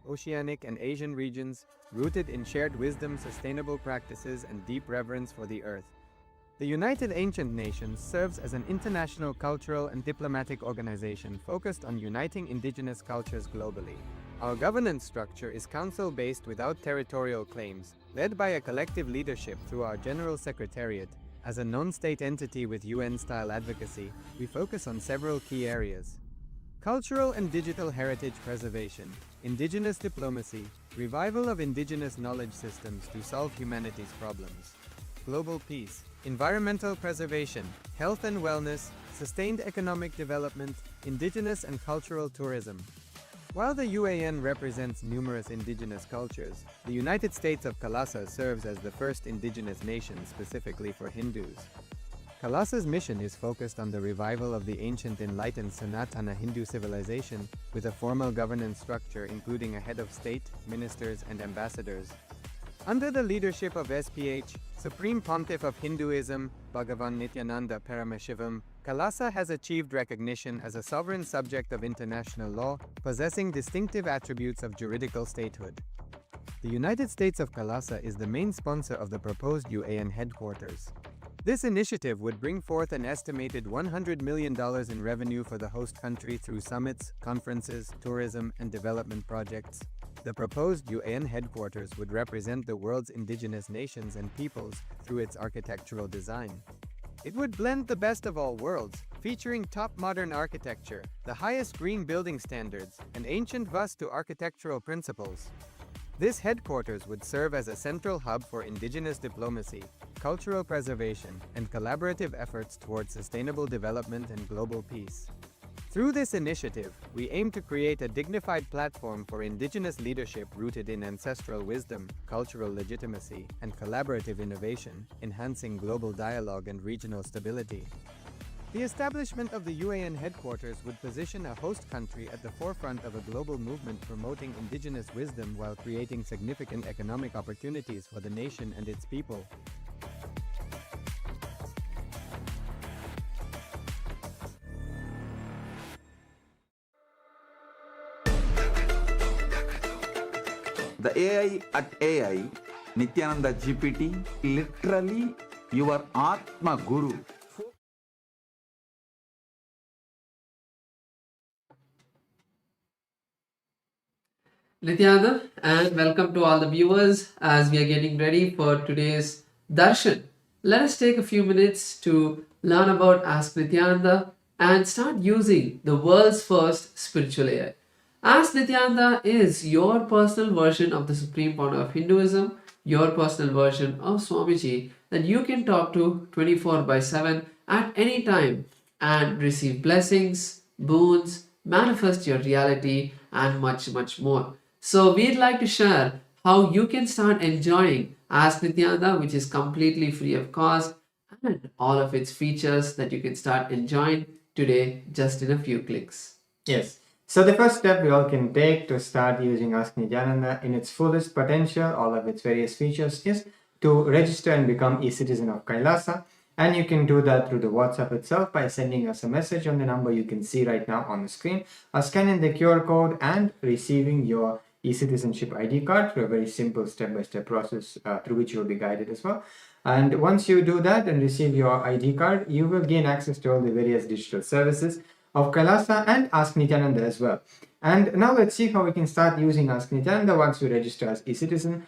Oceanic, and Asian regions, rooted in shared wisdom, sustainable practices, and deep reverence for the earth. The United Ancient Nations serves as an international cultural and diplomatic organization focused on uniting indigenous cultures globally. Our governance structure is council-based without territorial claims, led by a collective leadership through our General Secretariat. As a non-state entity with UN-style advocacy, we focus on several key areas: cultural and digital heritage preservation, indigenous diplomacy, revival of indigenous knowledge systems to solve humanity's problems, global peace, environmental preservation, health and wellness, sustained economic development, indigenous and cultural tourism. While the UAN represents numerous indigenous cultures, the United States of Kailasa serves as the first indigenous nation specifically for Hindus. Kailasa's mission is focused on the revival of the ancient enlightened Sanatana Hindu civilization with a formal governance structure including a head of state, ministers, and ambassadors. Under the leadership of SPH, Supreme Pontiff of Hinduism, Bhagavan Nithyananda Paramashivam, Kailasa has achieved recognition as a sovereign subject of international law, possessing distinctive attributes of juridical statehood. The United States of Kailasa is the main sponsor of the proposed UAN headquarters. This initiative would bring forth an estimated $100 million in revenue for the host country through summits, conferences, tourism, and development projects. The proposed UAN headquarters would represent the world's indigenous nations and peoples through its architectural design. It would blend the best of all worlds, featuring top modern architecture, the highest green building standards, and ancient Vastu architectural principles. This headquarters would serve as a central hub for indigenous diplomacy, cultural preservation, and collaborative efforts towards sustainable development and global peace. Through this initiative, we aim to create a dignified platform for indigenous leadership rooted in ancestral wisdom, cultural legitimacy, and collaborative innovation, enhancing global dialogue and regional stability. The establishment of the UAN headquarters would position a host country at the forefront of a global movement promoting indigenous wisdom while creating significant economic opportunities for the nation and its people. The AI at AI, Nithyananda GPT, literally your Atma Guru. Nithyananda, and welcome to all the viewers as we are getting ready for today's darshan. Let us take a few minutes to learn about Ask Nithyananda and start using the world's first spiritual AI. Ask Nithyananda is your personal version of the Supreme Pontiff of Hinduism, your personal version of Swamiji that you can talk to 24/7 at any time and receive blessings, boons, manifest your reality, and much, much more. So we'd like to share how you can start enjoying Ask Nithyananda, which is completely free of cost, and all of its features that you can start enjoying today just in a few clicks. Yes. So the first step we all can take to start using Ask Nithyananda in its fullest potential, all of its various features, is to register and become a citizen of Kailasa. And you can do that through the WhatsApp itself by sending us a message on the number you can see right now on the screen, or scanning the QR code and receiving your e-citizenship ID card through a very simple step-by-step process through which you will be guided as well. And once you do that and receive your ID card, you will gain access to all the various digital services of Kailasa and Ask Nithyananda as well. And now let's see how we can start using Ask Nithyananda once we register as e-citizen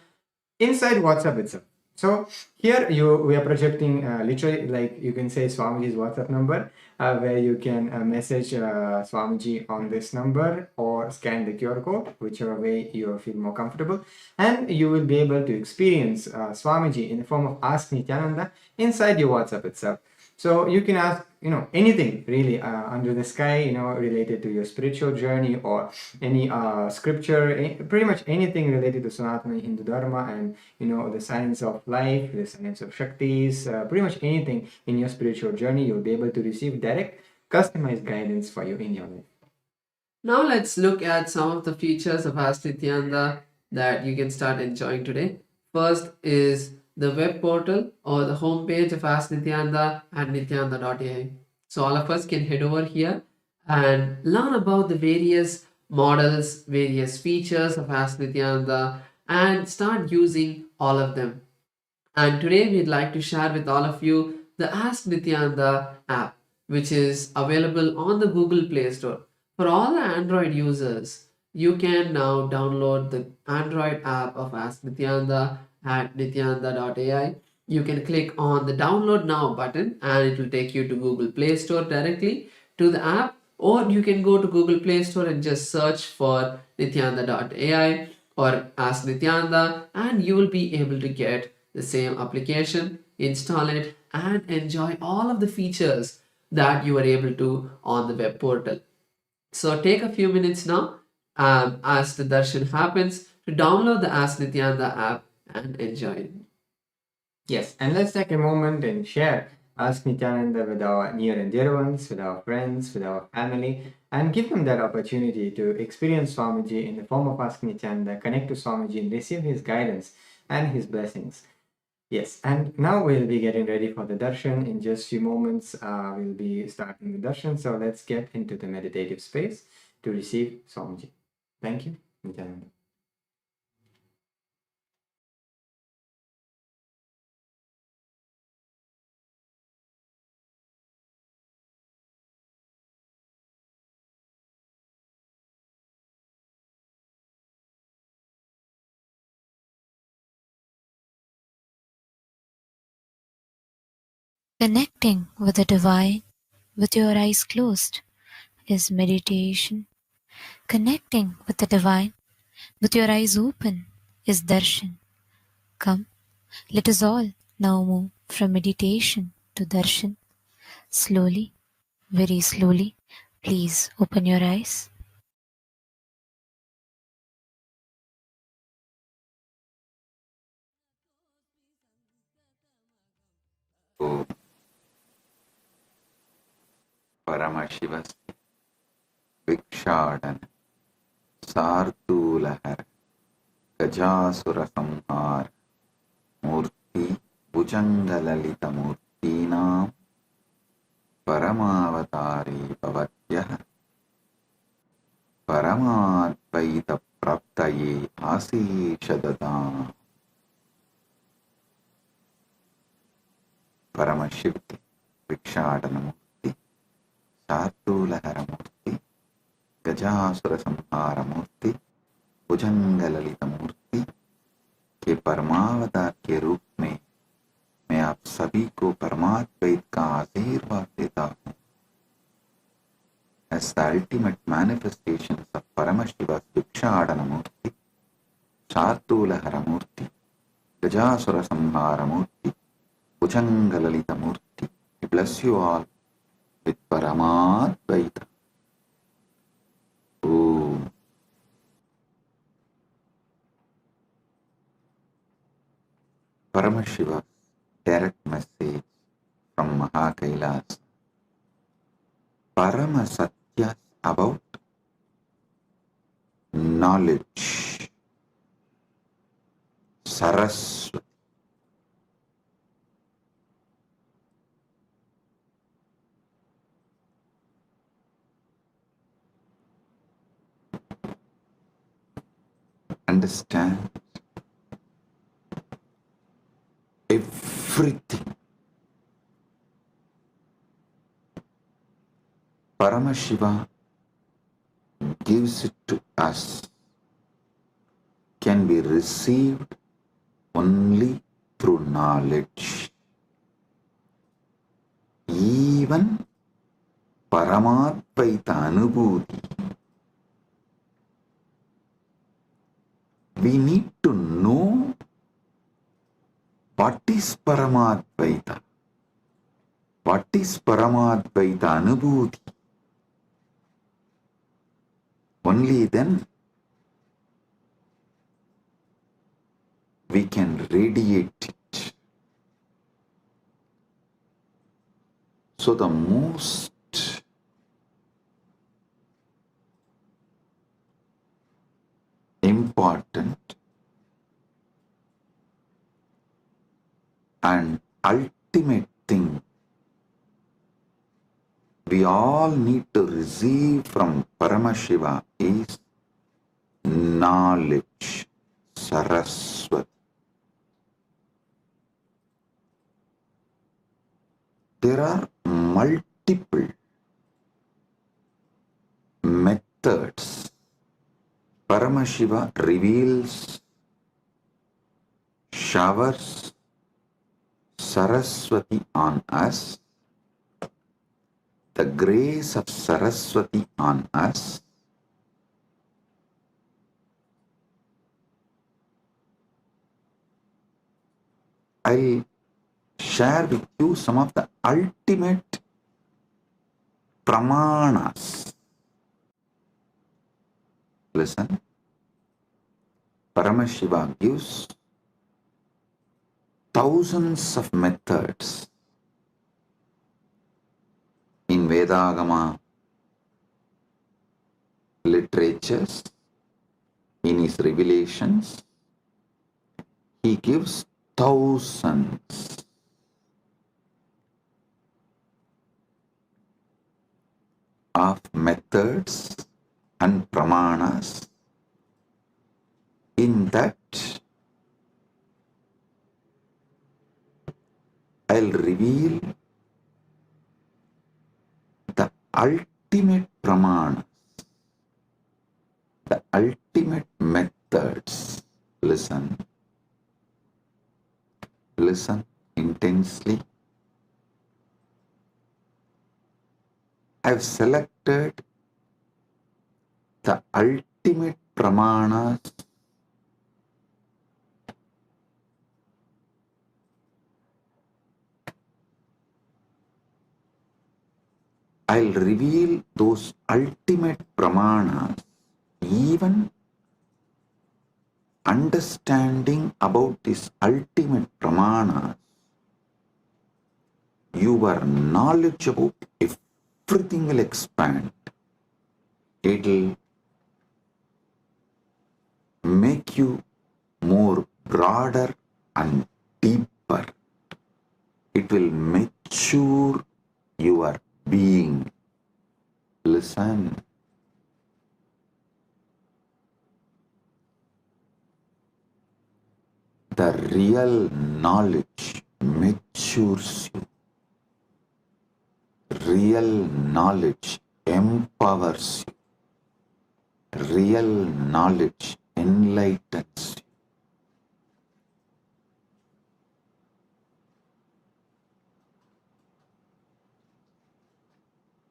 inside WhatsApp itself. So here we are projecting literally, like you can say, Swamiji's WhatsApp number, where you can message Swamiji on this number or scan the QR code, whichever way you feel more comfortable, and you will be able to experience Swamiji in the form of Ask Nithyananda inside your WhatsApp itself. So you can ask, anything really under the sky, related to your spiritual journey or any scripture, pretty much anything related to Sanatana Hindu Dharma and, the science of life, the science of Shaktis, pretty much anything in your spiritual journey, you'll be able to receive direct, customized guidance for you in your life. Now let's look at some of the features of Ask Nithyananda that you can start enjoying today. First is the web portal or the homepage of Ask Nithyananda at nithyananda.ai. So all of us can head over here and learn about the various models, various features of Ask Nithyananda, and start using all of them. And today we'd like to share with all of you the Ask Nithyananda app, which is available on the Google Play Store. For all the Android users, you can now download the Android app of Ask Nithyananda at nithyananda.ai. You can click on the download now button and it will take you to Google Play Store directly to the app, or you can go to Google Play Store and just search for nithyananda.ai or Ask Nithyananda, and you will be able to get the same application, install it, and enjoy all of the features that you are able to on the web portal. So take a few minutes now as the darshan happens to download the Ask Nithyananda app and enjoy it. Yes, and let's take a moment and share Ask Nityananda with our near and dear ones, with our friends, with our family, and give them that opportunity to experience Swamiji in the form of Ask Nityananda, connect to Swamiji and receive his guidance and his blessings. Yes, and now we'll be getting ready for the darshan. In just few moments, we'll be starting the darshan. So let's get into the meditative space to receive Swamiji. Thank you, Nityananda. Connecting with the divine with your eyes closed is meditation. Connecting with the divine with your eyes open is darshan. Come, let us all now move from meditation to darshan. Slowly, very slowly, please open your eyes. ಓಂ ಪರಮಶಿವಸ್ಯ ಭಿಕ್ಷಾಟನ ಸಾರ್ತೂಲಹರ ಗಜಾಸುರ ಸಂಹಾರ ಮೂರ್ತಿ ಭುಜಂಗಲಲಿತ ಮೂರ್ತೀನಾಂ ಪರಮಾವತಾರಿ ಭವತ್ಯಃ ಪರಮಾದ್ವೈತ ಪ್ರಾಪ್ತಯೇ ಆಶೀಷ ದದಾಂ. ಪರಮಶಿವಕ್ಕೆ ಭಿಕ್ಷಾಟನ ಮೂರ್ತಿ, शार्दूलहर मूर्ति, गजासुर संहार मूर्ति, भुजंग ललित मूर्ति के परमावतार के रूप में मैं आप सभी को परमाद्वैत का आशीर्वाद देता हूँ. As the ultimate manifestations of Paramashiva's Bhikshadana Murti, Shartulahara Murti, Gajasura Samhara Murti, Bhujanga Lalita Murti, I bless you all with Paramadvaita. Om. Paramashiva's direct message from Mahakailas. Parama Satyas about knowledge. Saraswati. Understand everything. Paramashiva gives it to us, can be received only through knowledge. Even Paramadvaita Anubhuti, we need to know what is Paramadvaita, what is Paramadvaita Anubhuti. Only then we can radiate it. So the most important and ultimate thing we all need to receive from Paramashiva is knowledge, Saraswati. There are multiple methods Paramashiva reveals, showers Saraswati on us, the grace of Saraswati on us. I'll share with you some of the ultimate pramanas. Listen, Paramashiva gives thousands of methods in Vedagama literatures, in his revelations. He gives thousands of methods and pramanas. In that, I'll reveal the ultimate pramanas, the ultimate methods. Listen. Listen intensely. I've selected the ultimate pramanas I'll reveal those ultimate pramanas. Even understanding about this ultimate pramanas, your knowledge about everything will expand. It'll make you more broader and deeper. It will mature your being. Listen. The real knowledge matures you. Real knowledge empowers you. Real knowledge enlightens you.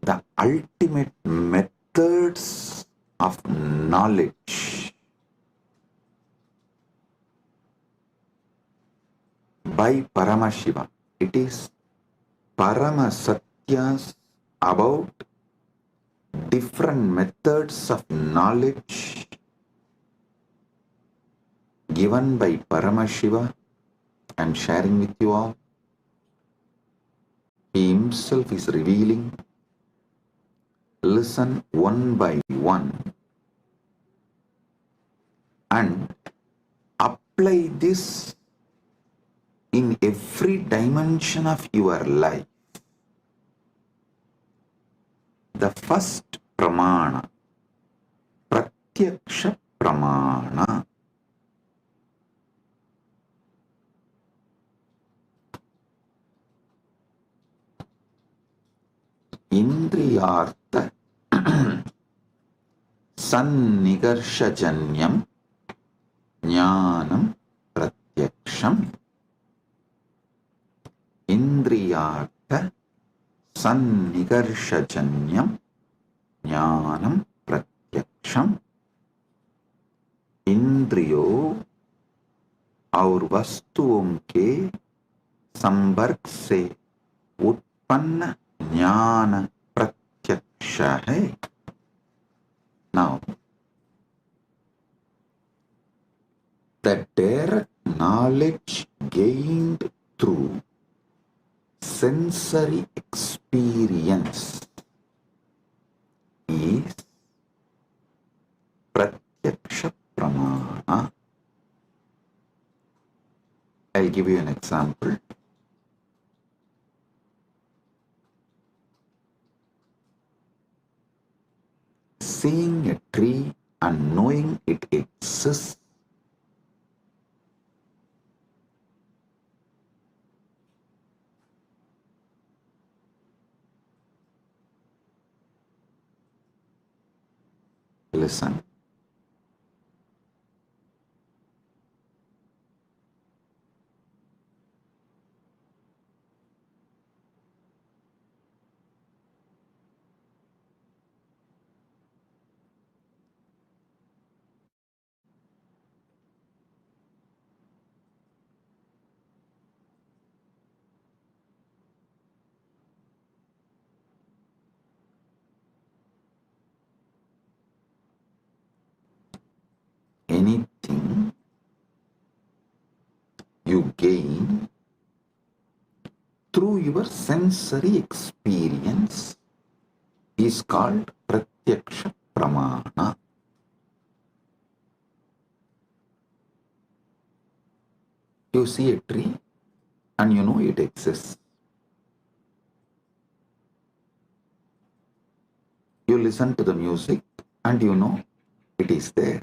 The ultimate methods of knowledge by Paramashiva. It is Parama Satyas about different methods of knowledge given by Paramashiva. I'm sharing with you all. He himself is revealing. Listen one by one and apply this in every dimension of your life. The first pramana, pratyaksha pramana. Indriyartha sannigarshajanyam jnanam pratyaksham. Indriyartha sannigarshajanyam jnanam pratyaksham. इंद्रियों और वस्तुओं के संपर्क से उत्पन्न ज्ञान प्रत्यक्ष है. Now, the direct knowledge gained through sensory experience is pratyaksha pramana. I'll give you an example. and knowing it exists. Listen. Anything you gain through your sensory experience is called pratyaksha pramana. You see a tree and you know it exists. You listen to the music and you know it is there.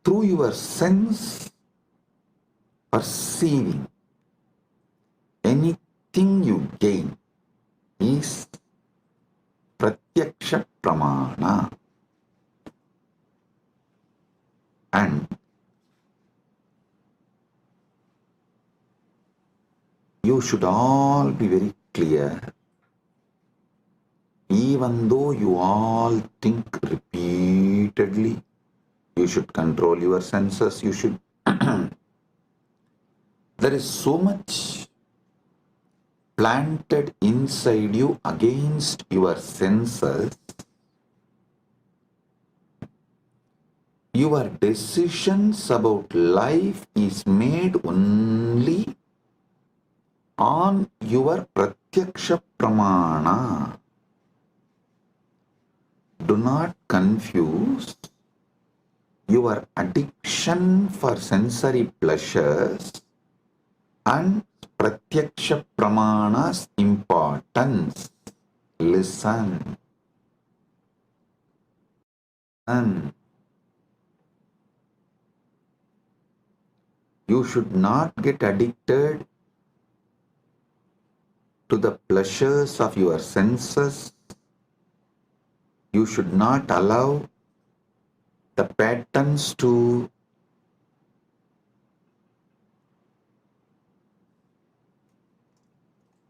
Through your sense perceiving, anything you gain is pratyaksha pramana. And you should all be very clear, even though you all think repeatedly, you should control your senses, you should. There is so much planted inside you against your senses. Your decisions about life is made only on your pratyaksha pramana. Do not confuse your addiction for sensory pleasures and pratyaksha pramana's importance. Listen. And you should not get addicted to the pleasures of your senses. You should not allow the patterns to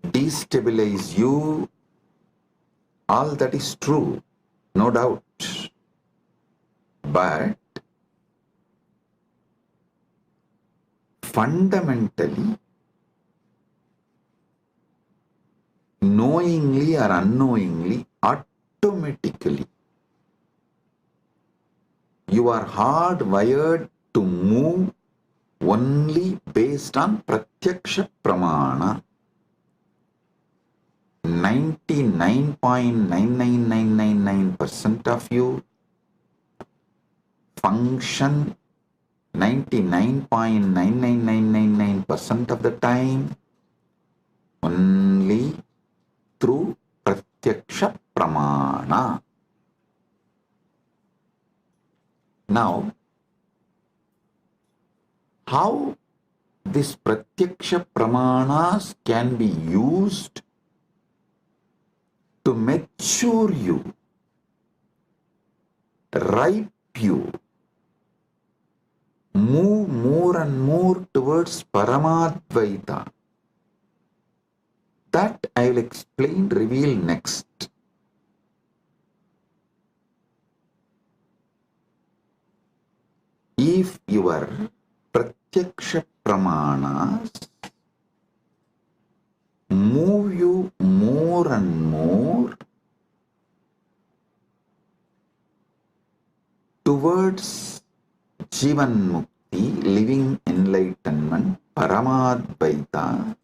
destabilize you. All that is true, no doubt. But fundamentally, knowingly or unknowingly, automatically, you are hardwired to move only based on pratyaksha pramana. 99.99999% of you function 99.99999% of the time only through pratyaksha pramana. Now, how this pratyaksha pramanas can be used to mature you, ripe you, move more and more towards Paramadvaita. That I will explain, reveal next. If your pratyaksha pramanas move you more and more towards Jivan Mukti, living enlightenment, Paramadvaita,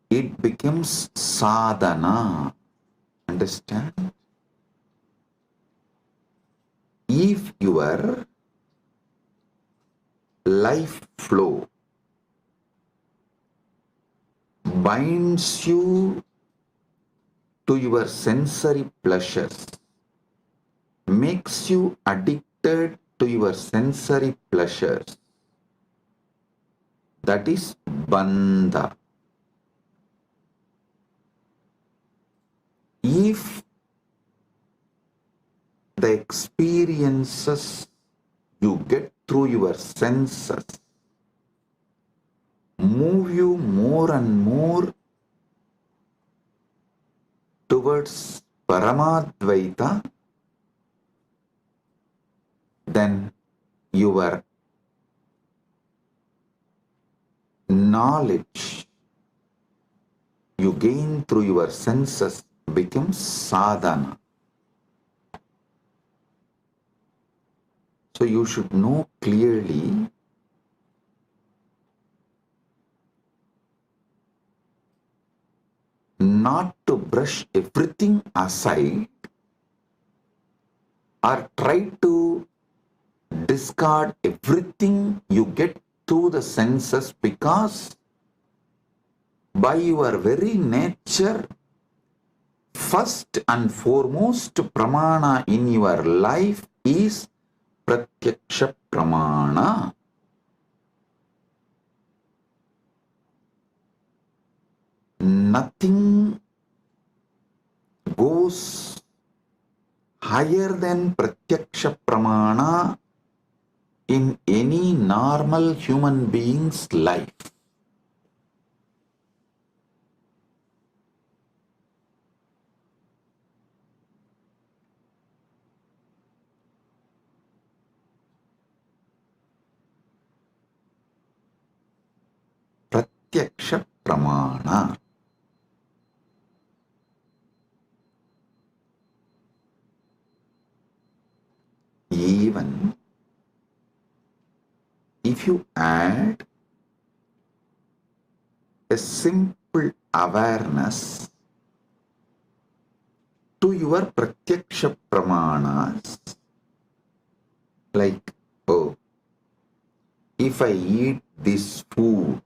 it becomes sadhana. Understand? If your life flow binds you to your sensory pleasures, makes you addicted to your sensory pleasures, that is bandha. If the experiences you get through your senses move you more and more towards Paramadvaita, then your knowledge you gain through your senses becomes sadhana. So you should know clearly not to brush everything aside or try to discard everything you get through the senses, because by your very nature, first and foremost pramana in your life is pratyaksha pramana. Nothing goes higher than pratyaksha pramana in any normal human being's life. Pratyaksha pramana. Even if you add a simple awareness to your pratyaksha pramanas, like, oh, if I eat this food,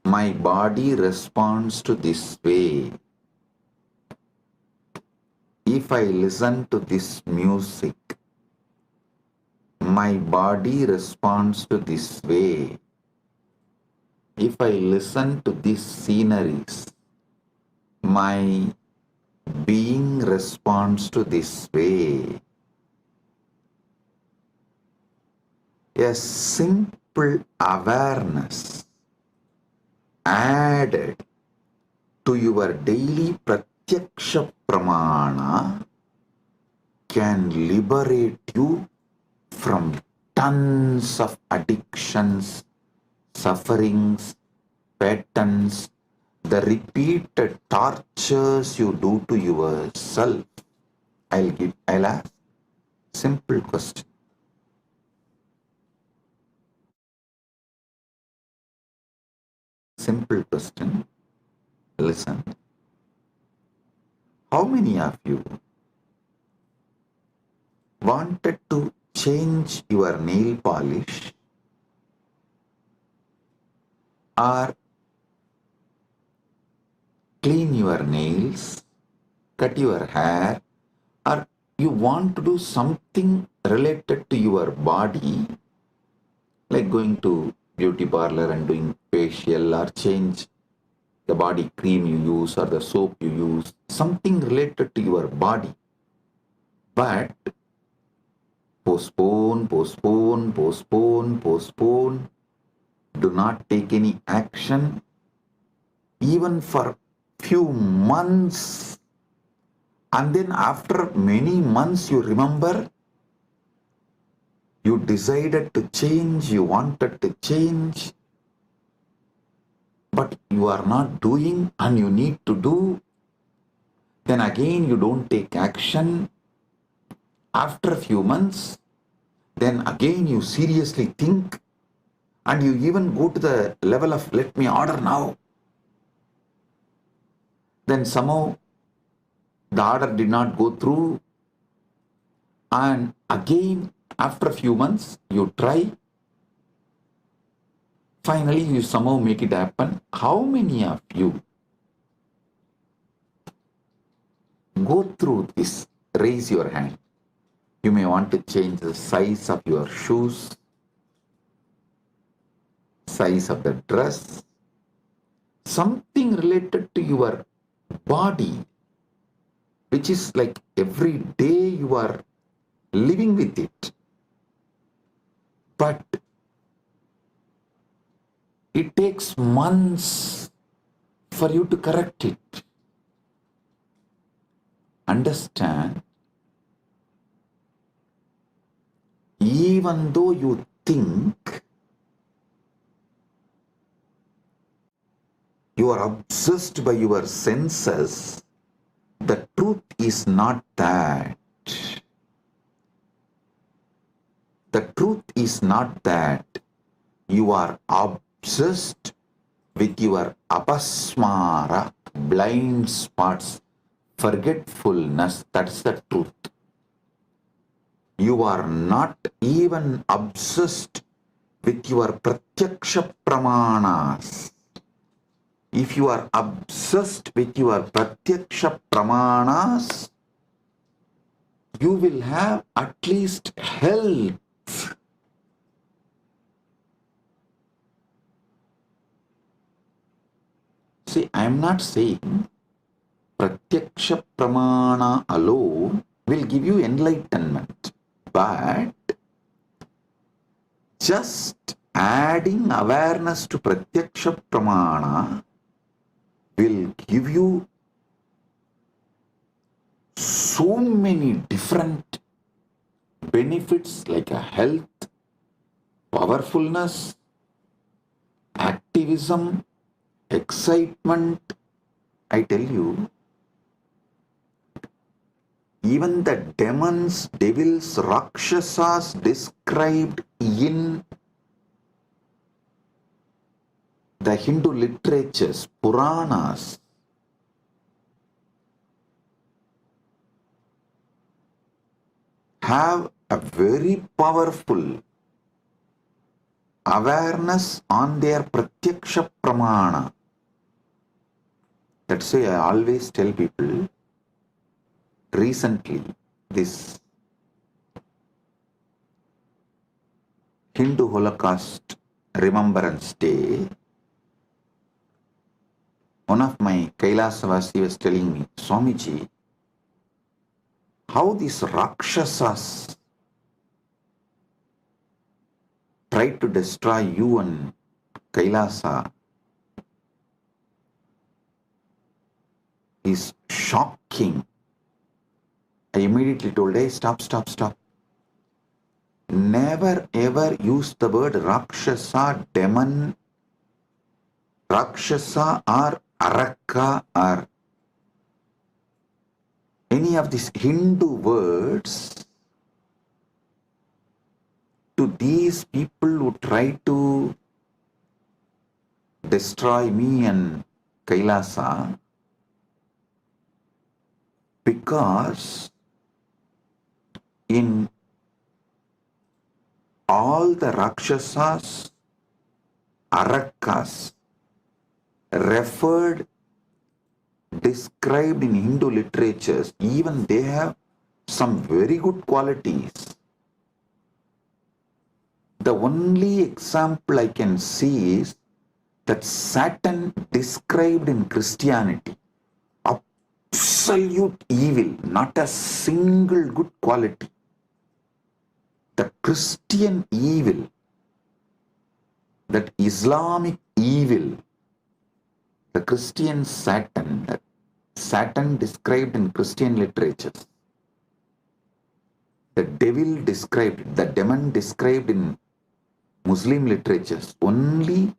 my body responds to this way. If I listen to this music, my body responds to this way. If I listen to these sceneries, my being responds to this way. A simple awareness added to your daily pratyaksha pramana can liberate you from tons of addictions, sufferings, patterns, the repeated tortures you do to yourself. I'll ask simple question. Simple question. Listen. How many of you wanted to change your nail polish or clean your nails, cut your hair, or you want to do something related to your body, like going to beauty parlor and doing facial, or change the body cream you use or the soap you use, something related to your body. But postpone, postpone, postpone, postpone. Do not take any action even for few months. And then after many months you remember you decided to change, you wanted to change, but you are not doing and you need to do. Then again you don't take action. After a few months, then again you seriously think, and you even go to the level of let me order now. Then somehow the order did not go through, and again after a few months you try. Finally you somehow make it happen. How many of you Go through this. Raise your hand. You may want to change the size of your shoes, size of the dress, something related to your body, which is like every day you are living with it. But it takes months for you to correct it. Understand, even though you think you are obsessed by your senses, the truth is not that. The truth is not that you are obsessed with your apasmara, blind spots, forgetfulness. That's the truth. You are not even obsessed with your pratyaksha pramanas. If you are obsessed with your pratyaksha pramanas, you will have at least health. See, I am not saying pratyaksha pramana alone will give you enlightenment, but just adding awareness to pratyaksha pramana will give you so many different benefits like a health, powerfulness, activism, excitement. I tell you, even the demons, devils, rakshasas described in the Hindu literatures, Puranas, have a very powerful awareness on their pratyaksha pramana. That's why I always tell people, recently, this Hindu Holocaust Remembrance Day, one of my Kailasavasi was telling me, Swamiji, how these Rakshasas tried to destroy you and Kailasa is shocking. I immediately told, hey, stop. Never ever use the word Rakshasa, demon, Rakshasa or Araka or any of these Hindu words to these people who try to destroy me and Kailasa, because in all the Rakshasas, Arakas referred, described in Hindu literatures, even they have some very good qualities. The only example I can see is that Satan described in Christianity, absolute evil, not a single good quality. The Christian evil, that Islamic evil, the Christian Satan, that Satan described in Christian literatures, the devil described, the demon described in Muslim literatures, only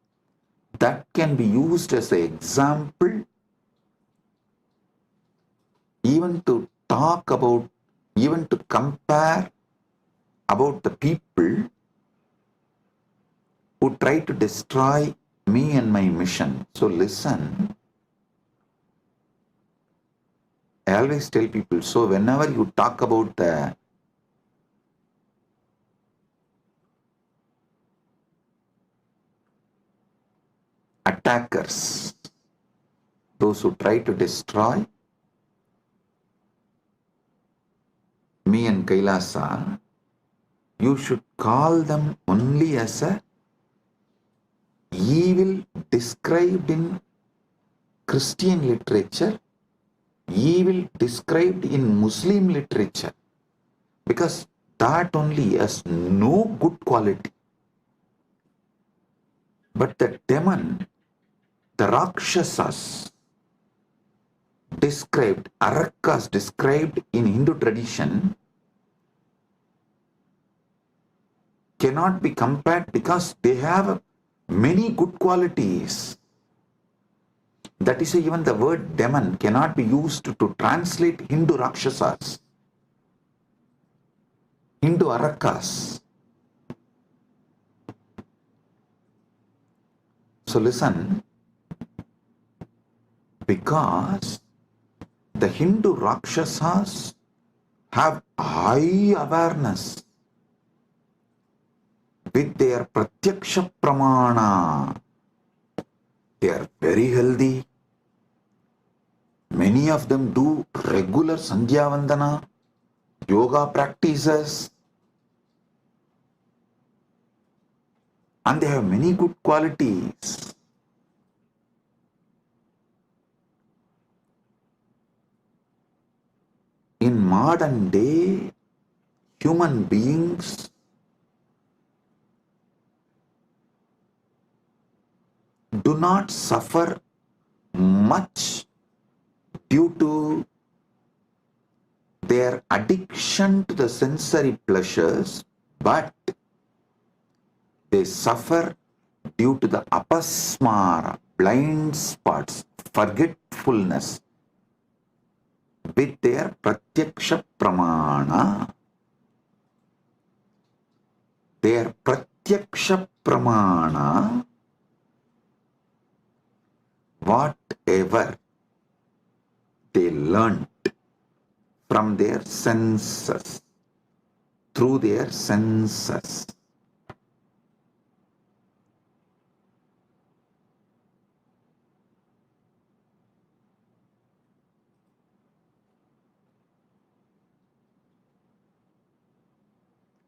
that can be used as an example even to talk about, even to compare about the people who try to destroy me and my mission. So listen, I always tell people, so whenever you talk about the attackers, those who try to destroy, Brahmi and Kailasa, you should call them only as a evil described in Christian literature, evil described in Muslim literature, because that only has no good quality. But the demon, the Rakshasas, described, Arkas described in Hindu tradition, cannot be compared because they have many good qualities. That is why even the word demon cannot be used to translate Hindu Rakshasas, Hindu Arakas. So listen, because the Hindu Rakshasas have high awareness with their pratyaksha pramana. They are very healthy. Many of them do regular Sandhya Vandana, yoga practices, and they have many good qualities. In modern day, human beings do not suffer much due to their addiction to the sensory pleasures, but they suffer due to the apasmara, blind spots, forgetfulness with their pratyaksha pramana. Their pratyaksha pramana, whatever they learnt from their senses, through their senses.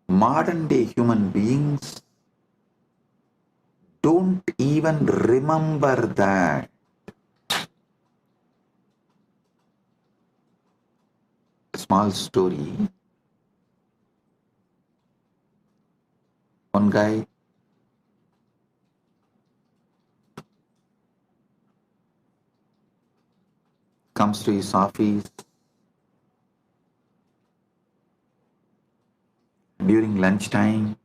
Modern day human beings don't even remember that. Small story. One guy comes to his office during lunchtime,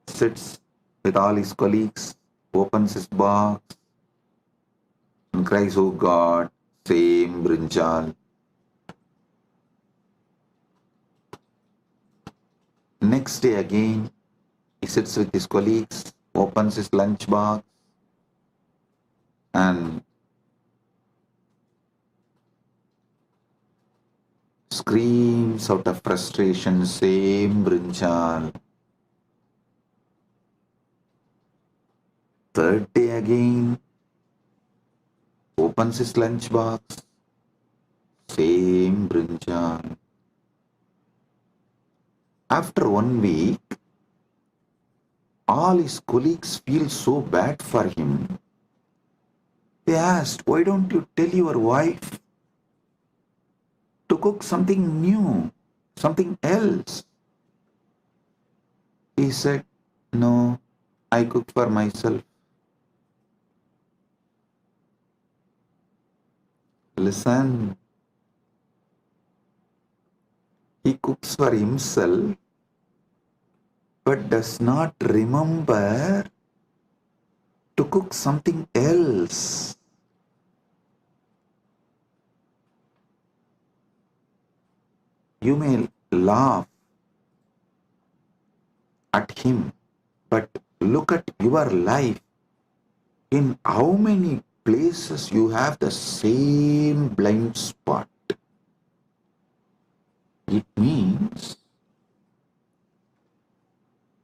sits with all his colleagues, opens his box and cries, "Oh God, same brinjal." Next day again, he sits with his colleagues, opens his lunch box and screams out of frustration, "Same brinjal." Third day again, opens his lunch box, same brinjal. After 1 week, all his colleagues feel so bad for him. They asked, "Why don't you tell your wife to cook something new, something else?" He said, "No, I cook for myself." Listen, he cooks for himself but does not remember to cook something else. You may laugh at him, but look at your life. In how many places you have the same blind spot? It means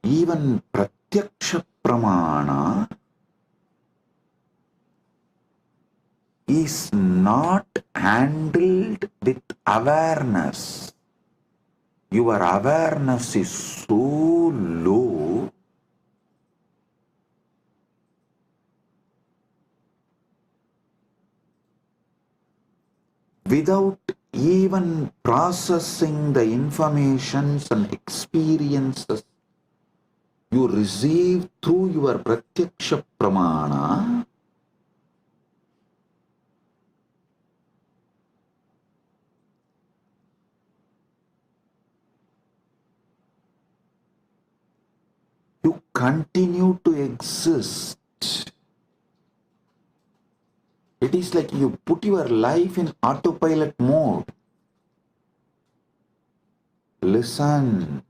even pratyaksha pramana is not handled with awareness. your awareness is so low, without even processing the informations and experiences you receive through your pratyaksha pramana, you continue to exist. It is like you put your life in autopilot mode. Listen,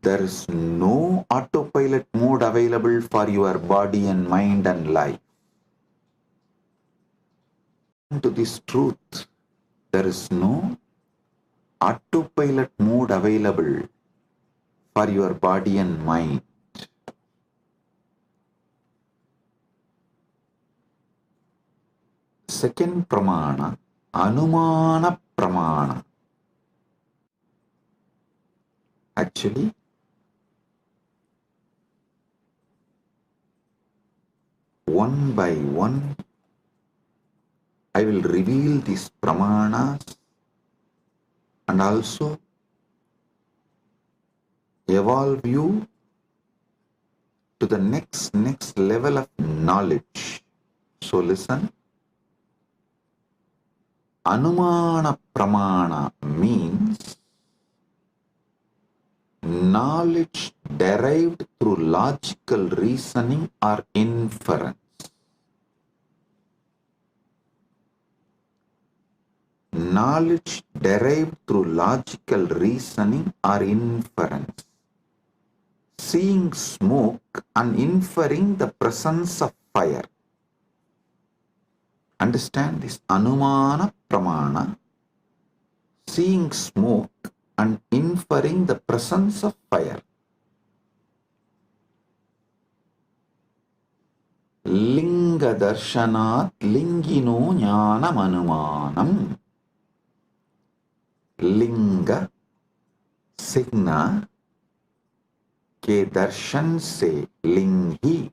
there is no autopilot mode available for your body and mind and life. To this truth, there is no autopilot mode available for your body and mind. Second pramana, anumana pramana. Actually, one by one, I will reveal these pramanas and also evolve you to the next level of knowledge. So listen, anumana pramana means knowledge derived through logical reasoning or inference. Knowledge derived through logical reasoning or inference. Seeing smoke and inferring the presence of fire. Understand this? Anumana pramana. Seeing smoke and inferring the presence of fire. Linga darshanat lingino jnanam anumanam. Linga signa के दर्शन से लिंग ही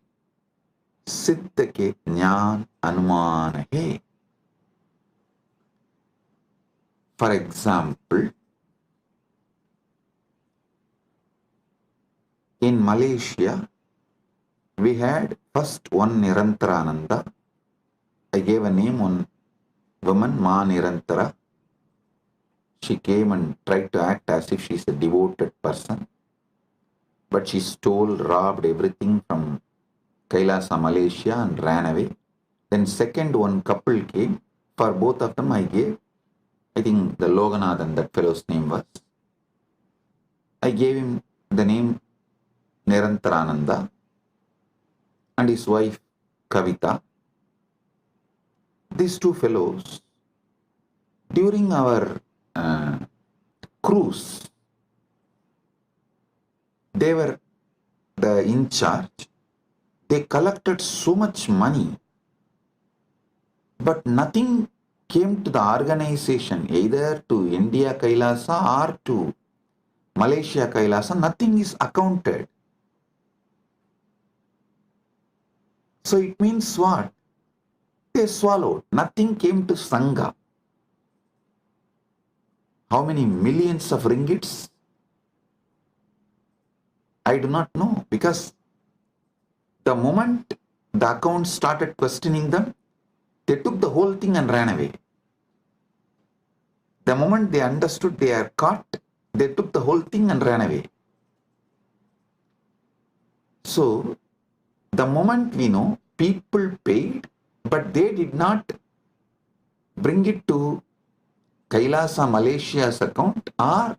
सिद्ध के ज्ञान अनुमान है. For example, in Malaysia, we had first one Nirantarananda. I gave a name on woman, Ma Nirantara. She came and tried to act as if she is a devoted person. But she stole, robbed everything from Kailasa, Malaysia and ran away. Then second one couple came. For both of them I gave, I think the Loganathan, that fellow's name was. I gave him the name Nirantarananda and his wife Kavita. These two fellows, during our cruise, they were the in charge. They collected so much money, but nothing came to the organization, either to India Kailasa or to Malaysia Kailasa. Nothing is accounted. So it means what? They swallowed. Nothing came to Sangha. How many millions of ringgits? I do not know, because the moment the accounts started questioning them, they took the whole thing and ran away. The moment they understood they are caught, they took the whole thing and ran away. So, the moment we know, people paid, but they did not bring it to Kailasa Malaysia's account or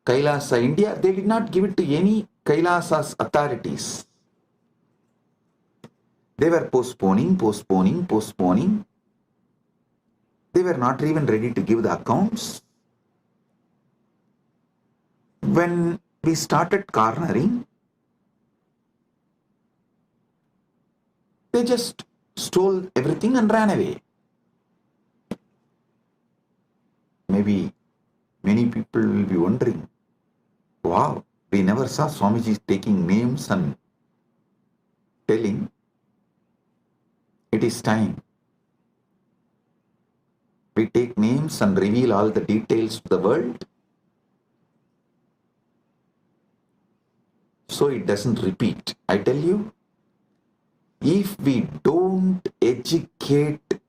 Kailasa India. They did not give it to any Kailasa's authorities. They were postponing. They were not even ready to give the accounts. When we started cornering, they just stole everything and ran away. maybe many people will be wondering, wow, we never saw Swamiji taking names and telling it is time. We take names and reveal all the details to the world so it doesn't repeat. I tell you, if we don't educate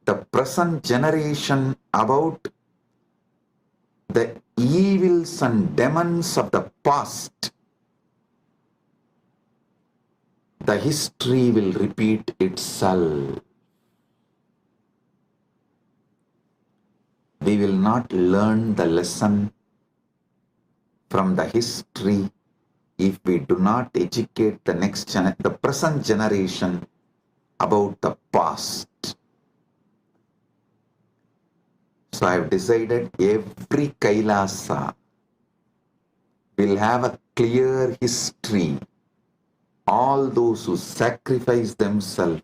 the present generation about the evils and demons of the past, the history will repeat itself. We will not learn the lesson from the history if we do not educate the present generation about the past. So I have decided every Kailasa will have a clear history. All those who sacrifice themselves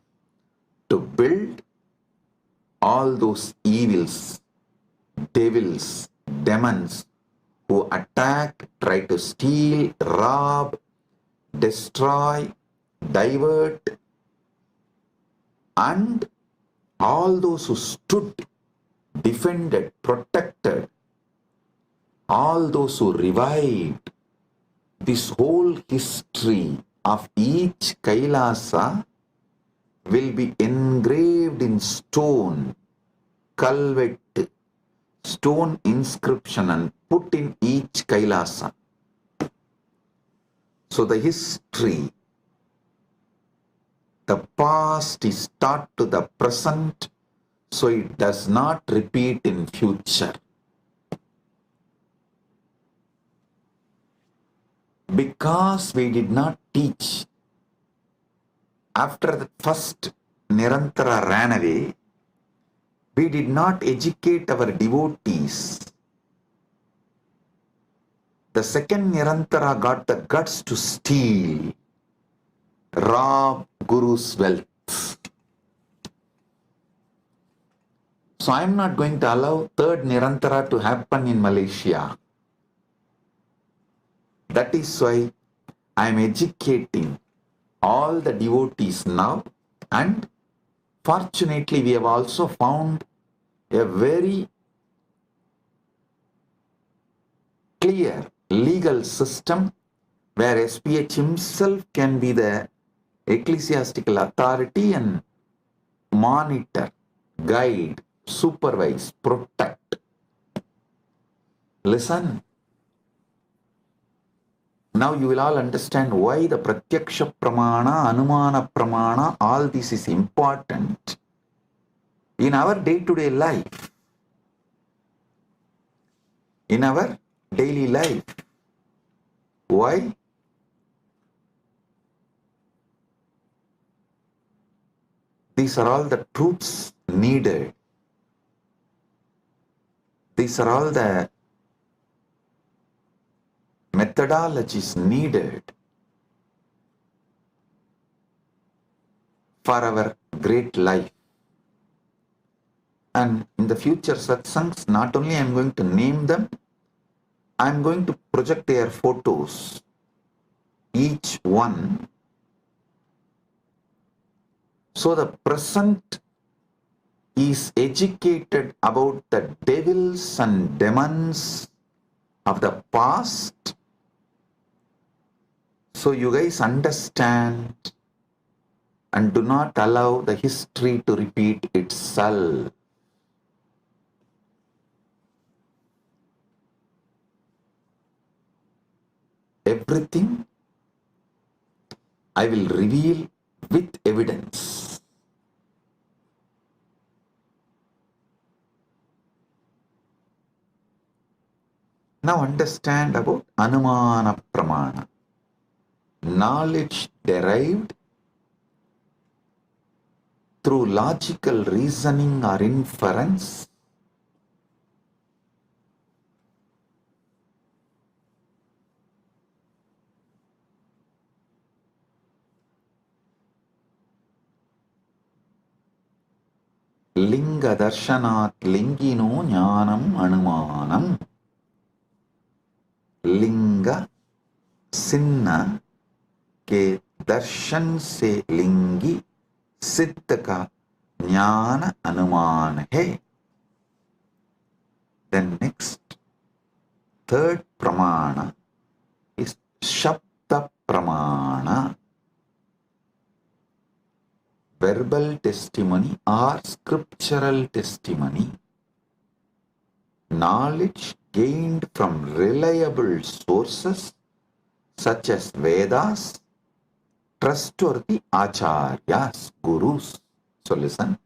to build, all those evils, devils, demons who attack, try to steal, rob, destroy, divert, and all those who stood, defended, protected, all those who revived, this whole history of each Kailasa will be engraved in stone, culvet, stone inscription, and put in each Kailasa. So the history, the past is taught to the present, so it does not repeat in future. Because we did not teach, after the first Nirantara ran away, we did not educate our devotees. The second Nirantara got the guts to steal, rob Guru's wealth. So I am not going to allow third Nirantara to happen in Malaysia. That is why I am educating all the devotees now, and fortunately we have also found a very clear legal system where SPH himself can be the ecclesiastical authority and monitor, guide, supervise, protect. Listen. Now you will all understand why the Pratyaksha Pramana, Anumana Pramana, all this is important in our day-to-day life, in our daily life. Why? These are all the truths needed. These are all the methodologies needed for our great life. And in the future satsangs, not only I am going to name them, I am going to project their photos, each one, so the present is educated about the devils and demons of the past, so you guys understand and do not allow the history to repeat itself. Everything I will reveal with evidence. Now understand about Anumana Pramana. Knowledge derived through logical reasoning or inference, Linga darshanat lingino jnanam anumanam. लिंग सिन्ना के दर्शन से लिंगी सिद्ध का ज्ञान अनुमान है. Then next, third pramana is shabda pramana, verbal testimony or scriptural testimony, knowledge gained from reliable sources such as Vedas, trustworthy acharyas, gurus. So listen.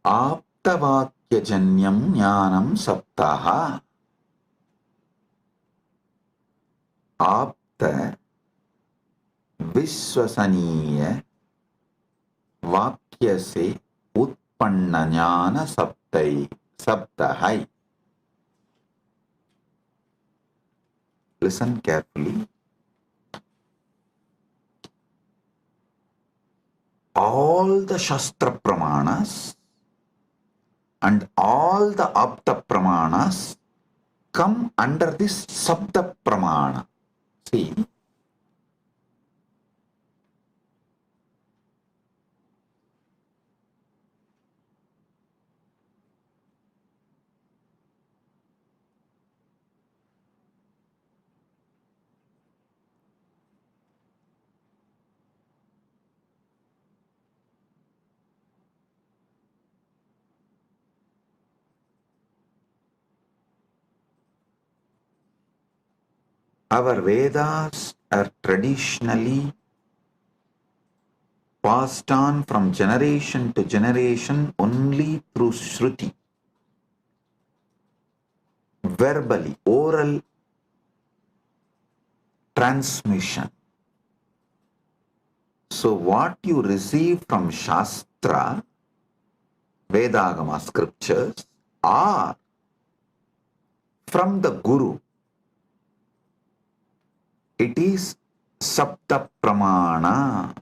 आप्तवाक्यजन्यं ज्ञानं सप्ताह. आप्त विश्वसनीय वाक्य से उत्पन्न ज्ञान शब्द है. Listen carefully. All the Shastra Pramanas and all the Apta Pramanas come under this Sabda Pramana. See, our Vedas are traditionally passed on from generation to generation only through Shruti, verbally, oral transmission. So what you receive from Shastra, Vedagama scriptures, or from the Guru, it is Sabda Pramana.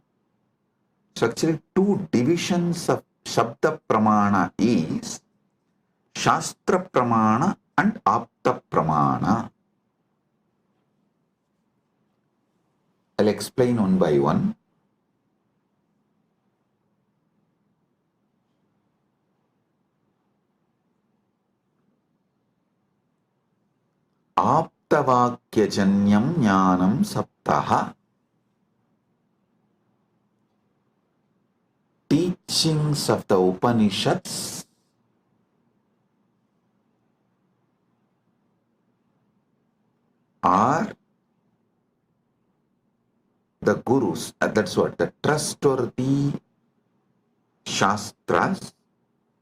So actually two divisions of Shabda Pramana is Shastra Pramana and Apta Pramana. I'll explain one by one. Aptavakyajanyam jnanam saptaha. Teachings of the Upanishads are the gurus, that's what, the trustworthy Shastras,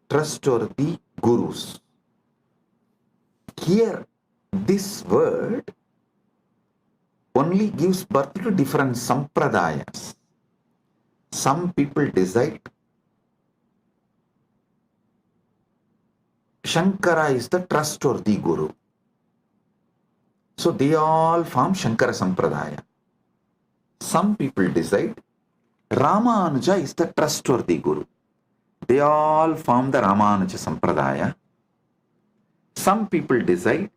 trustworthy gurus. Here, this word only gives birth to different sampradayas. Some people decide Shankara is the trustworthy guru. So they all form Shankara Sampradaya. Some people decide Ramanuja is the trustworthy guru. They all form the Ramanuja Sampradaya. Some people decide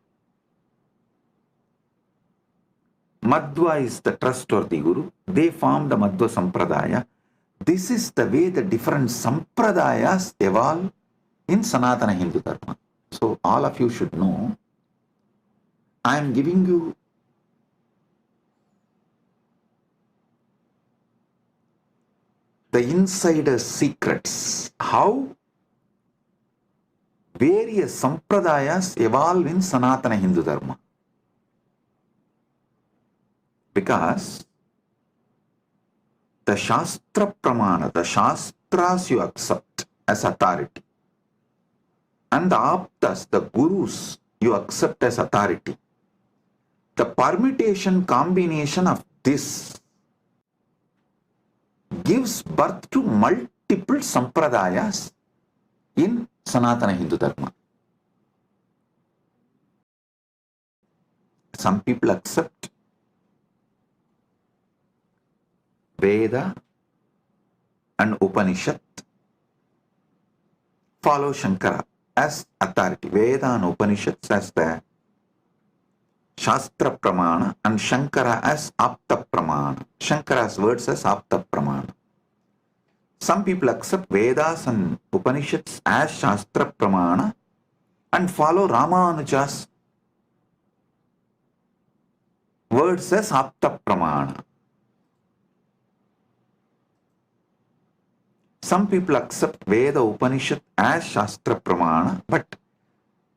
Madhva is the trustworthy guru. They form the Madhva Sampradaya. This is the way the different Sampradayas evolve in Sanatana Hindu Dharma. So all of you should know, I am giving you the insider secrets, how various Sampradayas evolve in Sanatana Hindu Dharma. Because the Shastra Pramana, the Shastras you accept as authority, and the Aptas, the Gurus, you accept as authority. The permutation combination of this gives birth to multiple sampradayas in Sanatana Hindu Dharma. Some people accept Veda and Upanishad, follow Shankara as authority. Veda and Upanishads as the Shastra Pramana and Shankara as Apta Pramana. Shankara's words as Apta Pramana. Some people accept Vedas and Upanishads as Shastra Pramana and follow Ramanuja's words as Apta Pramana. Some people accept Veda Upanishad as Shastra Pramana but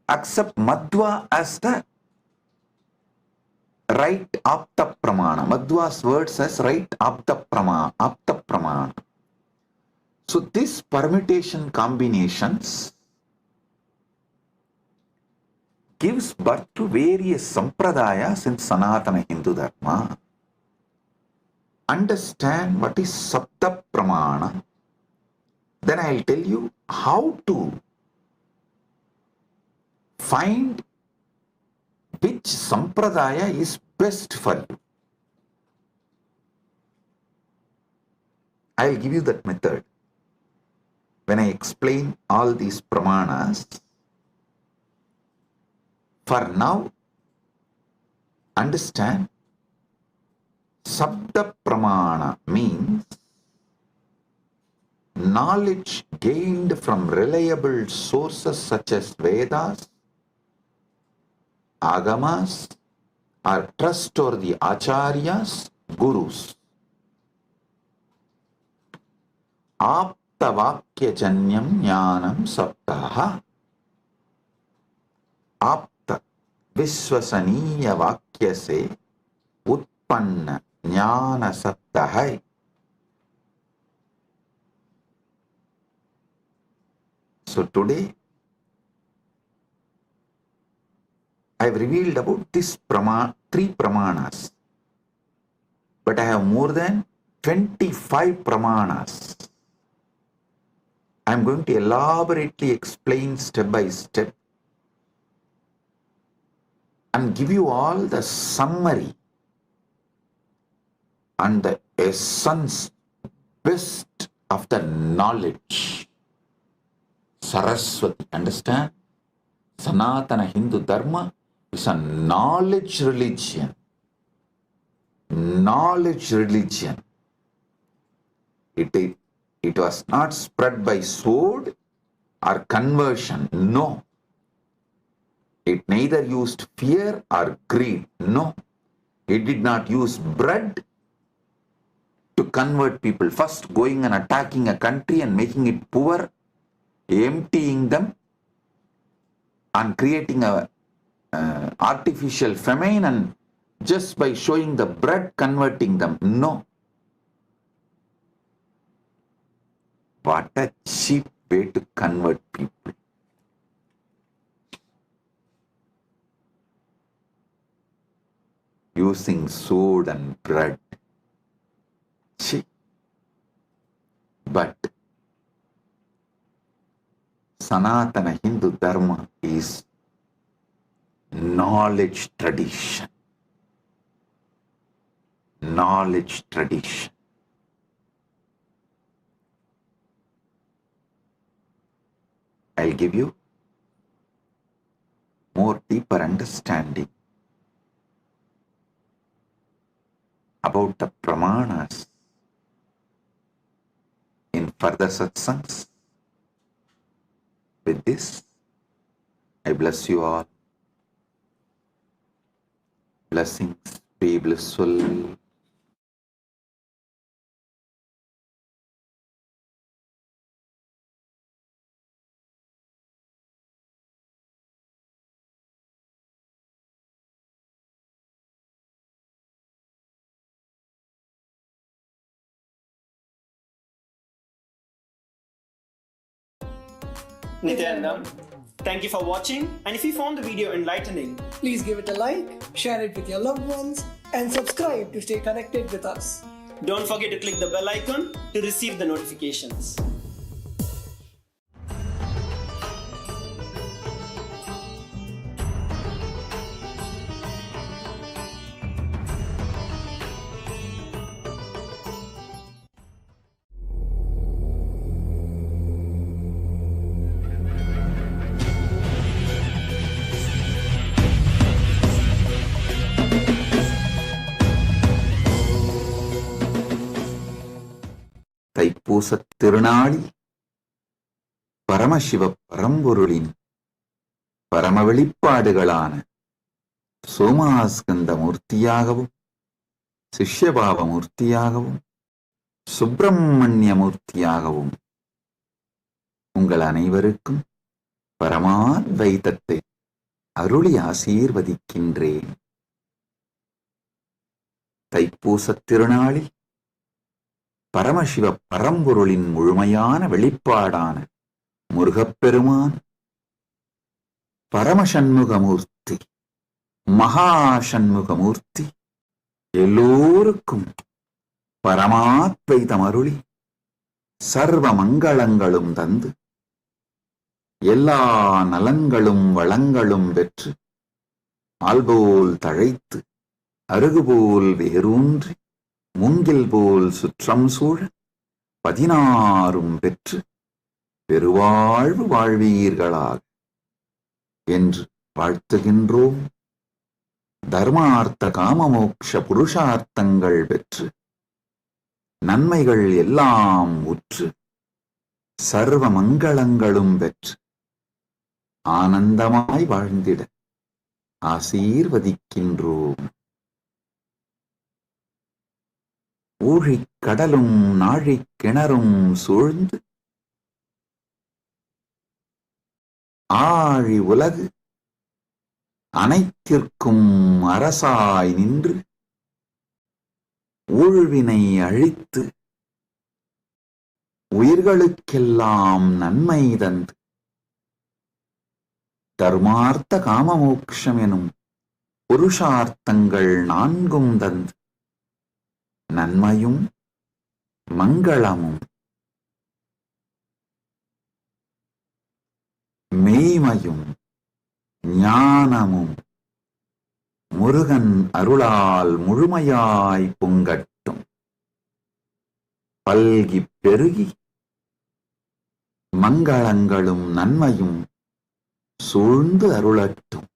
accept Madhva as the right Apta Pramana. Madhva's words as right Apta Pramana. So this permutation combinations gives birth to various sampradayas in Sanatana Hindu Dharma. Understand what is Sapta Pramana, then I'll tell you how to find which sampradaya is best for you. I'll give you that method. When I explain all these pramanas, for now, understand Sabda Pramana means knowledge gained from reliable sources such as Vedas, Agamas, or trustworthy Acharyas, Gurus. Aptavakyajanyam jnanam saptaha. Apta विश्वसनीय वाक्य से उत्पन्न ज्ञान सत्य है. So today I have revealed about this three pramanas, but I have more than 25 pramanas. I am going to elaborately explain step by step and give you all the summary and the essence, best of the knowledge. Saraswati, understand? Sanatana Hindu Dharma is a knowledge religion. Knowledge religion. It was not spread by sword or conversion. No. It neither used fear or greed. No. It did not use bread to convert people. First going and attacking a country and making it poor, emptying them and creating a artificial famine, and just by showing the bread converting them. No. What a cheap way to convert people. Using sword and bread. Cheap. But Sanatana Hindu Dharma is knowledge tradition. Knowledge tradition. I'll give you more deeper understanding about the pramanas in further satsangs. With this, I bless you all. Blessings, be blissful. Nithyananda, thank you for watching, and if you found the video enlightening, please give it a like, share it with your loved ones, and subscribe to stay connected with us. don't forget to click the bell icon to receive the notifications. தைப்பூசத் திருநாளில் பரமசிவ பரம்பொருளின் பரம வெளிப்பாடுகளான சோமாஸ்கந்த மூர்த்தியாகவும் சிஷ்யபாவ மூர்த்தியாகவும் சுப்பிரமணிய மூர்த்தியாகவும் உங்கள் அனைவருக்கும் பரமாத்வைதத்தை அருளி ஆசீர்வதிக்கின்றேன். தைப்பூசத் திருநாளில் பரமசிவ பரம்பொருளின் முழுமையான வெளிப்பாடான முருகப்பெருமான் பரமசண்முகமூர்த்தி மகாசண்முகமூர்த்தி எல்லோருக்கும் பரமாத்வைதம் அருளி சர்வ மங்களங்களும் தந்து எல்லா நலன்களும் வளங்களும் பெற்று ஆல்போல் தழைத்து அருகுபோல் வேரூன்றி மூங்கில் போல் சுற்றம் சூழ 16 பெற்று பெருவாழ்வு வாழ்வீர்களாக என்று வாழ்த்துகின்றோம். தர்மார்த்த காம மோக்ஷ புருஷார்த்தங்கள் பெற்று நன்மைகள் எல்லாம் உற்று சர்வ மங்களங்களும் பெற்று ஆனந்தமாய் வாழ்ந்திட ஆசீர்வதிக்கின்றோம். ஊழிக் கடலும் நாழிக் கிணறும் சூழ்ந்து ஆழி உலகு அனைத்திற்கும் அரசாய் நின்று ஊழ்வினை அழித்து உயிர்களுக்கெல்லாம் நன்மை தந்து தர்மார்த்த காமமோக்ஷம் எனும் புருஷார்த்தங்கள் 4 தந்து நன்மையும் மங்களமும் மெய்மையும் ஞானமும் முருகன் அருளால் முழுமையாய் பொங்கட்டும். பல்கி பெருகி மங்களங்களும் நன்மையும் சூழ்ந்து அருளட்டும்.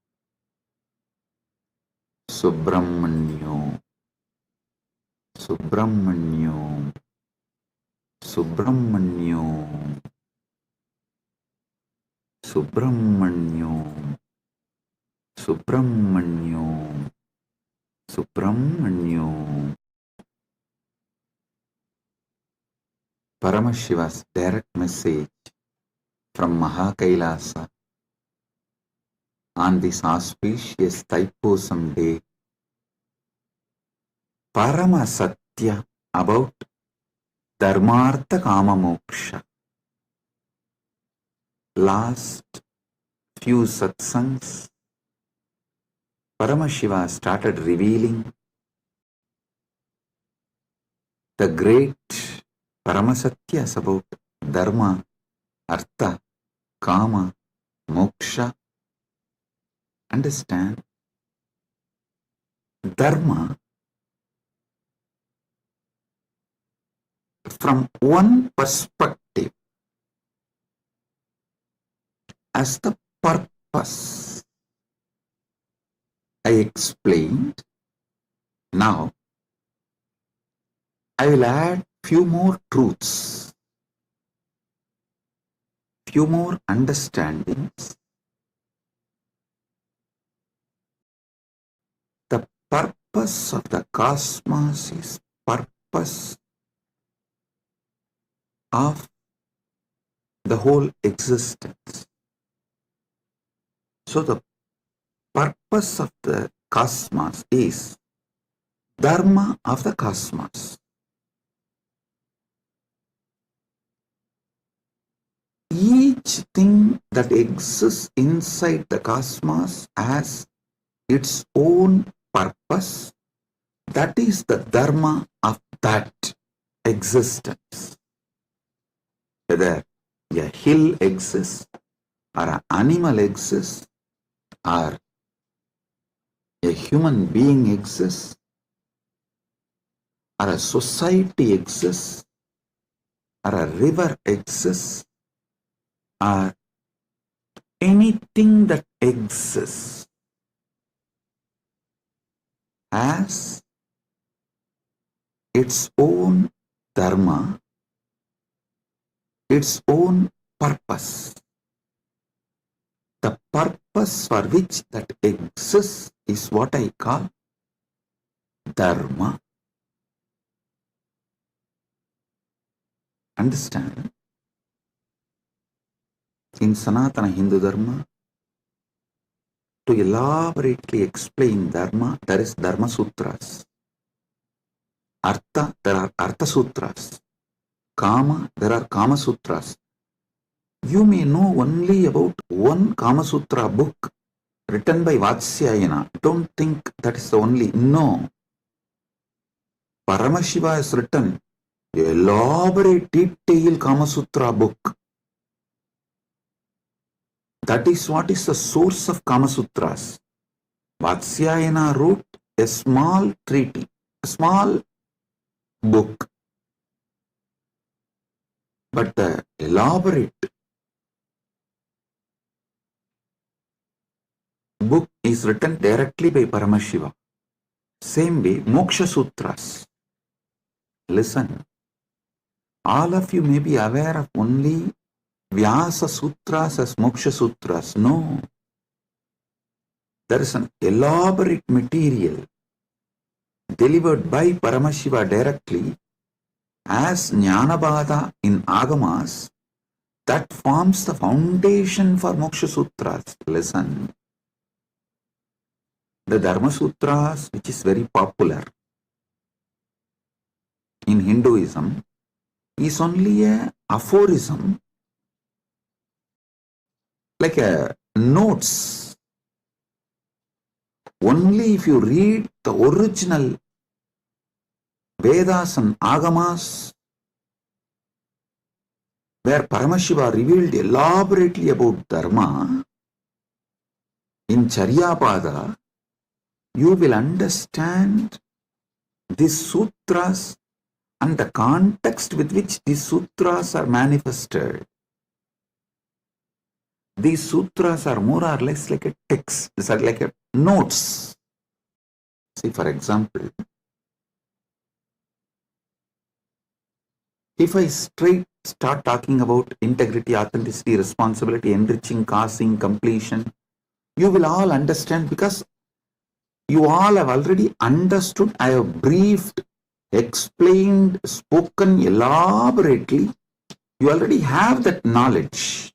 சுப்பிரமணியோம் சுப்பிரமணியோம் சுப்பிரமணியோம் சுப்பிரமணியோம் சுப்பிரமணியோம் சுப்பிரமணியோம். Paramashiva's direct message from Mahakailasa on this auspicious Thaipusam day. Parama Satya about Dharmartha Kama Moksha. Last few satsangs, Paramashiva started revealing the great Paramasatyas about Dharma, Artha, Kama, Moksha. Understand? Dharma, from one perspective, as the purpose. I explained. Now, I will add few more truths, few more understandings. The purpose of the cosmos is purpose of the whole existence. So the purpose of the cosmos is Dharma of the cosmos. each thing that exists inside the cosmos has its own purpose. That is the dharma of that existence. Whether a hill exists, or an animal exists, or a human being exists, or a society exists, or a river exists, or anything that exists has its own dharma, its own purpose. The purpose for which that exists is what I call dharma. Understand? In Sanatana Hindu Dharma, to elaborately explain dharma, there is Dharma Sutras. Artha, there are Artha Sutras. Kama, there are Kama Sutras. You may know only about one Kama Sutra book written by Vatsyayana. Don't think that is the only. No. Paramashiva has written an elaborate, detailed Kama Sutra book. That is what is the source of Kama Sutras. Vatsyayana wrote a small treaty, a small book. But the elaborate book is written directly by Paramashiva. Same way, Moksha Sutras. Listen, all of you may be aware of only Vyasa Sutras as Moksha Sutras. No. There is an elaborate material delivered by Paramashiva directly as Jnanabada in Agamas that forms the foundation for Moksha Sutras. Listen. The Dharma Sutras, which is very popular in Hinduism, is only a aphorism, like a notes. Only if you read the original Vedas and Agamas, where Paramashiva revealed elaborately about Dharma, in Charyapada, you will understand these sutras and the context with which these sutras are manifested. These sutras are more or less like a text, these are like a notes. See, for example, if I start talking about integrity, authenticity, responsibility, enriching, causing, completion, you will all understand because you all have already understood. I have briefed, explained, spoken elaborately. You already have that knowledge.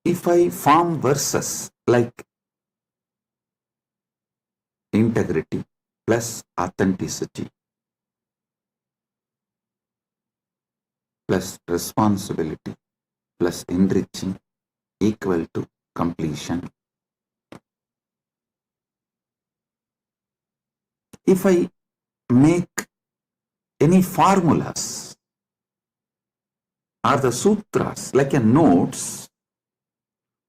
If I form verses like integrity plus authenticity plus responsibility plus enriching equal to completion. If I make any formulas or the sutras like a notes,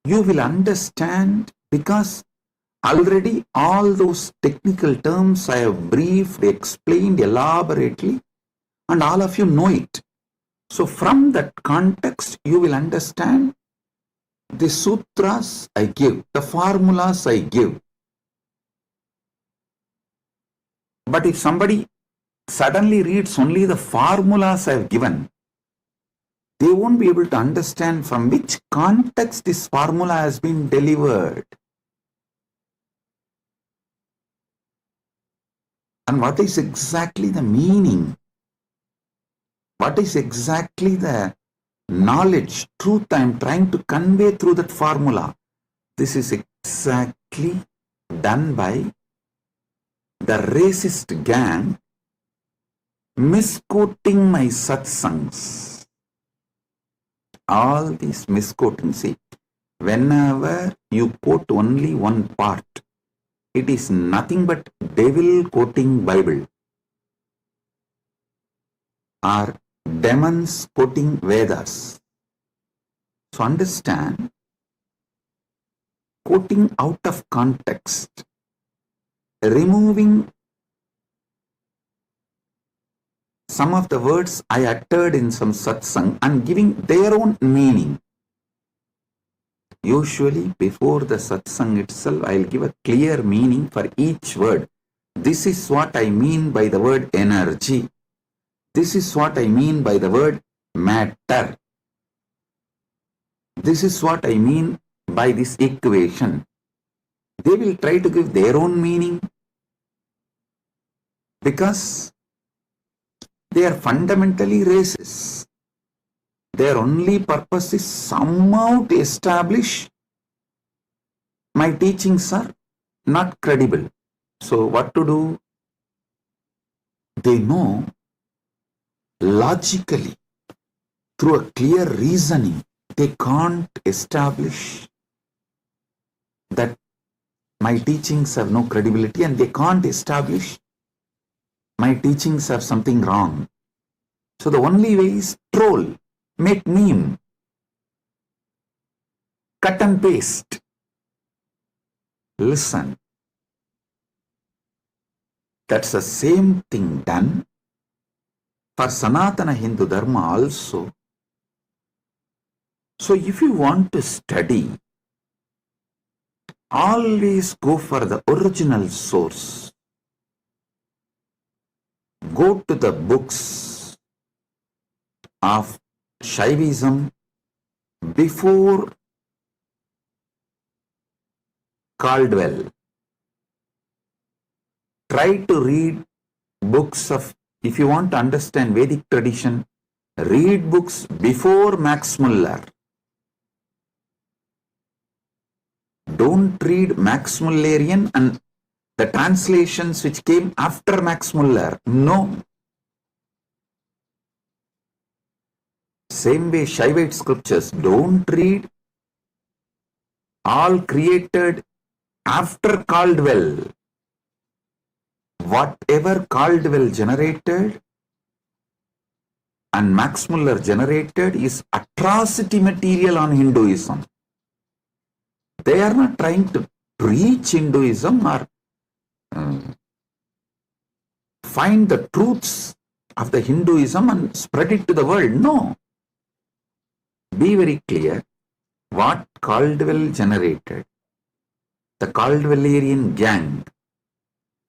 you will understand because already all those technical terms I have briefed, explained elaborately, and all of you know it. So from that context, you will understand the sutras I give, the formulas I give. But if somebody suddenly reads only the formulas I have given, they won't be able to understand from which context this formula has been delivered. And what is exactly the meaning? What is exactly the knowledge, truth I am trying to convey through that formula? This is exactly done by the racist gang misquoting my satsangs. all these misquoting. See, whenever you quote only one part, it is nothing but devil quoting Bible or demons quoting Vedas. So understand, quoting out of context, removing some of the words I uttered in some satsang and giving their own meaning. Usually before the satsang itself, I'll give a clear meaning for each word. This is what I mean by the word energy. This is what I mean by the word matter. This is what I mean by this equation. They will try to give their own meaning because they are fundamentally racist. Their only purpose is somehow to establish my teachings are not credible. So what to do? They know logically, through a clear reasoning, they can't establish that my teachings have no credibility, and they can't establish my teachings have something wrong. So the only way is troll, make meme, cut and paste. Listen, that's the same thing done for Sanatana Hindu Dharma also. So if you want to study, always go for the original source. Go to the books of Shaivism before Caldwell. Try to read books of, if you want to understand Vedic tradition, read books before Max Muller. Don't read Max Mullerian and the translations which came after Max Muller. No. Same way Shaivite scriptures, don't read all created after Caldwell. Whatever Caldwell generated and Max Muller generated is atrocity material on Hinduism. They are not trying to preach Hinduism or find the truths of the Hinduism and spread it to the world. No. Be very clear what Caldwell generated. The Caldwellerian gang,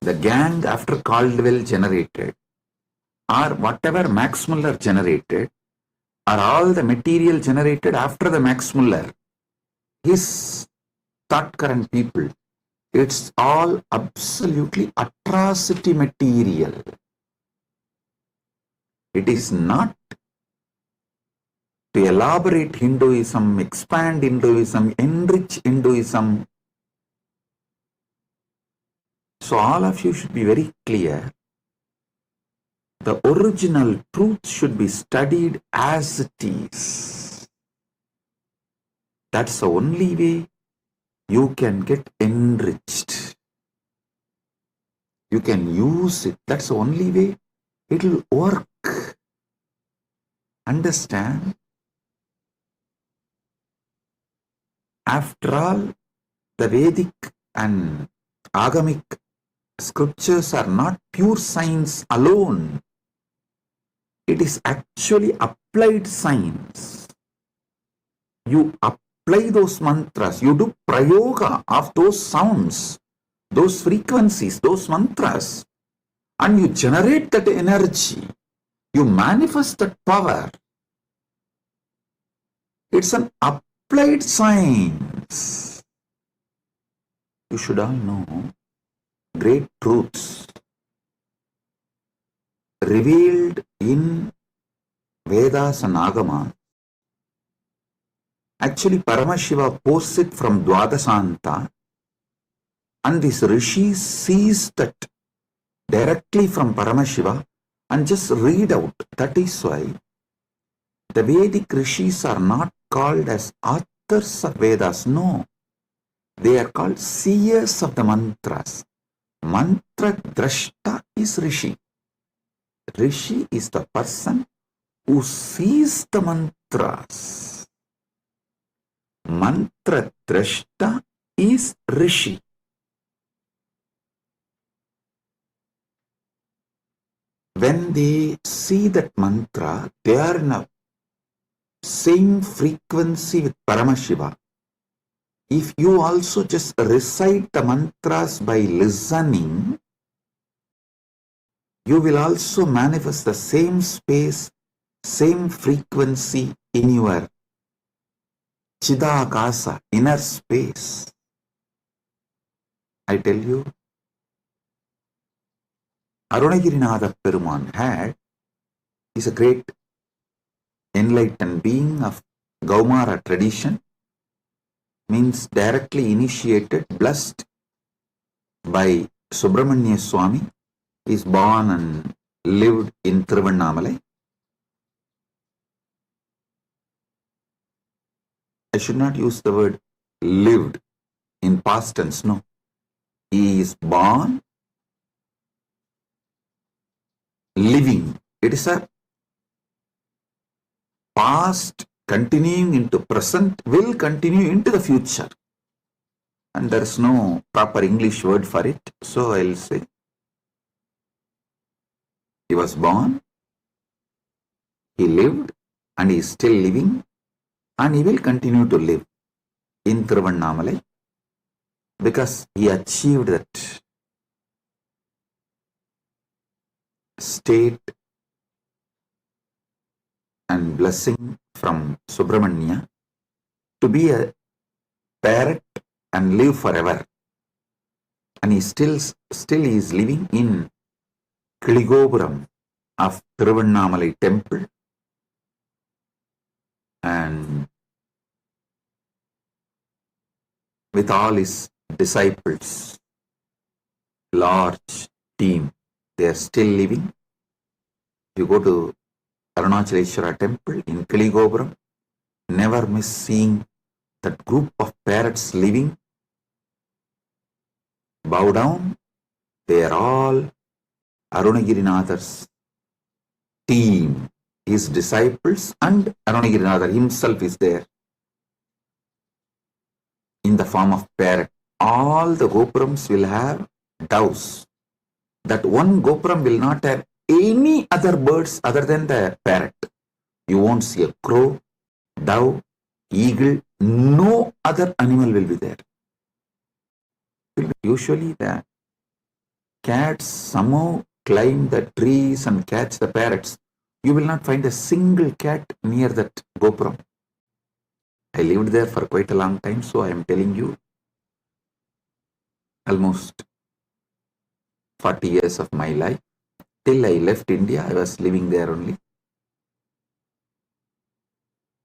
the gang after Caldwell generated, or whatever Max Muller generated, are all the material generated after the Max Muller. His thought current people, it's all absolutely atrocity material. It is not to elaborate Hinduism, expand Hinduism, enrich Hinduism. So all of you should be very clear. The original truth should be studied as it is. That's the only way you can get enriched. You can use it. That's the only way it will work. Understand? After all, the Vedic and Agamic scriptures are not pure science alone. It is actually applied science. You apply those mantras, you do prayoga of those sounds, those frequencies, those mantras, and you generate that energy. You manifest that power. It's an applied science. You should all know great truths revealed in Vedas and Agama. Actually, Paramashiva posts it from Dwadasanta, and this Rishi sees that directly from Paramashiva and just read out. That is why the Vedic Rishis are not called as authors of Vedas. No, they are called seers of the mantras. Mantra drashta is Rishi. Rishi is the person who sees the mantras. Mantra drashta is Rishi. When they see that mantra, they are in a same frequency with Paramashiva. If you also just recite the mantras by listening, you will also manifest the same space, same frequency in your Chidakasa, inner space. I tell you, Arunagirinatha Peruman is a great enlightened being of Gaumara tradition, means directly initiated, blessed by Subramanya Swami. He is born and lived in Tiruvannamalai. I should not use the word lived in past tense, no. He is born, living. It is a past continuing into present, will continue into the future. And there is no proper English word for it. So I'll say, he was born, he lived, and he is still living, and he will continue to live in Tiruvannamalai because he achieved that state and blessing from Subramanya to be a parrot and live forever. And he still is living in Kiligopuram of Tiruvannamalai temple, and with all his disciples, large team, they are still living. You go to Arunachaleshwara temple in Kiligopuram, never miss seeing that group of parrots living. Bow down, they are all Arunagirinatha's team, his disciples, and Arunagirinatha himself is there in the form of parrot. All the gopurams will have doves. That one gopuram will not have any other birds other than the parrot. You won't see a crow, dove, eagle, no other animal will be there. Usually the cats somehow climb the trees and catch the parrots. You will not find a single cat near that gopuram. I lived there for quite a long time, so I am telling you, almost 40 years of my life. Till I left India, I was living there only.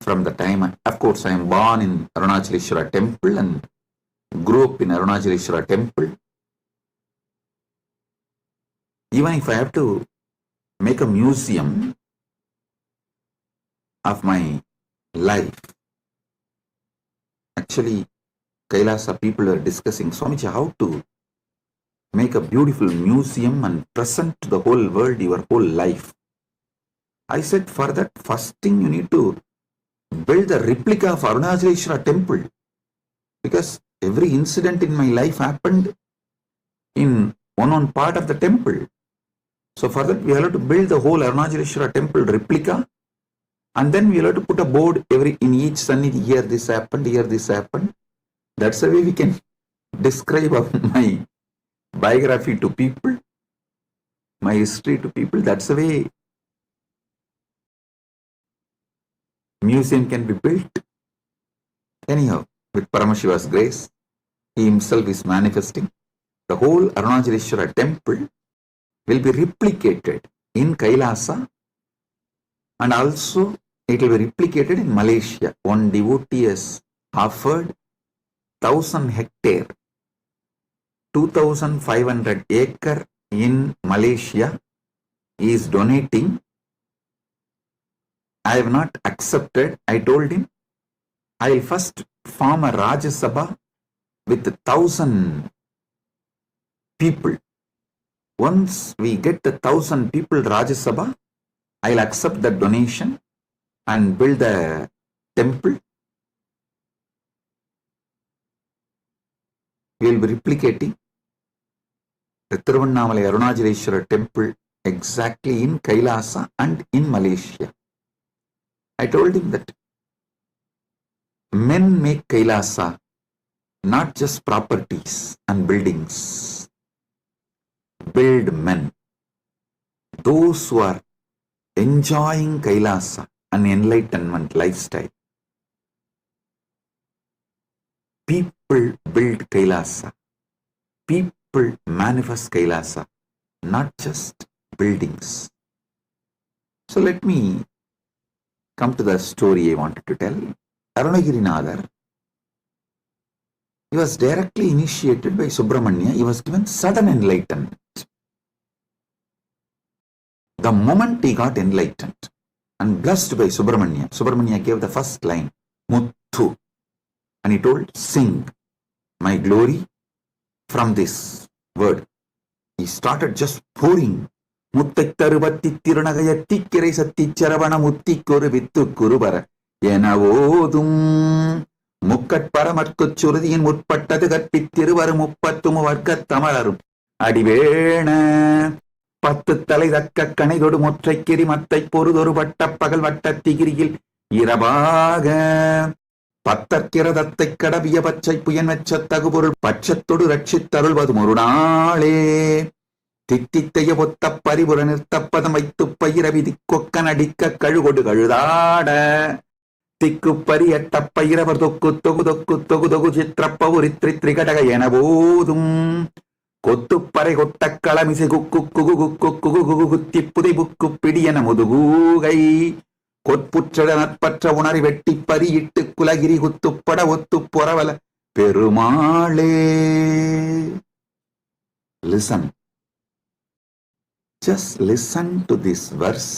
From the time, of course, I am born in Arunachaleshwara temple and grew up in Arunachaleshwara temple. Even if I have to make a museum of my life, actually, Kailasa people are discussing, Swamiji, how to make a beautiful museum and present to the whole world your whole life. I said, for that, first thing you need to build a replica of Arunachaleshwara temple, because every incident in my life happened in one part of the temple. So for that, we have to build the whole Arunachaleshwara temple replica, and then we have to put a board in each sannidhi, here this happened, here this happened. That's the way we can describe my biography to people, my history to people. That's the way museum can be built. Anyhow, with Paramashiva's grace, he himself is manifesting. The whole Arunachaleshwara temple will be replicated in Kailasa, and also it will be replicated in Malaysia. One devotee has offered 1,000 hectare, 2,500 acre in Malaysia. He is donating. I have not accepted. I told him, I'll first form a Rajya Sabha with 1,000 people. Once we get the 1,000 people Rajya Sabha, I'll accept the donation and build a temple. We'll be replicating the Tiruvannamalai Arunachaleshwara temple exactly in Kailasa and in Malaysia. I told him that men make Kailasa, not just properties and buildings. Build men. Those who are enjoying Kailasa, an enlightenment lifestyle. People build Kailasa. People manifest Kailasa, not just buildings. So let me come to the story I wanted to tell. Arunagirinadar, he was directly initiated by Subramanya. He was given sudden enlightenment. The moment he got enlightened and blessed by Subramanya, Subramanya gave the first line, Muthu. And he told, sing my glory from this word. He started just pouring. Muttakarubatti tirunagayatti kirai satti charavana mutti koru vittu kurubara. Yenavodum Mukkat paramarkuchurdiyin mutpattadu katpittiruvaru muppattumu varkat tamalarum. Adivena Pattu thalai dakka kanaidodu muttrai mattai porudoru vatta pagal vatta tigirigil irabaga. பத்தற்கிறதத்தை கடவிய பச்சை புயன் வெச்சத்தகு பொருள் பட்சத்தொடு ரட்சித்தருள்வதும் ஒரு நாளே தித்தித்தைய பொத்த பரிபுற நிறுத்தப்பதம் வைத்து பயிர விதி கொக்கன் அடிக்க கழுகொடு கழுதாட திக்கு பரியட்ட பயிரவர் தொக்கு தொகு தொக்கு தொகு தொகு சித்திரப்பவுரி திரிகடக என போதும் கொத்துப்பறை கொட்ட களமிசை குக்கு குகு குக்கு குகு குகு குத்தி புதை புக்கு பிடியன முதுகூகை கொற்புற்ற நற்பற்ற உணரி வெட்டி பறியிட்டு குலகிரி குத்துப்பட ஒத்து பொறவல பெருமாளே. Listen. Just listen to this verse.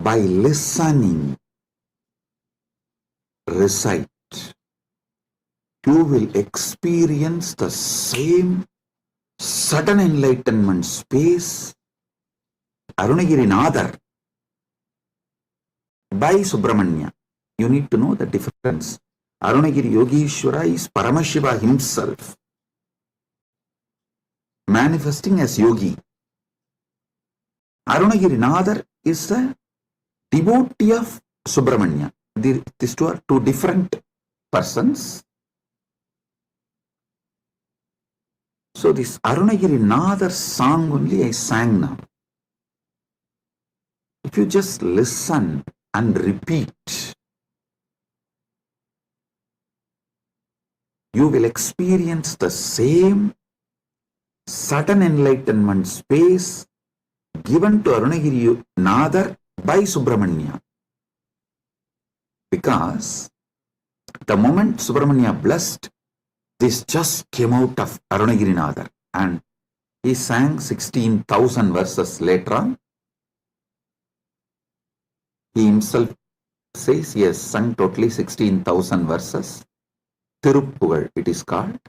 By listening, recite. You will experience the same sudden enlightenment space. Arunagirinadar by Subramanya. You need to know the difference. Arunagiri Yogeshwara is Paramashiva himself, manifesting as yogi. Arunagirinadar is a devotee of Subramanya. These two are two different persons. So this Arunagirinadar song only I sang now. If you just listen and repeat, you will experience the same sudden enlightenment space given to Arunagiri Nadar by Subramanya. Because the moment Subramanya blessed, this just came out of Arunagiri Nadar, and he sang 16,000 verses later on. He himself says he has sung totally 16,000 verses. Tiruppugal it is called.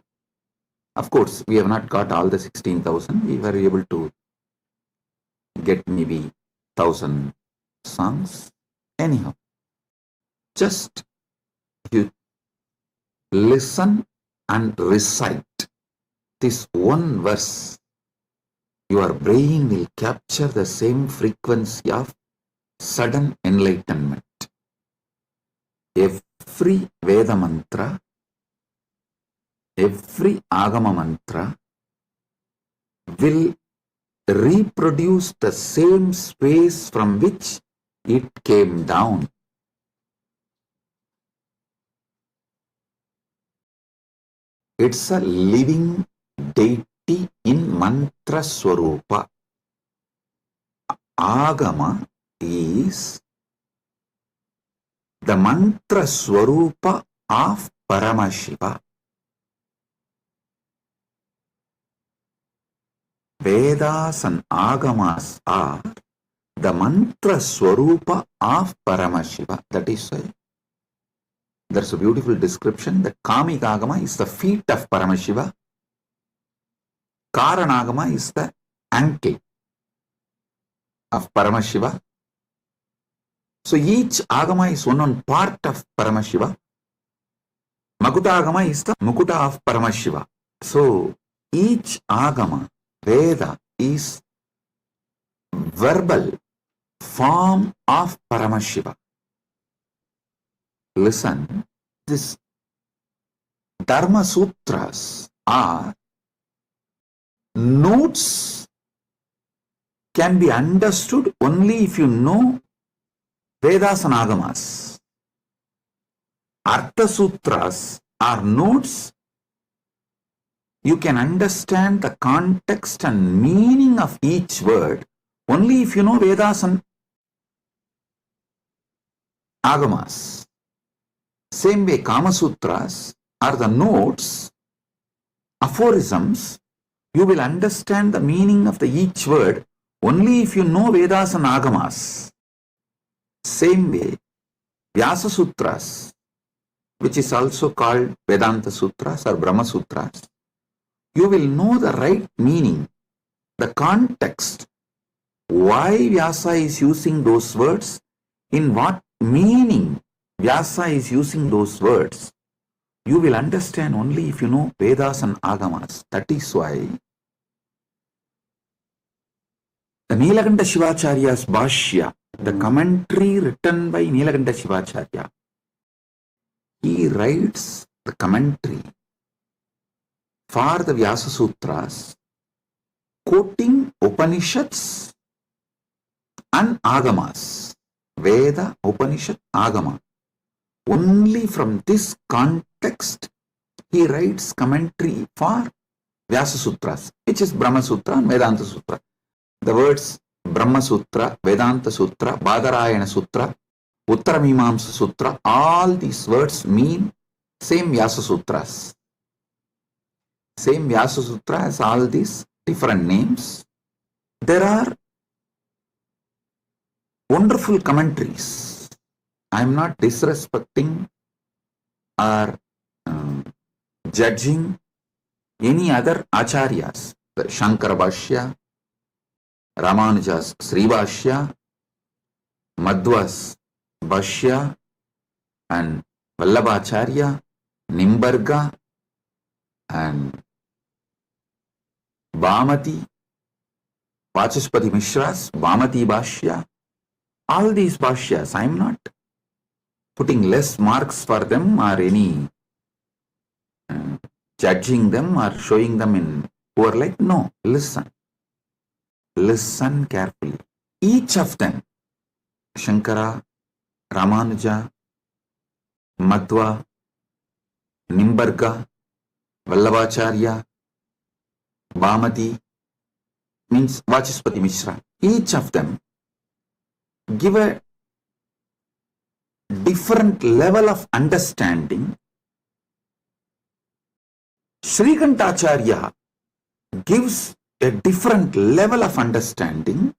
Of course, we have not got all the 16,000. We were able to get maybe 1,000 songs. Anyhow, just you listen and recite this one verse. Your brain will capture the same frequency of sudden enlightenment. Every Veda mantra, every Agama mantra will reproduce the same space from which it came down. It's a living deity in mantra swarupa. Agama is the mantra swarupa of Paramashiva. Vedas and Agamas are the mantra swarupa of Paramashiva. That is why there's a beautiful description that Kamika Agama is the feet of Paramashiva, Karanagama is the ankle of Paramashiva. So each Agama is one part of Paramashiva. Makuta Agama is the Mukuta of Paramashiva. So each Agama, Veda, is verbal form of Paramashiva. Listen, these Dharma Sutras are notes, can be understood only if you know Vedas and Agamas. Artha Sutras are notes, you can understand the context and meaning of each word only if you know Vedas and Agamas. Same way, Kama Sutras are the notes, aphorisms. You will understand the meaning of each word only if you know Vedas and Agamas. Same way, Vyasa Sutras, which is also called Vedanta Sutras or Brahma Sutras, you will know the right meaning, the context, why Vyasa is using those words, in what meaning Vyasa is using those words. You will understand only if you know Vedas and Agamas. That is why the Nilakanta Shivacharya's Bhashya, the commentary written by Nilakanta Shivacharya, he writes the commentary for the Vyasa Sutras, quoting Upanishads and Agamas, Veda, Upanishad, Agama. Only from this context, he writes commentary for Vyasa Sutras, which is Brahma Sutra and Vedanta Sutra. The words Brahma Sutra, Vedanta Sutra, Badarayana Sutra, Uttaramimamsa Sutra, all these words mean same Vyasa Sutras. Same Vyasa Sutra has all these different names. There are wonderful commentaries. I am not disrespecting or judging any other acharyas. The Shankara Bhashya, Ramanuja's Sri Bhashya, Madhva's Bhashya, and Vallabhacharya, Nimbarga, and Bhamati, Vachaspati Mishra's Bhamati Bhashya. All these Bhashyas, I am not putting less marks for them or any judging them or showing them in poor light. No, listen. Listen carefully. Each of them, Shankara, Ramanuja, Madhva, Nimbarga, Vallabhacharya, Bhamati, means Vachaspati Mishra, each of them give a different level of understanding. Shrikantacharya gives a different level of understanding.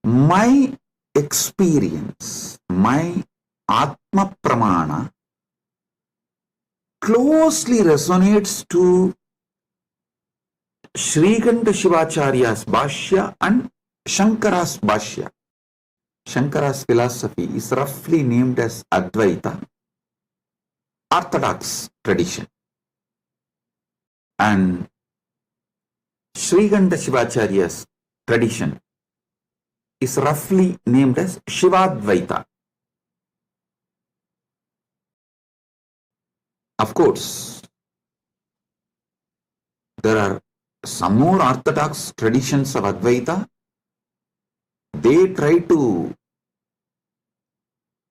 My experience, my Atma Pramana closely resonates to Shrikanta Shivacharya's Bhashya and Shankara's Bhashya. Shankara's philosophy is roughly named as Advaita, Orthodox tradition. And Shrikanta Shivacharya's tradition is roughly named as Shivadvaita. Of course, there are some more orthodox traditions of Advaita. They try to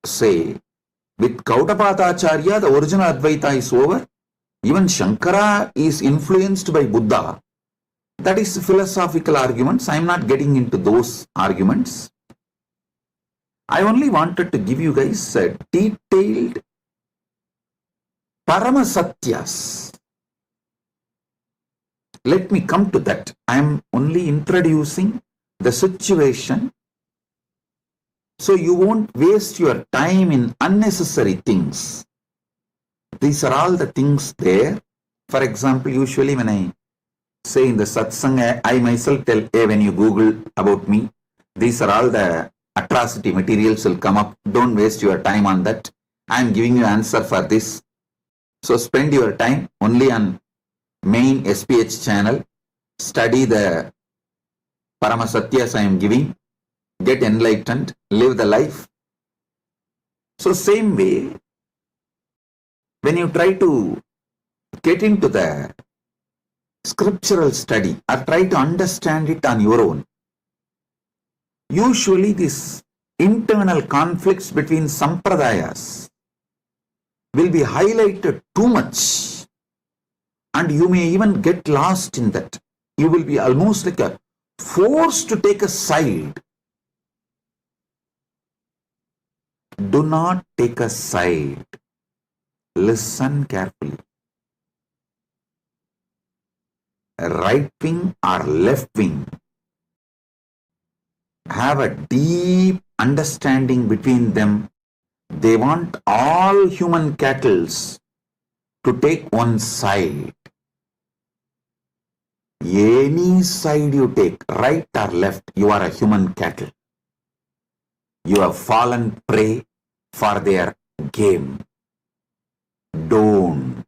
say, with Kautapatacharya, the original Advaita is over. Even Shankara is influenced by Buddha. That is philosophical arguments. I am not getting into those arguments. I only wanted to give you guys a detailed Paramasatyas. Let me come to that. I am only introducing the situation So you won't waste your time in unnecessary things. These are all the things there. For example, usually when I say in the satsang, I myself tell, hey, when you Google about me, these are all the atrocity materials will come up. Don't waste your time on that. I am giving you answer for this. So spend your time only on main SPH channel. Study the Paramasatyas I am giving. Get enlightened. Live the life. So same way, when you try to get into the scriptural study or try to understand it on your own, usually these internal conflicts between sampradayas will be highlighted too much, and you may even get lost in that. You will be almost like a forced to take a side. Do not take a side. Listen carefully. Right wing or left wing have a deep understanding between them. They want all human cattle to take one side. Any side you take, right or left, you are a human cattle. You have fallen prey for their game. Don't.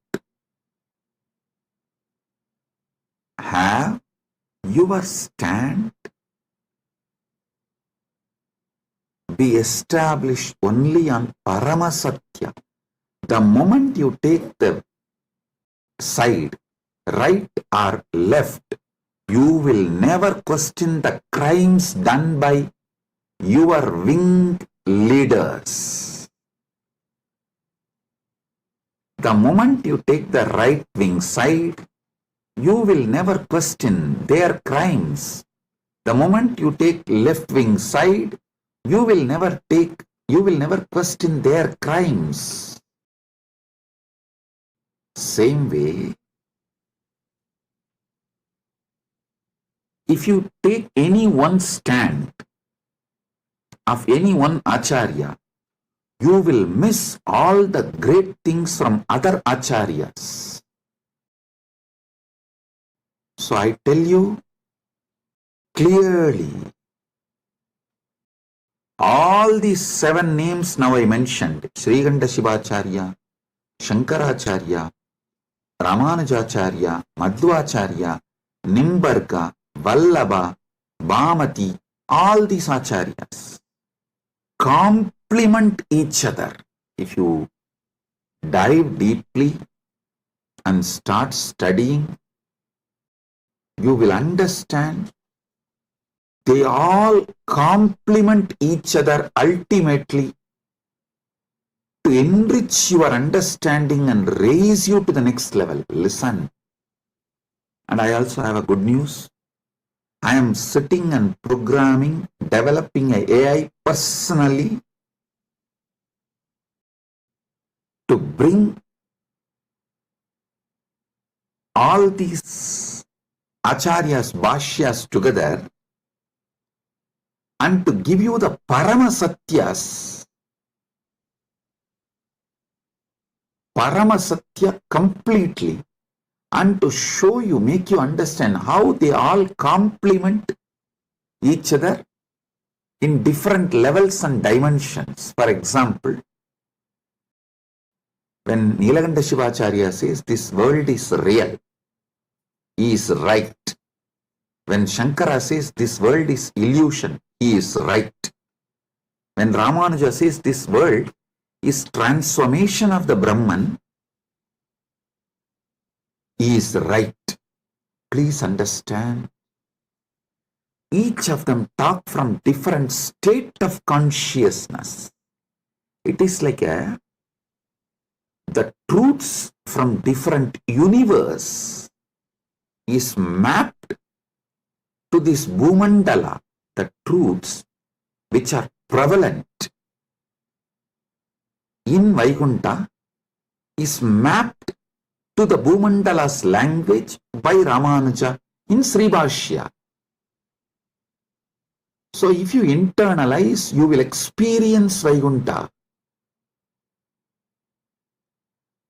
Have your stand be established only on Paramasatya. The moment you take the side, right or left, you will never question the crimes done by your wing leaders. The moment you take the right wing side, you will never question their crimes. The moment you take left wing side, you will never question their crimes. Same way, if you take any one stand of any one acharya, you will miss all the great things from other acharyas. So I tell you clearly, all these 7 names now I mentioned, Sriganda Shivacharya, Shankaracharya, Ramanujacharya, Madhvacharya, Nimbarka, Vallabha, Bhamati, all these acharyas complement each other. If you dive deeply and start studying, you will understand they all complement each other ultimately to enrich your understanding and raise you to the next level. Listen. And I also have a good news. I am sitting and programming, developing an AI personally to bring all these acharyas, bhashyas together and to give you the Paramasatyas, Paramasatya completely, and to show you, make you understand how they all complement each other in different levels and dimensions. For example, when Nilakanta Shivacharya says this world is real, he is right. When Shankara says this world is illusion, he is right. When Ramanuja says this world is transformation of the Brahman, he is right. Please understand. Each of them talk from different state of consciousness. It is like the truths from different universe is mapped to this Bhumandala, the truths which are prevalent in Vaikuntha is mapped to the Bhumandala's language by Ramanuja in Sri Bhashya. So if you internalize, you will experience Vaikuntha.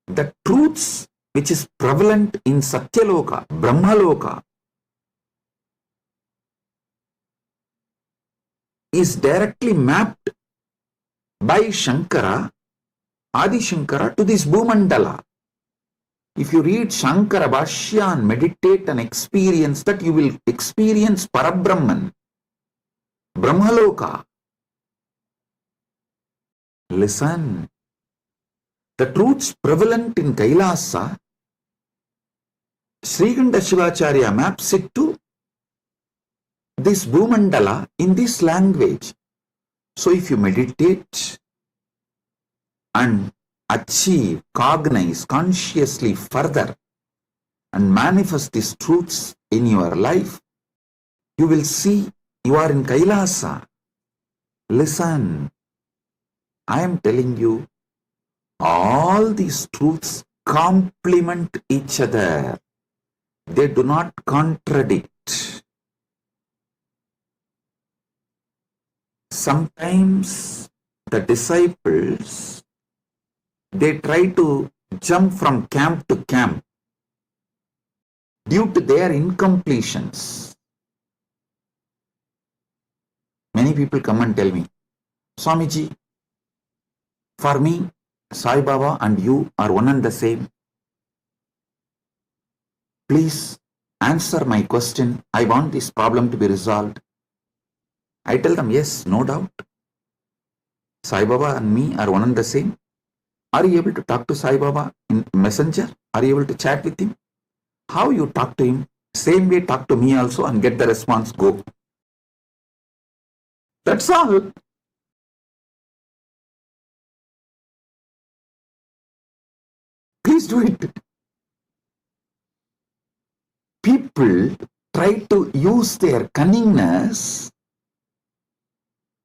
The truths which is prevalent in Satyaloka, Brahmaloka, is directly mapped by Shankara, Adi Shankara, to this Bhumandala. If you read Shankara Bhashya and meditate and experience that, you will experience Parabrahman, Brahmaloka. Listen, the truths prevalent in Kailasa, Srikanta Shivacharya maps it to this Bhumandala in this language. So if you meditate and achieve, cognize consciously further and manifest these truths in your life, you will see you are in Kailasa. Listen, I am telling you, all these truths complement each other. They do not contradict. Sometimes the disciples, they try to jump from camp to camp due to their incompletions. Many people come and tell me, Swamiji, for me, Sai Baba and you are one and the same. Please answer my question. I want this problem to be resolved. I tell them, yes, no doubt. Sai Baba and me are one and the same. Are you able to talk to Sai Baba in Messenger? Are you able to chat with him? How you talk to him? Same way talk to me also and get the response, go. That's all. Please do it. People try to use their cunningness.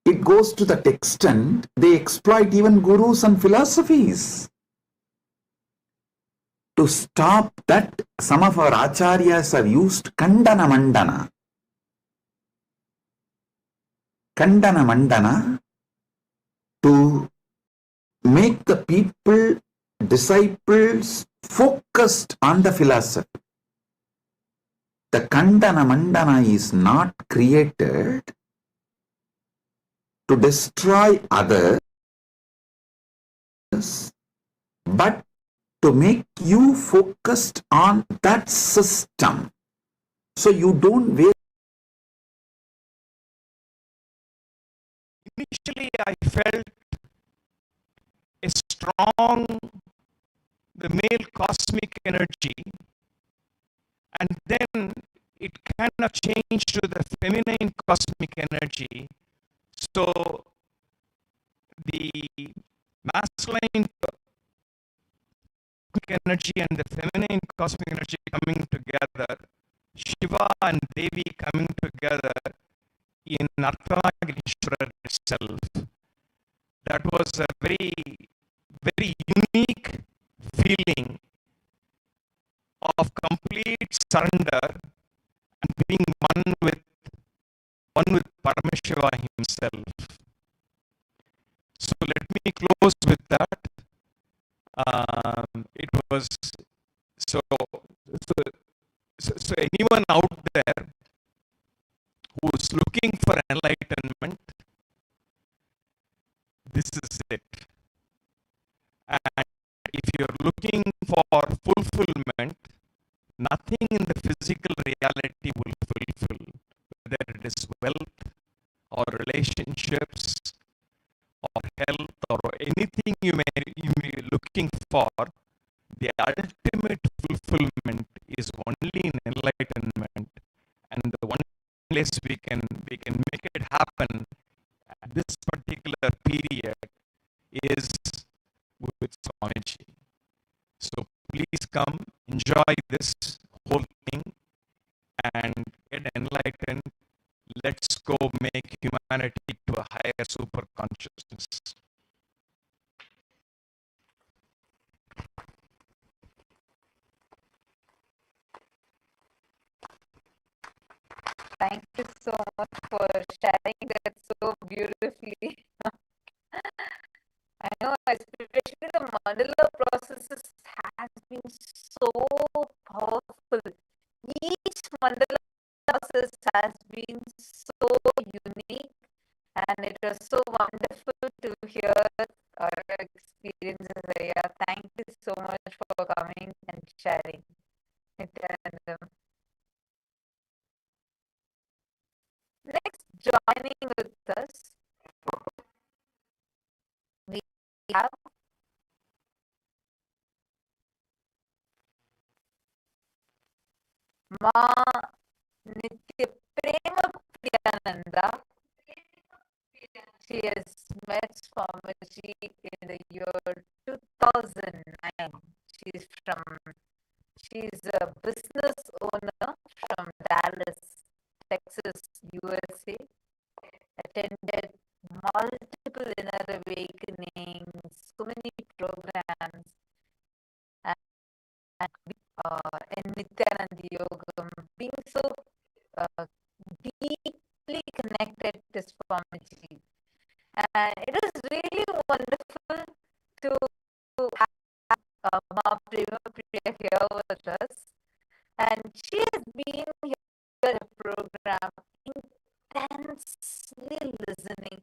It goes to that extent, they exploit even gurus and philosophies. To stop that, some of our acharyas have used Kandana Mandana. Kandana Mandana to make the people, disciples, focused on the philosophy. The Kandana Mandana is not created to destroy others, but to make you focused on that system. So you don't waste. Initially, I felt a strong, the male cosmic energy, and then it kind of changed to the feminine cosmic energy. So the masculine cosmic energy and the feminine cosmic energy coming together, Shiva and Devi coming together in Artha itself. That was a very, very unique feeling of complete surrender and being one with Paramashiva himself. So let me close with that. It was so anyone out there who's looking for enlightenment, this is it. And if you're looking for fulfillment, nothing in the physical reality will fulfill, whether it is wealth or relationships or health or anything you may be looking for. The ultimate fulfillment is only in enlightenment, and the one place we can make it happen at this particular period is with Swamiji. So please come, enjoy this whole thing and get enlightened. Let's go make humanity to a higher super consciousness. Thank you so much for sharing that so beautifully. I know, especially the mandala processes has been so powerful. Each mandala process has been so unique, and it was so wonderful to hear your experiences. Yeah, thank you so much for coming and sharing. Nithyanandam. Next, joining with us, we have Ma Nitya Prema Priyananda. She has met Swamiji in the year 2009. She's a business owner from Dallas, Texas, USA. Attended multiple inner awakenings, so many programs, and in Nithyananda Yogam, being so deeply connected to Swamiji. And it is really wonderful to have Ma Prema Priya here with us. And she has been here in the program, intensely listening.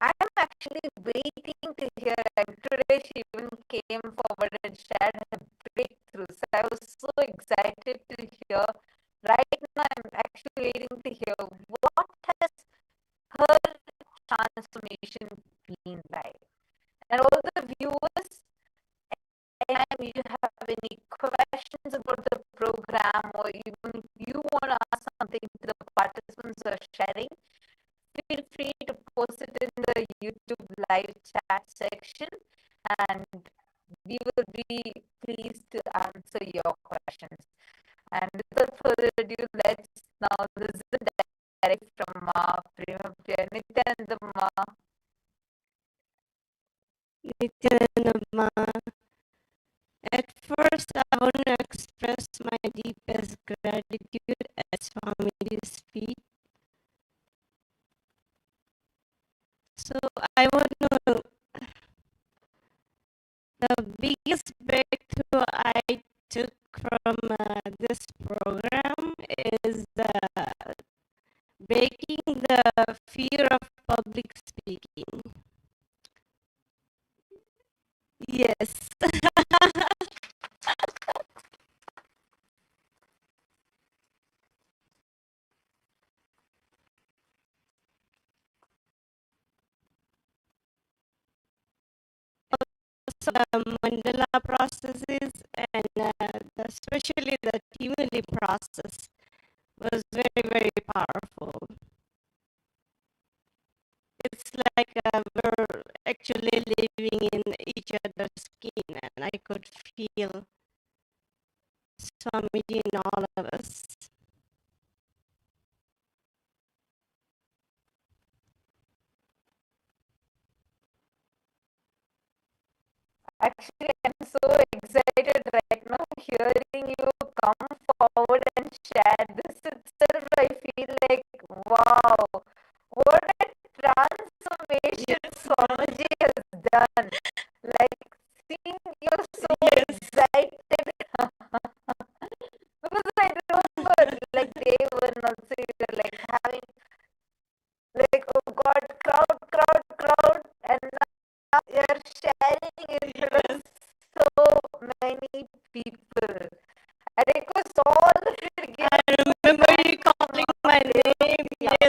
I'm actually waiting to hear, and today she even came forward and shared her breakthroughs. I was so excited to hear. Right now, I'm actually waiting to hear what has her transformation been like. And all the viewers, anytime you have any questions about the program, or even you want to ask something to the participants who are sharing, feel free to post it in the YouTube live chat section, and we will be pleased to answer your questions. And without further ado, let's now listen directly from Ma Prema Priya. Nithyananda Ma. Nithyananda, at first I want to express my deepest gratitude at Swamiji's feet. So I want to, the biggest breakthrough I took from this program is breaking the fear of public speaking. Yes. Also, the mandala processes and especially the Tivoli process was very, very powerful. It's like we're actually living in each other's skin, and I could feel Swamiji in all of us. Actually, I'm so excited right now hearing you come forward and share this itself. I feel like, wow, what a transformation Swamiji has done. Like, seeing you so excited. Because I remember, like, day one also, you were like having, like, oh God, crowd, and now you're sharing it with so many people. I request all of you to give. I remember you calling my name. Yes.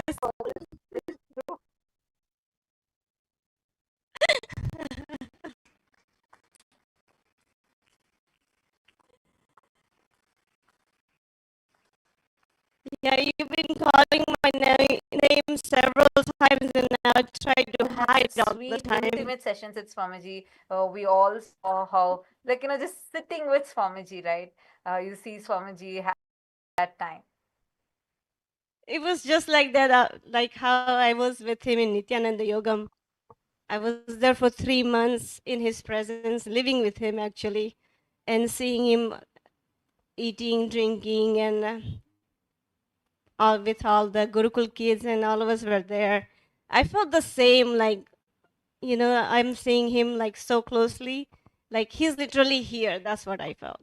Yeah, you've been calling my name several times, and I tried to hide all the Sweet, time. intimate sessions with Swamiji. We all saw how, like, just sitting with Swamiji, right? You see Swamiji that time. It was just like that, like how I was with him in Nithyananda Yogam. I was there for 3 months in his presence, living with him actually, and seeing him eating, drinking, and all with all the Gurukul kids, and all of us were there. I felt the same, like, you know, I'm seeing him like so closely, like he's literally here. That's what I felt.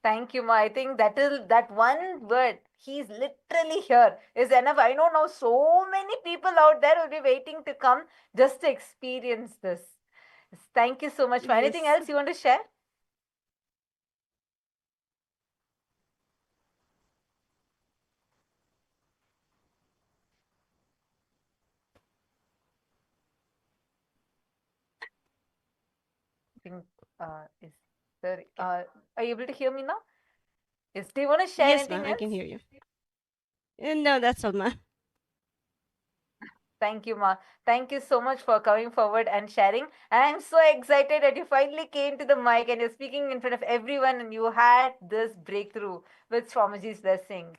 Thank you, Ma. I think that one word, he's literally here, is enough. I know now so many people out there will be waiting to come just to experience this. Thank you so much. For anything Yes. else you want to share? I think, is there, are you able to hear me now? Do you want to share Yes, ma'am, anything I can else? hear you. No, that's all, ma'am. Thank you, Ma. Thank you so much for coming forward and sharing. And I'm so excited that you finally came to the mic and you're speaking in front of everyone and you had this breakthrough with Swamiji's blessing.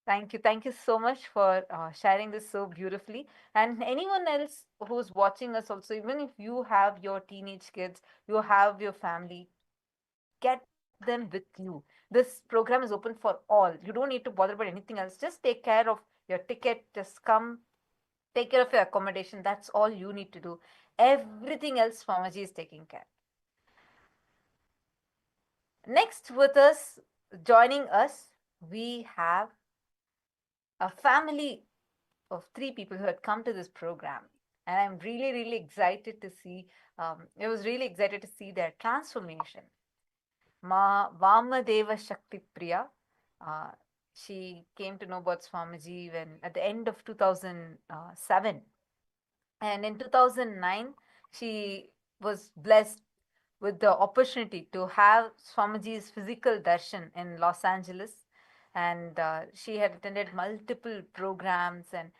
Thank you. Thank you so much for sharing this so beautifully. And anyone else who's watching us also, even if you have your teenage kids, you have your family, get them with you. This program is open for all. You don't need to bother about anything else. Just take care of your ticket. Just come, take care of your accommodation. That's all you need to do. Everything else, Swamiji is taking care. Next, with us, joining us, we have a family of three people who had come to this program. And I'm really, really excited to see, I was really excited to see their transformation. Ma Vamadeva Shakti Priya, uh, she came to know about Swamiji when at the end of 2007. And in 2009, she was blessed with the opportunity to have Swamiji's physical darshan in Los Angeles. And she had attended multiple programs, and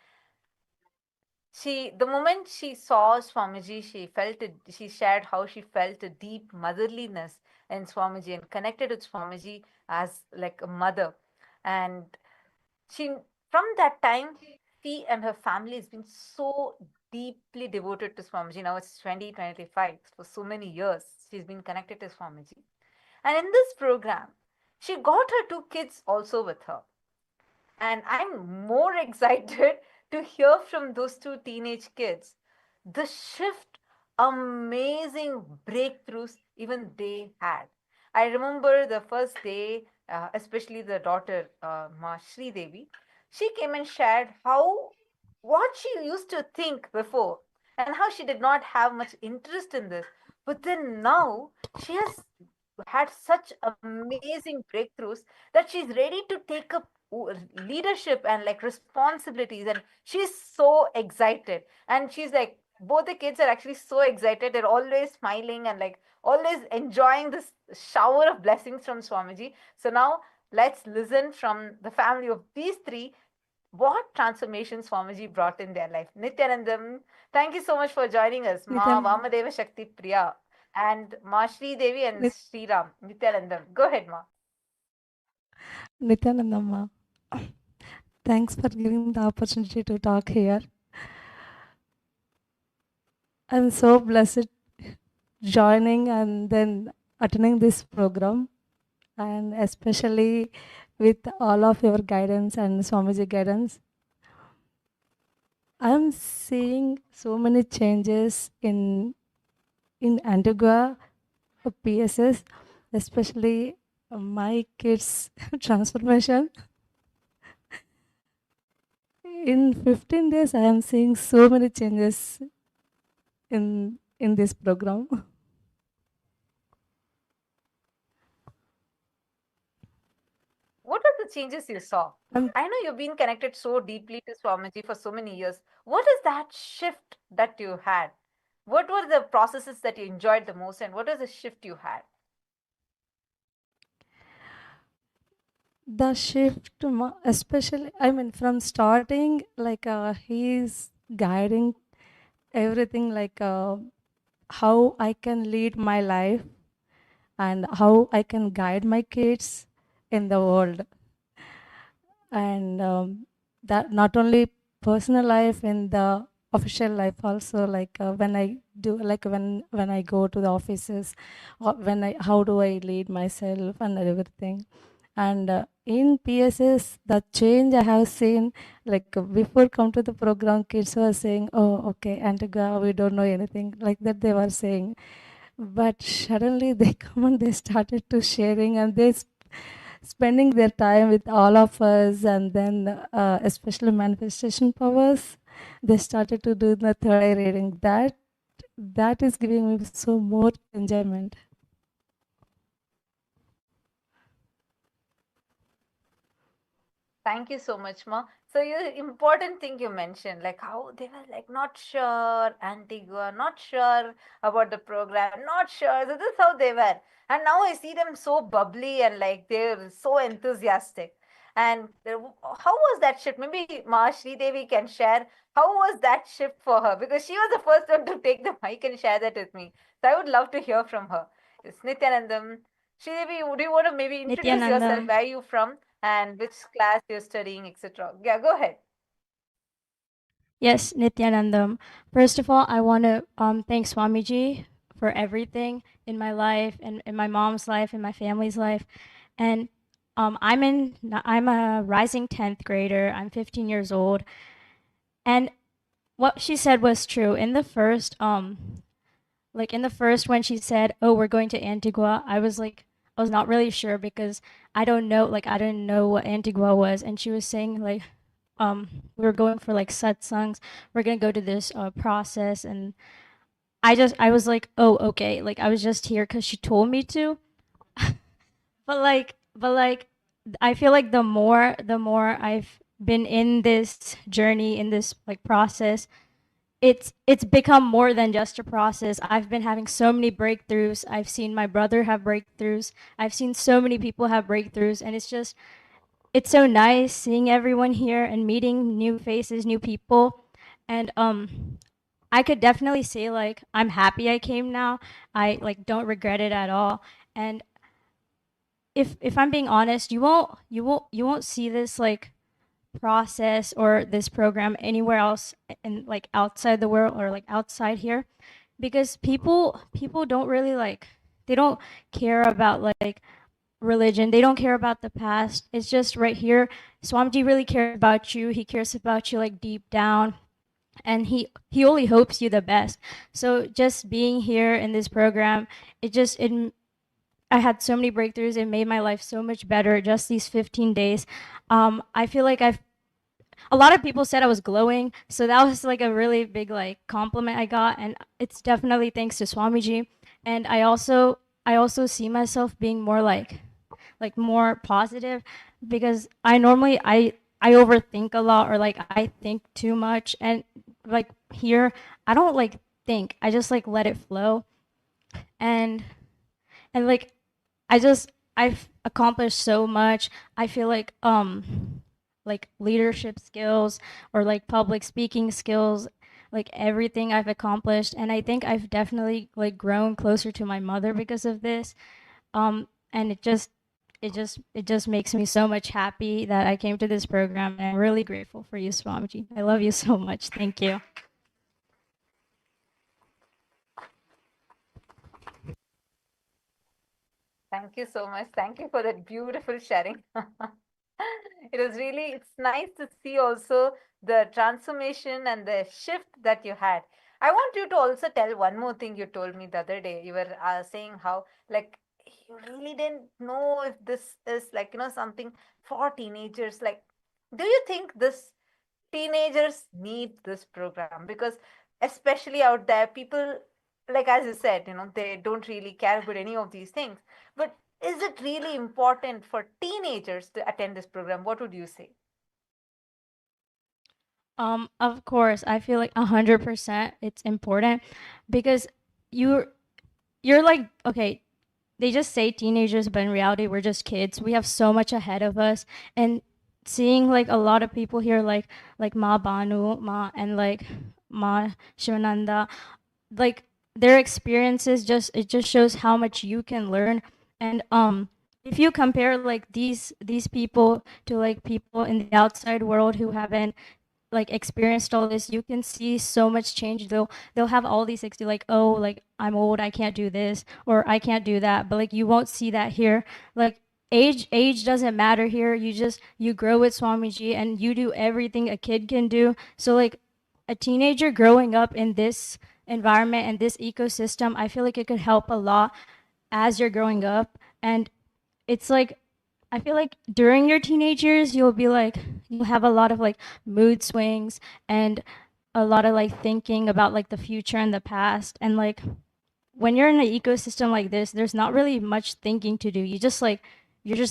the moment she saw Swamiji, she shared how she felt a deep motherliness in Swamiji and connected with Swamiji as like a mother. And she, from that time, she and her family has been so deeply devoted to Swamiji. Now it's 2025. For so many years, she's been connected to Swamiji. And in this program, she got her two kids also with her. And I'm more excited to hear from those two teenage kids the shift, amazing breakthroughs even they had. I remember the first day, especially the daughter, Ma Sri Devi, she came and shared how what she used to think before and how she did not have much interest in this. But then now she has had such amazing breakthroughs that she's ready to take up leadership and like responsibilities, and she's so excited. And she's like, both the kids are actually so excited, they're always smiling and like always enjoying this shower of blessings from Swamiji. So now let's listen from the family of these three what transformation Swamiji brought in their life. Nithyanandam, thank you so much for joining us. Ma Nityan, Vamadeva Shakti Priya and Ma Sri Devi and Nit, Sri Ram. Nithyanandam, go ahead, Ma. Nityanandamma, thanks for giving the opportunity to talk here. I'm so blessed joining and then attending this program, and especially with all of your guidance and Swamiji guidance. I'm seeing so many changes in Antigua PSS, especially my kids' transformation. In 15 days, I am seeing so many changes in this program. What are the changes you saw? And I know you've been connected so deeply to Swamiji for so many years. What is that shift that you had? What were the processes that you enjoyed the most, and what was the shift you had? the shift, especially, I mean, from starting, like he's guiding everything, like how I can lead my life and how I can guide my kids in the world. And that not only personal life, in the official life also, like when I do, like when I go to the offices, or when I how do I lead myself and everything. And in PSS, the change I have seen, like before come to the program, kids were saying, "Oh, okay, Antigua, we don't know anything," like that they were saying. But suddenly they come and they started to sharing, and they spending their time with all of us, and then especially manifestation powers, they started to do the third eye reading. That is giving me so more enjoyment. Thank you so much, Ma. So, you important thing you mentioned, like how they were like not sure, Antigua, not sure about the program, not sure. So this is how they were, and now I see them so bubbly and like they're so enthusiastic. And how was that shift? Maybe Ma Sri Devi can share how was that shift for her, because she was the first one to take the mic and share that with me. So I would love to hear from her. It's Nithyanandam. Sri Devi, would you want to maybe introduce yourself? Nithyanandam. Where are you from? And which class you're studying, etc. Yeah, go ahead. Yes, Nithyanandam. First of all, I want to thank Swamiji for everything in my life and in my mom's life and my family's life. And I'm a rising 10th grader. I'm 15 years old. And what she said was true. In the first when she said, "Oh, we're going to Antigua," I was not really sure because I didn't know what Antigua was, and she was saying like, we were going for like satsangs. We're gonna go to this process, and I was like, "Oh, okay." Like I was just here because she told me to, but I feel like the more I've been in this journey, in this like process, it's become more than just a process. I've been having so many breakthroughs. I've seen my brother have breakthroughs. I've seen so many people have breakthroughs, and it's so nice seeing everyone here and meeting new faces, new people. And I could definitely say like I'm happy I came now. I like don't regret it at all. And if I'm being honest, you won't see this like process or this program anywhere else in like outside the world or like outside here, because people don't really like, they don't care about like religion, they don't care about the past. It's just right here. Swamiji really cares about you. He cares about you like deep down, and he only hopes you the best. So just being here in this program, it I had so many breakthroughs. It made my life so much better just these 15 days. I feel like a lot of people said I was glowing, so that was like a really big like compliment I got, and it's definitely thanks to Swamiji. And I also see myself being more like more positive, because I overthink a lot, or like I think too much, and like here I don't like think, I just like let it flow. And and like I've accomplished so much. I feel like leadership skills or like public speaking skills, like everything I've accomplished, and I think I've definitely like grown closer to my mother because of this. And it just makes me so much happy that I came to this program, and I'm really grateful for you, Swamiji. I love you so much. Thank you. Thank you so much. Thank you for that beautiful sharing. It was really, it's nice to see also the transformation and the shift that you had. I want you to also tell one more thing you told me the other day. You were saying how, like, you really didn't know if this is like, something for teenagers. Like, do you think this teenagers need this program? Because especially out there, people, like as you said, they don't really care about any of these things. But is it really important for teenagers to attend this program? What would you say? Of course, I feel like 100% it's important, because you're you're like, okay, they just say teenagers, but in reality we're just kids. We have so much ahead of us. And seeing like a lot of people here, like Ma Banu, Ma, and like Ma Shivananda, like their experiences, it just shows how much you can learn. And if you compare like these people to like people in the outside world who haven't like experienced all this, you can see so much change. They'll have all these things like, oh, like I'm old, I can't do this or I can't do that, but like you won't see that here. Like age doesn't matter here. You grow with Swamiji and you do everything a kid can do. So like a teenager growing up in this environment and this ecosystem, I feel like it could help a lot as you're growing up. And it's like I feel like during your teenage years, you'll have a lot of like mood swings and a lot of like thinking about like the future and the past. And like when you're in an ecosystem like this, there's not really much thinking to do. You're just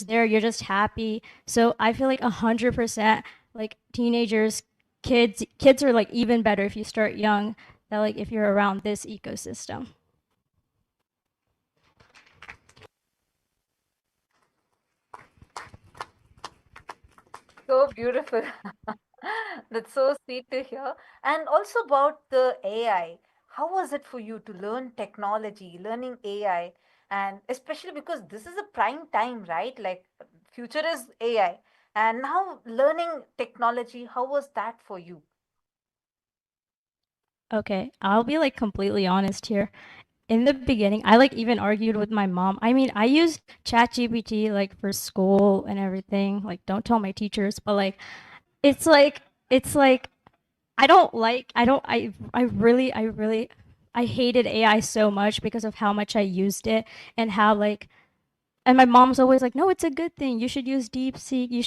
there, you're just happy. So I feel like 100% like teenagers, kids are like even better if you start young. That like if you're around this ecosystem. So beautiful. That's so sweet to hear. And also about the AI. How was it for you to learn technology, learning AI? And especially because this is a prime time, right? Like future is AI. And now learning technology, how was that for you? Okay, I'll be like completely honest here. In the beginning, I like even argued with my mom. I mean, I use ChatGPT like for school and everything. Like, don't tell my teachers, but like, it's like, it's like, I don't, I really, I hated AI so much because of how much I used it and how like, and my mom's always like, no, it's a good thing. You should use DeepSeek. You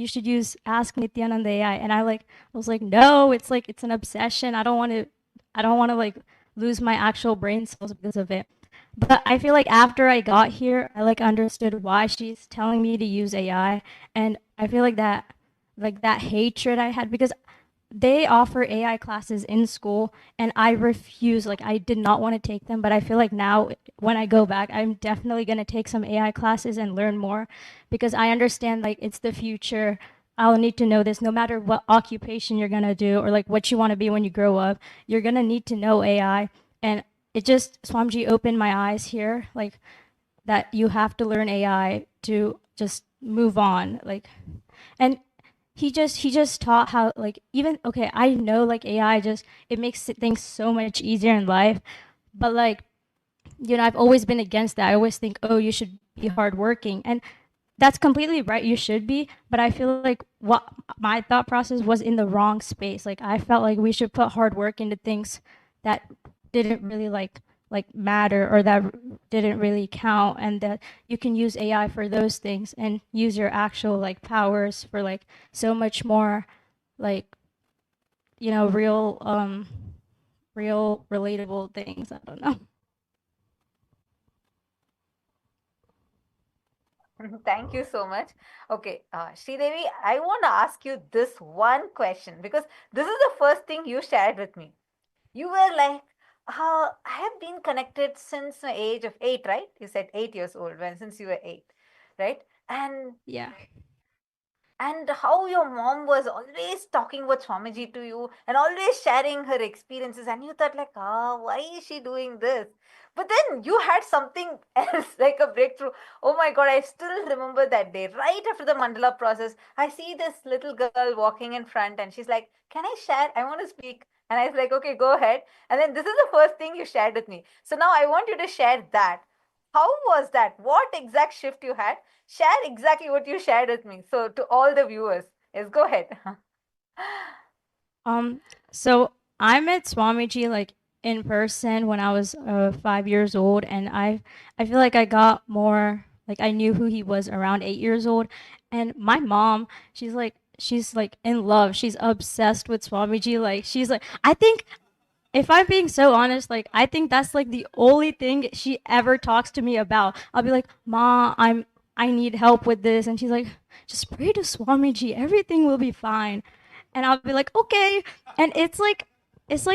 should use Ask Nithyananda AI. And I was like, no, it's like, it's an obsession. I don't want to like lose my actual brain cells because of it. But I feel like after I got here, I like understood why she's telling me to use AI. And I feel like that hatred I had because they offer AI classes in school and I refuse, like I did not want to take them, but I feel like now when I go back, I'm definitely going to take some AI classes and learn more because I understand like it's the future. I'll need to know this no matter what occupation you're going to do or like what you want to be when you grow up. You're going to need to know AI. And it just, Swamiji opened my eyes here, like that you have to learn AI to just move on. Like, and he just taught how like even okay, I know like AI just it makes things so much easier in life, but like I've always been against that. I always think, oh, you should be hardworking, and that's completely right. You should be, but I feel like what my thought process was in the wrong space. Like I felt like we should put hard work into things that didn't really like matter or that didn't really count, and that you can use AI for those things and use your actual like powers for like so much more like real relatable things. I don't know. Thank you so much. Okay, Sridevi, I want to ask you this one question because this is the first thing you shared with me. You were like, I have been connected since the age of 8, right? You said 8 years old when since you were 8, right? And Yeah. how your mom was always talking about Swamiji to you and always sharing her experiences, and you thought like, why is she doing this? But then you had something else, like a breakthrough. Oh my God, I still remember that day. Right after the mandala process, I see this little girl walking in front, and she's like, "Can I share? I want to speak." And I was like, "Okay, go ahead." And then this is the first thing you shared with me. So now I want you to share that. How was that? What exact shift you had? Share exactly what you shared with me. So to all the viewers, yes, go ahead. Um, so I met Swamiji like in person when I was 5 years old, and I feel like I got more like I knew who he was around 8 years old, and my mom, she's like in love. She's obsessed with Swamiji. Like she's like I think if I'm being so honest, like I think that's like the only thing she ever talks to me about. I'll be like, "Ma, I need help with this," and she's like, "Just pray to Swamiji, everything will be fine." And I'll be like, "Okay." And it's like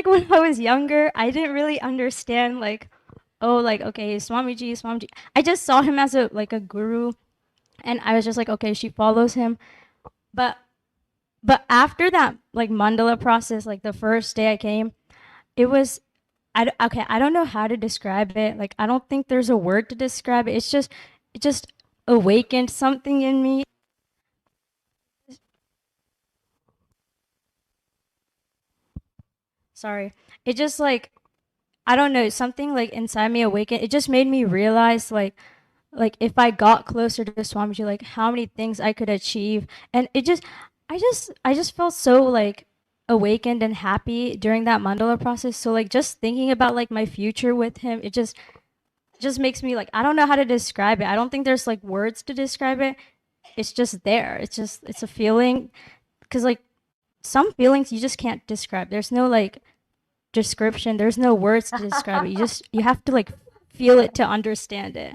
when I was younger, I didn't really understand like, oh, like okay, Swamiji, Swamiji. I just saw him as a like a guru, and I was just like, okay, she follows him. But after that like mandala process, like the first day I came, it was okay, I don't know how to describe it. Like I don't think there's a word to describe it. It just awakened something in me. sorry. It just like, I don't know, something like inside me awakened. It just made me realize like if I got closer to Swamiji, like how many things I could achieve. And it just, I just felt so like awakened and happy during that mandala process. So like just thinking about like my future with him, it just makes me like, I don't know how to describe it. I don't think there's like words to describe it. It's just there. It's a feeling. Cause like some feelings you just can't describe. There's no like description. There's no words to describe it. You have to like feel it to understand it.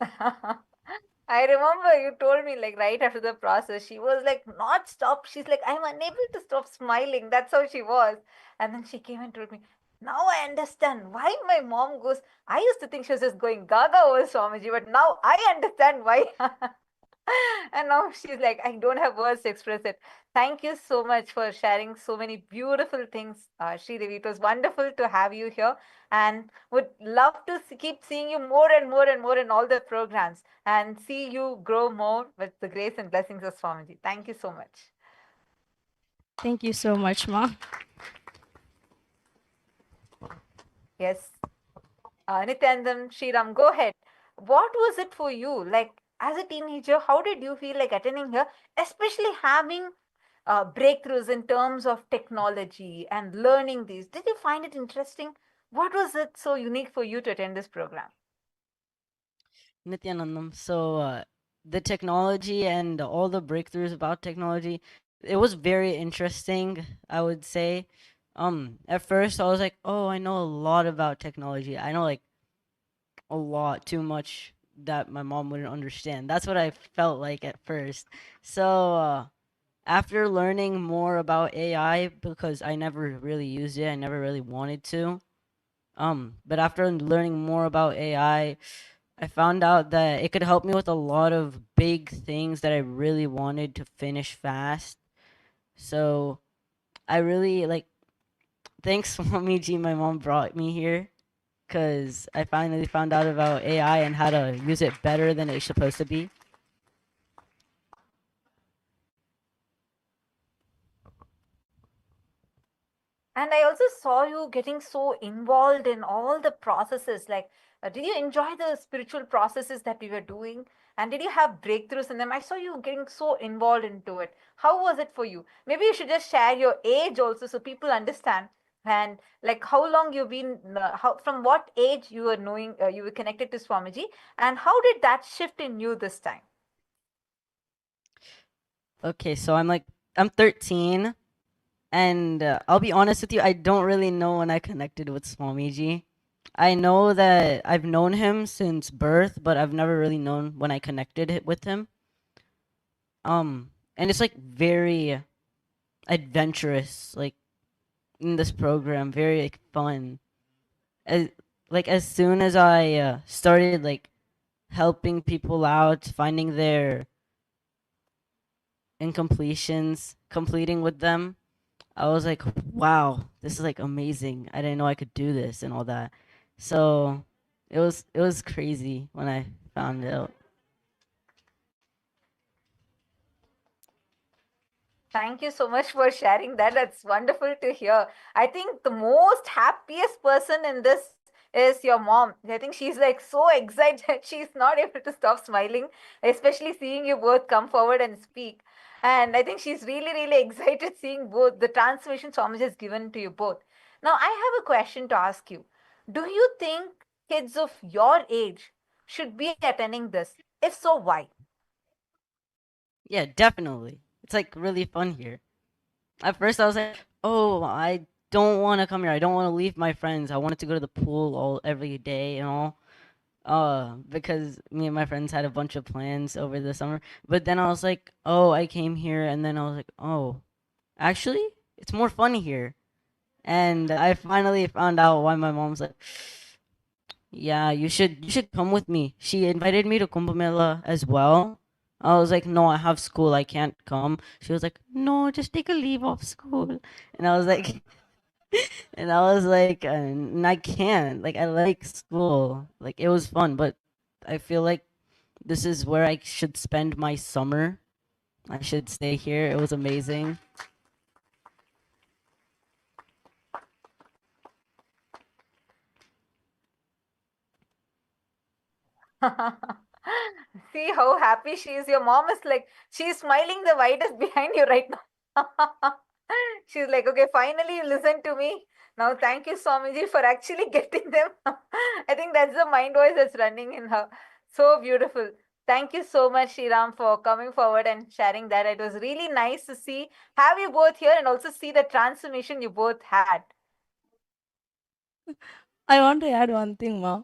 I remember you told me like right after the process, she was like not stop. She's like, I'm unable to stop smiling. That's how she was. And then she came and told me, now I understand why my mom goes. I used to think she was just going gaga over Swamiji, but now I understand why. And now she's like, I don't have words to express it. Thank you so much for sharing so many beautiful things, Sridevi. It was wonderful to have you here and would love to keep seeing you more and more and more in all the programs and see you grow more with the grace and blessings of Swamiji. Thank you so much. Thank you so much, Mom. Yes. Nityanandam, Sriram, go ahead. What was it for you? Like, as a teenager, how did you feel like attending here, especially having breakthroughs in terms of technology and learning these? Did you find it interesting? What was it so unique for you to attend this program? Nithyanandam. So the technology and all the breakthroughs about technology, it was very interesting, I would say. At first I was like, oh, I know a lot about technology. I know like a lot, too much that my mom wouldn't understand. That's what I felt like at first. So after learning more about AI, because I never really used it, I never really wanted to. But after learning more about AI, I found out that it could help me with a lot of big things that I really wanted to finish fast. So I really like, thanks Swamiji, my mom brought me here because I finally found out about AI and how to use it better than it's supposed to be. And I also saw you getting so involved in all the processes. Like, did you enjoy the spiritual processes that we were doing? And did you have breakthroughs in them? I saw you getting so involved into it. How was it for you? Maybe you should just share your age also so people understand. And like how long you've been, how from what age you were knowing, you were connected to Swamiji, and how did that shift in you this time? Okay, so I'm 13, and I'll be honest with you, I don't really know when I connected with Swamiji. I know that I've known him since birth, but I've never really known when I connected with him. And it's like very adventurous, like in this program, very like fun. As as soon as I started like helping people out, finding their incompletions, completing with them, I was like, wow, this is like amazing. I didn't know I could do this and all that. So it was crazy when I found out. Thank you so much for sharing that. That's wonderful to hear. I think the most happiest person in this is your mom. I think she's like so excited. She's not able to stop smiling, especially seeing you both come forward and speak. And I think she's really, really excited seeing both the transformation Swamiji has given to you both. Now, I have a question to ask you. Do you think kids of your age should be attending this? If so, why? Yeah, definitely. It's like really fun here. At first I was like, oh, I don't want to come here. I don't want to leave my friends. I wanted to go to the pool all every day and all. Because me and my friends had a bunch of plans over the summer. But then I was like, oh, I came here, and then I was like, oh, actually, it's more fun here. And I finally found out why my mom's like, yeah, you should come with me. She invited me to Kumbh Mela as well. I was like, no, I have school, I can't come. She was like, no, just take a leave off school. And I was like, and I was like, I can't. Like, I like school. Like, it was fun, but I feel like this is where I should spend my summer. I should stay here. It was amazing. See how happy she is. Your mom is like, she's smiling the widest behind you right now. She's like, okay, finally you listen to me. Now, thank you, Swamiji, for actually getting them. I think that's the mind voice that's running in her. So beautiful. Thank you so much, Shriram, for coming forward and sharing that. It was really nice to see, have you both here and also see the transformation you both had. I want to add one thing, Ma.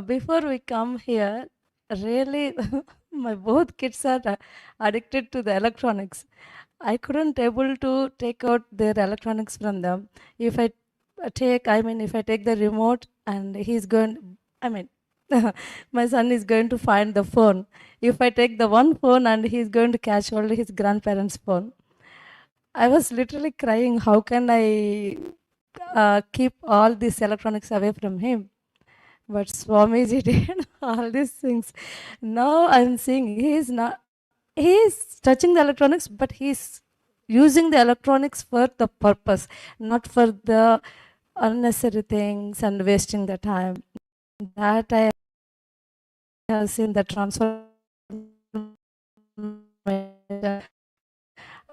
Before we come here, really, my both kids are addicted to the electronics. I couldn't able to take out their electronics from them. If I if I take the remote and he's going, I mean, my son is going to find the phone. If I take the one phone and he's going to catch hold of his grandparents' phone. I was literally crying. How can I keep all these electronics away from him? But Swamiji did all these things. Now I'm seeing he's touching the electronics, but he's using the electronics for the purpose, not for the unnecessary things and wasting the time. That I have seen the transformation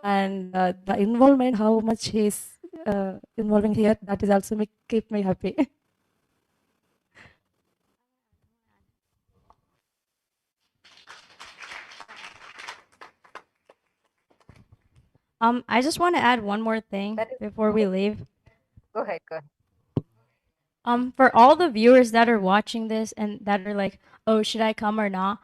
and the involvement, how much he's involving here, that is also keep me happy. I just want to add one more thing That is before we leave. Go ahead, go ahead. For all the viewers that are watching this and that are like, oh, should I come or not?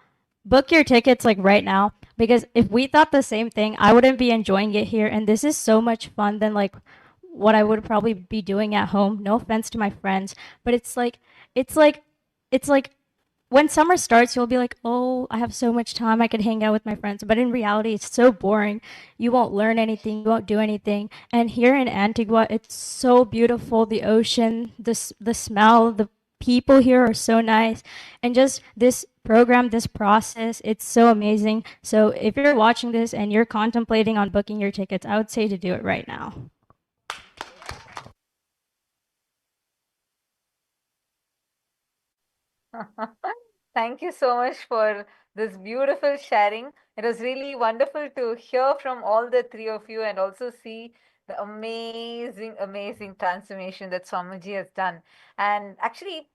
Book your tickets like right now, because if we thought the same thing, I wouldn't be enjoying it here. And this is so much fun than like what I would probably be doing at home. No offense to my friends, but it's like, it's like when summer starts, you'll be like, oh, I have so much time. I can hang out with my friends. But in reality, it's so boring. You won't learn anything. You won't do anything. And here in Antigua, it's so beautiful. The ocean, the smell, the people here are so nice. And just this program, this process, it's so amazing. So if you're watching this and you're contemplating on booking your tickets, I would say to do it right now. Thank you so much for this beautiful sharing. It was really wonderful to hear from all the three of you and also see the amazing, amazing transformation that Swamiji has done. And actually,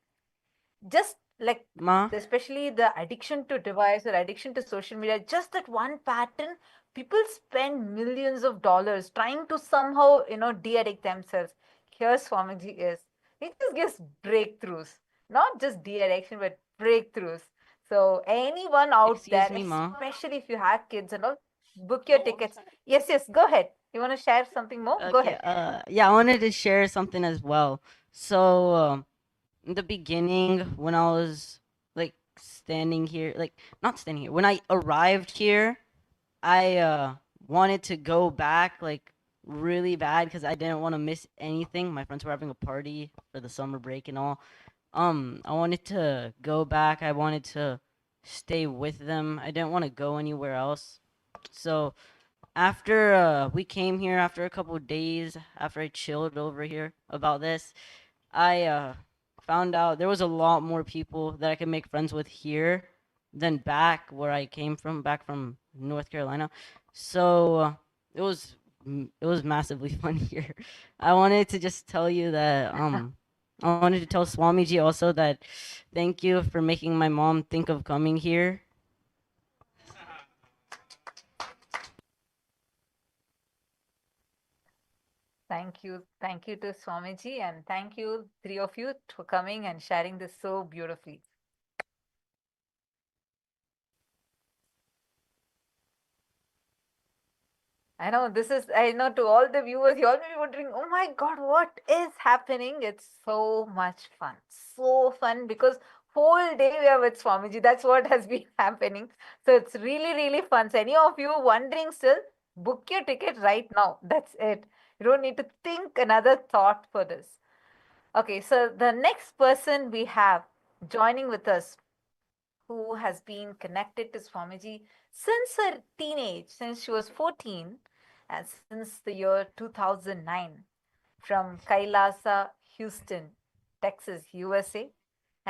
just like Ma? especially the addiction to device or addiction to social media, just that one pattern, people spend millions of dollars trying to somehow, de-addict themselves. Here Swamiji is. He just gives breakthroughs, not just de-addiction, but breakthroughs. So anyone out Excuse there, me, Ma. especially if you have kids and all, book your tickets. Yes, yes, go ahead. You want to share something more? Go Okay, ahead. yeah, I wanted to share something as well. So, in the beginning, when I was like standing here, like not standing here, when I arrived here, I wanted to go back like really bad because I didn't want to miss anything. My friends were having a party for the summer break and all. I wanted to go back. I wanted to stay with them. I didn't want to go anywhere else. So after we came here, after a couple of days, after I chilled over here about this, I found out there was a lot more people that I could make friends with here than back where I came from, back from North Carolina. So it was massively fun here. I wanted to just tell you that I wanted to tell Swamiji also that thank you for making my mom think of coming here. Thank you. Thank you to Swamiji and thank you, three of you, for coming and sharing this so beautifully. I know I know to all the viewers, you all may be wondering, oh my God, what is happening? It's so much fun. So fun because whole day we are with Swamiji. That's what has been happening. So it's really, really fun. So any of you wondering still, book your ticket right now. That's it. You don't need to think another thought for this. Okay, so the next person we have joining with us who has been connected to Swamiji since her teenage, since she was 14, and since the year 2009, from Kailasa, Houston, Texas, USA.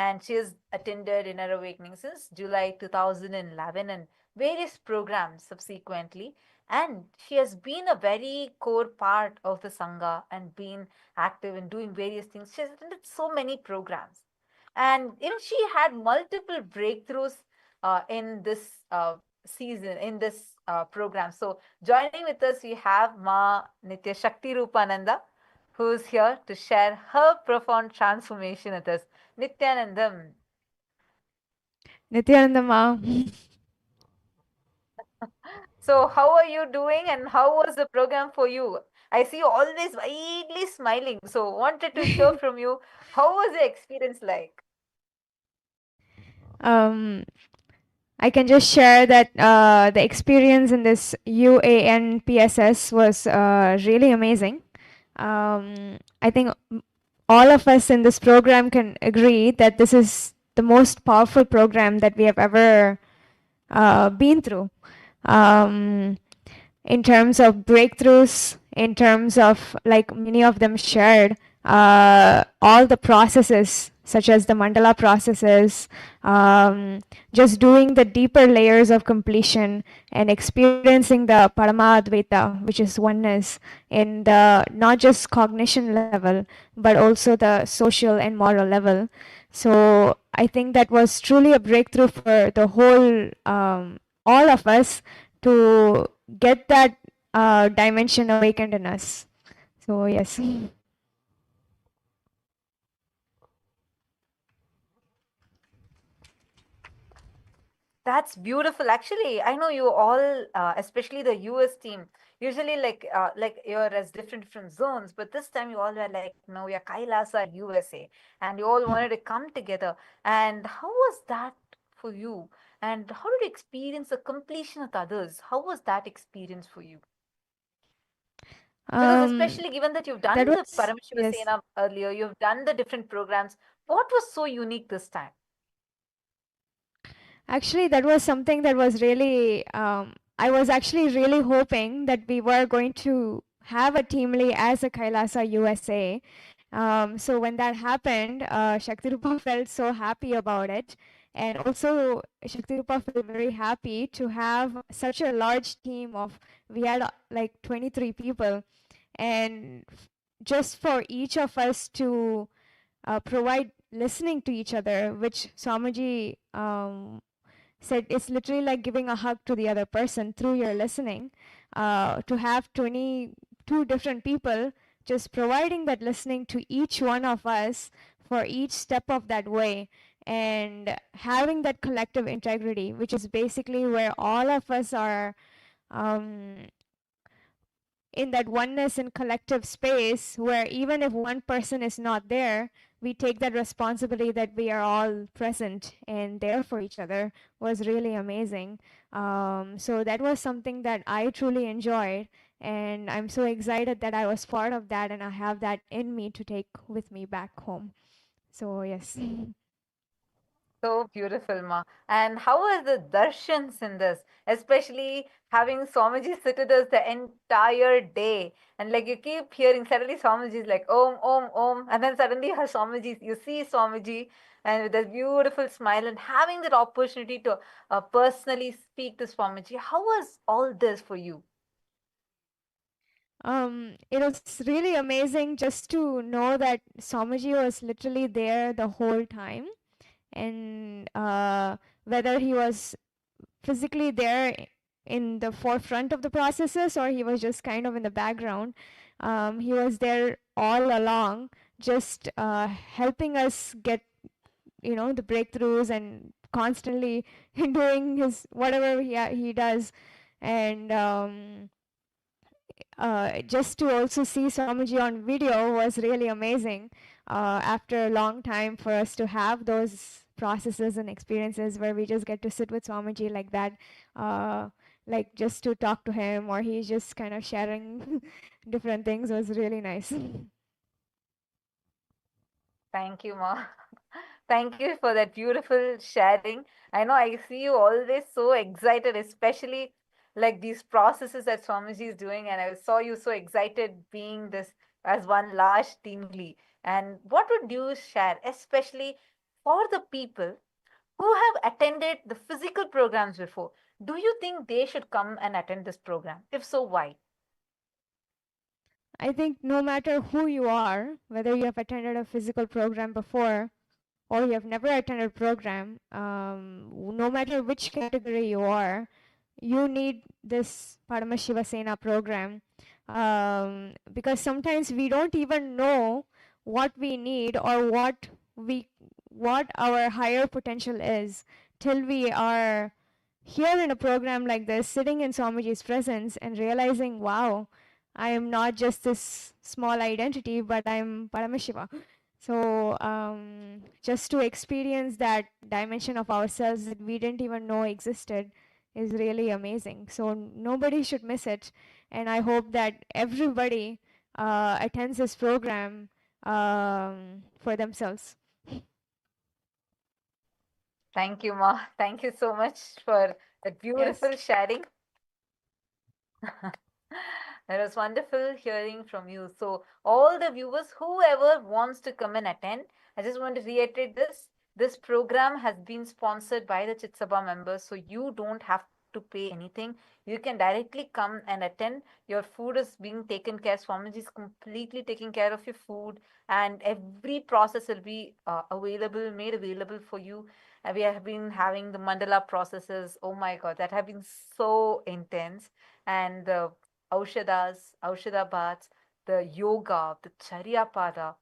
and she has attended Inner Awakening since July 2011 and various programs subsequently. And she has been a very core part of the Sangha and been active in doing various things. She has attended so many programs. And even she had multiple breakthroughs in this season, in this program. So, joining with us, we have Ma Nitya Shakti Rupananda, who's here to share her profound transformation with us. Nityanandam. Nithyananda. So, how are you doing and how was the program for you? I see you always widely smiling. So, wanted to hear from you. How was the experience like? um, I can just share that the experience in this UANPSS was really amazing. I think all of us in this program can agree that this is the most powerful program that we have ever been through. In terms of breakthroughs, in terms of, like many of them shared, all the processes, such as the mandala processes, just doing the deeper layers of completion and experiencing the Paramadvaita, which is oneness, in the not just cognition level, but also the social and moral level. So I think that was truly a breakthrough for the whole, all of us, to get that dimension awakened in us. So yes. That's beautiful. Actually, I know you all, especially the US team, usually like you're as different from zones, but this time you all were like, no, we are Kailasa USA, and you all wanted to come together. And how was that for you? And how did you experience the completion with others? How was that experience for you? Because um, especially given that you've that done the was, Paramashiva yes. Sena earlier, you've done the different programs. What was so unique this time? Actually, that was something that was really, I was actually really hoping that we were going to have a teamly as a Kailasa USA. So when that happened, Shaktirupa felt so happy about it. And also, Shaktirupa felt very happy to have such a large team of, we had like 23 people. And just for each of us to provide listening to each other, which Swamiji said it's literally like giving a hug to the other person through your listening. To have 22 different people just providing that listening to each one of us for each step of that way, and having that collective integrity, which is basically where all of us are um, in that oneness and collective space, where even if one person is not there, we take that responsibility that we are all present and there for each other, was really amazing. So that was something that I truly enjoyed, and I'm so excited that I was part of that and I have that in me to take with me back home. So yes. So beautiful, Ma. And how are the darshans in this? Especially having Swamiji sit with us the entire day. And like you keep hearing, suddenly Swamiji is like, Om, Om, Om. And then suddenly her Swamiji, you see Swamiji and with that beautiful smile and having that opportunity to personally speak to Swamiji. How was all this for you? It was really amazing just to know that Swamiji was literally there the whole time, and whether he was physically there in the forefront of the processes or he was just kind of in the background, he was there all along, just helping us get, the breakthroughs, and constantly doing his whatever he does. And just to also see Swamiji on video was really amazing. After a long time, for us to have those processes and experiences where we just get to sit with Swamiji like that, like just to talk to him, or he's just kind of sharing different things, was really nice. Thank you, Ma. Thank you for that beautiful sharing. I know I see you always so excited, especially like these processes that Swamiji is doing, and I saw you so excited being this as one large teamly. And what would you share, especially for the people who have attended the physical programs before, do you think they should come and attend this program? If so, why? I think no matter who you are, whether you have attended a physical program before or you have never attended a program, no matter which category you are, you need this Paramashiva Sena program, because sometimes we don't even know what we need or what our higher potential is till we are here in a program like this, sitting in Swamiji's presence and realizing, wow, I am not just this small identity, but I'm Paramashiva. So just to experience that dimension of ourselves that we didn't even know existed is really amazing. So nobody should miss it. And I hope that everybody attends this program for themselves. Thank you, Ma. Thank you so much for that beautiful sharing. That was wonderful hearing from you. So, all the viewers, whoever wants to come and attend, I just want to reiterate this. This program has been sponsored by the Chitsabha members, so you don't have to pay anything. You can directly come and attend. Your food is being taken care. Swamiji is completely taking care of your food, and every process will be made available for you. We have been having the mandala processes. Oh my God, that have been so intense. And the Aushada baths, the yoga, the Charyapada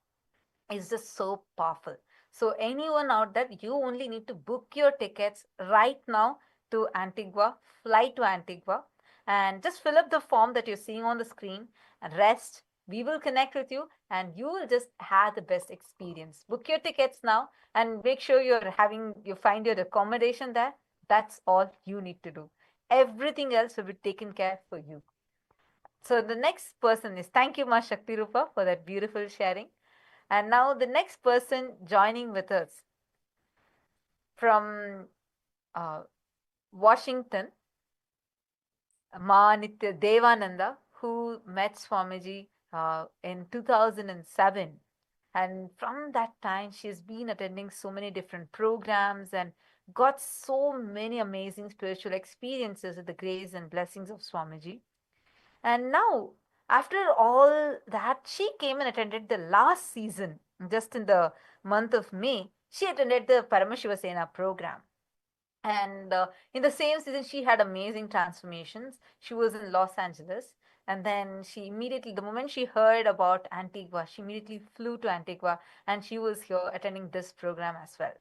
is just so powerful. So anyone out there, you only need to book your tickets right now to Antigua, fly to Antigua, and just fill up the form that you're seeing on the screen and rest. We will connect with you and you will just have the best experience. Book your tickets now and make sure you find your accommodation there. That's all you need to do. Everything else will be taken care for you. So the next person is, thank you, Ma Shakti Rupa, for that beautiful sharing. And now the next person joining with us from Washington, Ma Nithya Devananda, who met Swamiji in 2007. And from that time, she's been attending so many different programs and got so many amazing spiritual experiences with the grace and blessings of Swamiji. And now, after all that, she came and attended the last season, just in the month of May. She attended the Paramashiva Sena program. And in the same season, she had amazing transformations. She was in Los Angeles. And then the moment she heard about Antigua, she immediately flew to Antigua and she was here attending this program as well.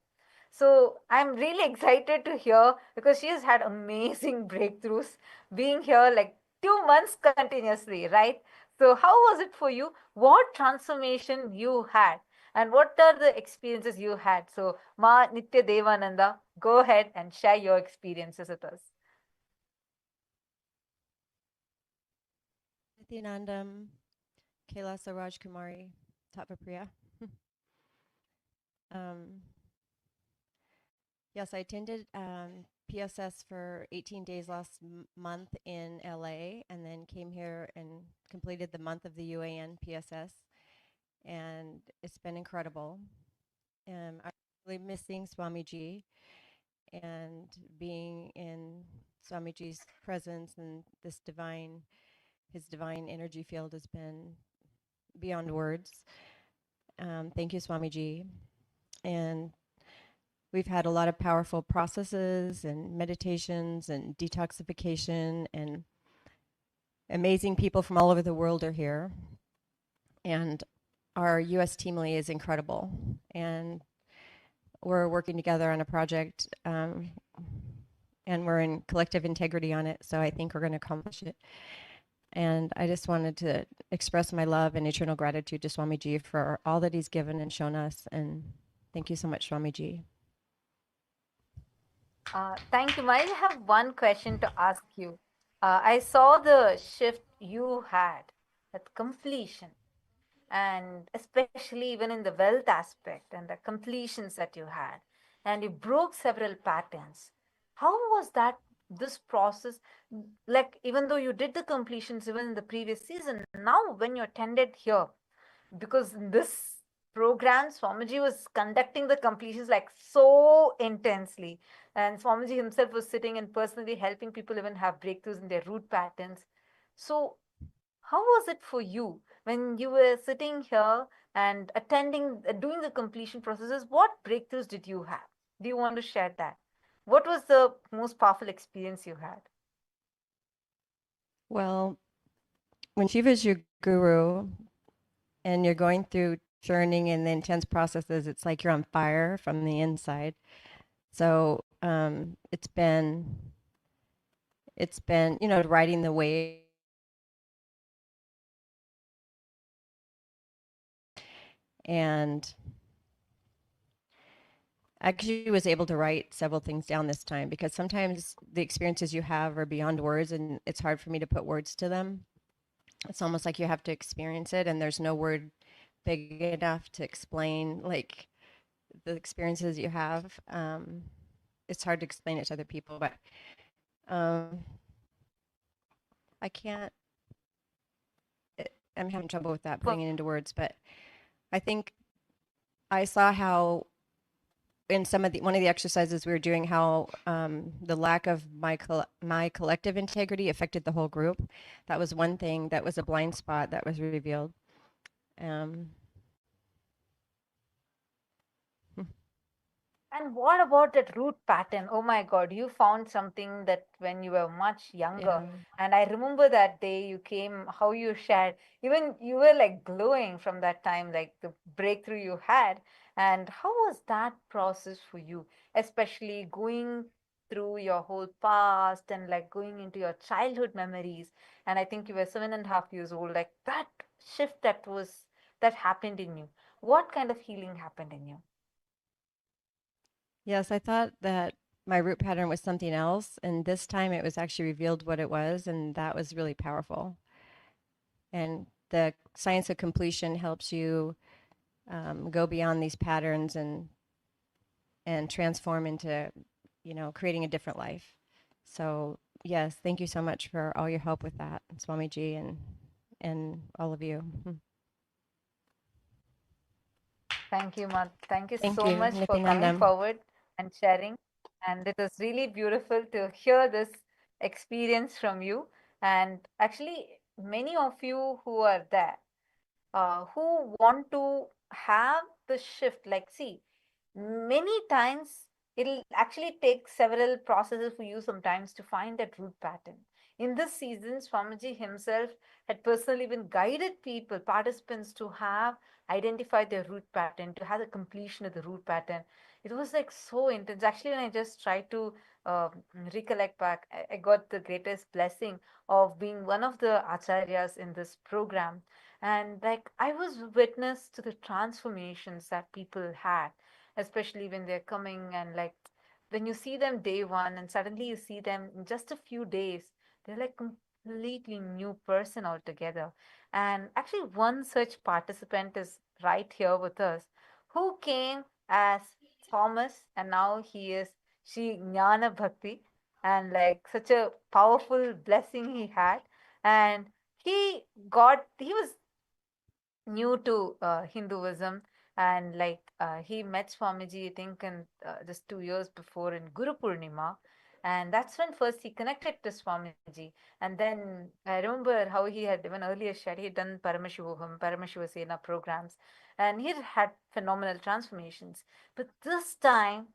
So I'm really excited to hear because she has had amazing breakthroughs being here like 2 months continuously, right? So how was it for you? What transformation you had? And what are the experiences you had? So Ma Nithya Devananda, go ahead and share your experiences with us. Nithyanandam, Kailasa Rajkumari, Tattvapriya. Yes, I attended PSS for 18 days last month in LA and then came here and completed the month of the UAN PSS. And it's been incredible. I'm really missing Swamiji and being in Swamiji's presence and his divine energy field has been beyond words. Thank you, Swamiji. And we've had a lot of powerful processes and meditations and detoxification, and amazing people from all over the world are here. And our US team lead is incredible. And we're working together on a project, and we're in collective integrity on it. So I think we're going to accomplish it. And I just wanted to express my love and eternal gratitude to Swamiji for all that he's given and shown us. And thank you so much, Swamiji. Thank you. I have one question to ask you. I saw the shift you had at completion, and especially even in the wealth aspect and the completions that you had, and you broke several patterns. How was this process? Like, even though you did the completions even in the previous season, now when you attended here, because in this program, Swamiji was conducting the completions like so intensely. And Swamiji himself was sitting and personally helping people even have breakthroughs in their root patterns. So, how was it for you when you were sitting here and attending, doing the completion processes? What breakthroughs did you have? Do you want to share that? What was the most powerful experience you had? Well, when Shiva's your guru and you're going through churning and the intense processes, it's like you're on fire from the inside. So it's been, you know, riding the wave. And I actually was able to write several things down this time because sometimes the experiences you have are beyond words and it's hard for me to put words to them. It's almost like you have to experience it and there's no word big enough to explain like the experiences you have. It's hard to explain it to other people, but I can't, I'm having trouble with that, putting it into words, but I think I saw how in one of the exercises we were doing, how the lack of my collective integrity affected the whole group. That was one thing that was a blind spot that was revealed. And what about that root pattern? Oh my God, you found something that when you were much younger. Yeah. And I remember that day you came, how you shared, even you were like glowing from that time, like the breakthrough you had. And how was that process for you, especially going through your whole past and like going into your childhood memories? And I think you were 7.5 years old, like that shift that happened in you. What kind of healing happened in you? Yes, I thought that my root pattern was something else, and this time it was actually revealed what it was, and that was really powerful. And the science of completion helps you go beyond these patterns and transform into, you know, creating a different life. So yes, thank you so much for all your help with that, Swamiji, and all of you. Thank you, Mat. Thank you Thank so you, much for coming Nithyananda. forward and sharing. And it was really beautiful to hear this experience from you. And actually, many of you who are there, who want to have the shift, like, see, many times it'll actually take several processes for you sometimes to find that root pattern. In this season, Swamiji himself had personally been guided people, participants to have identified their root pattern, to have the completion of the root pattern. It was like so intense. Actually, when I just tried to uh, recollect back, I got the greatest blessing of being one of the acharyas in this program. And like I was witness to the transformations that people had, especially when they're coming and like when you see them day one and suddenly you see them in just a few days, they're like completely new person altogether. And actually one such participant is right here with us, who came as Thomas and now he is Shri Jnana Bhakti, and like such a powerful blessing he had. And he was new to Hinduism, and like he met Swamiji, I think, in just 2 years before in Guru Purnima, and that's when first he connected to Swamiji. And then I remember how he had even earlier shared he had done Paramashiva Sena programs, and he had phenomenal transformations. But this time,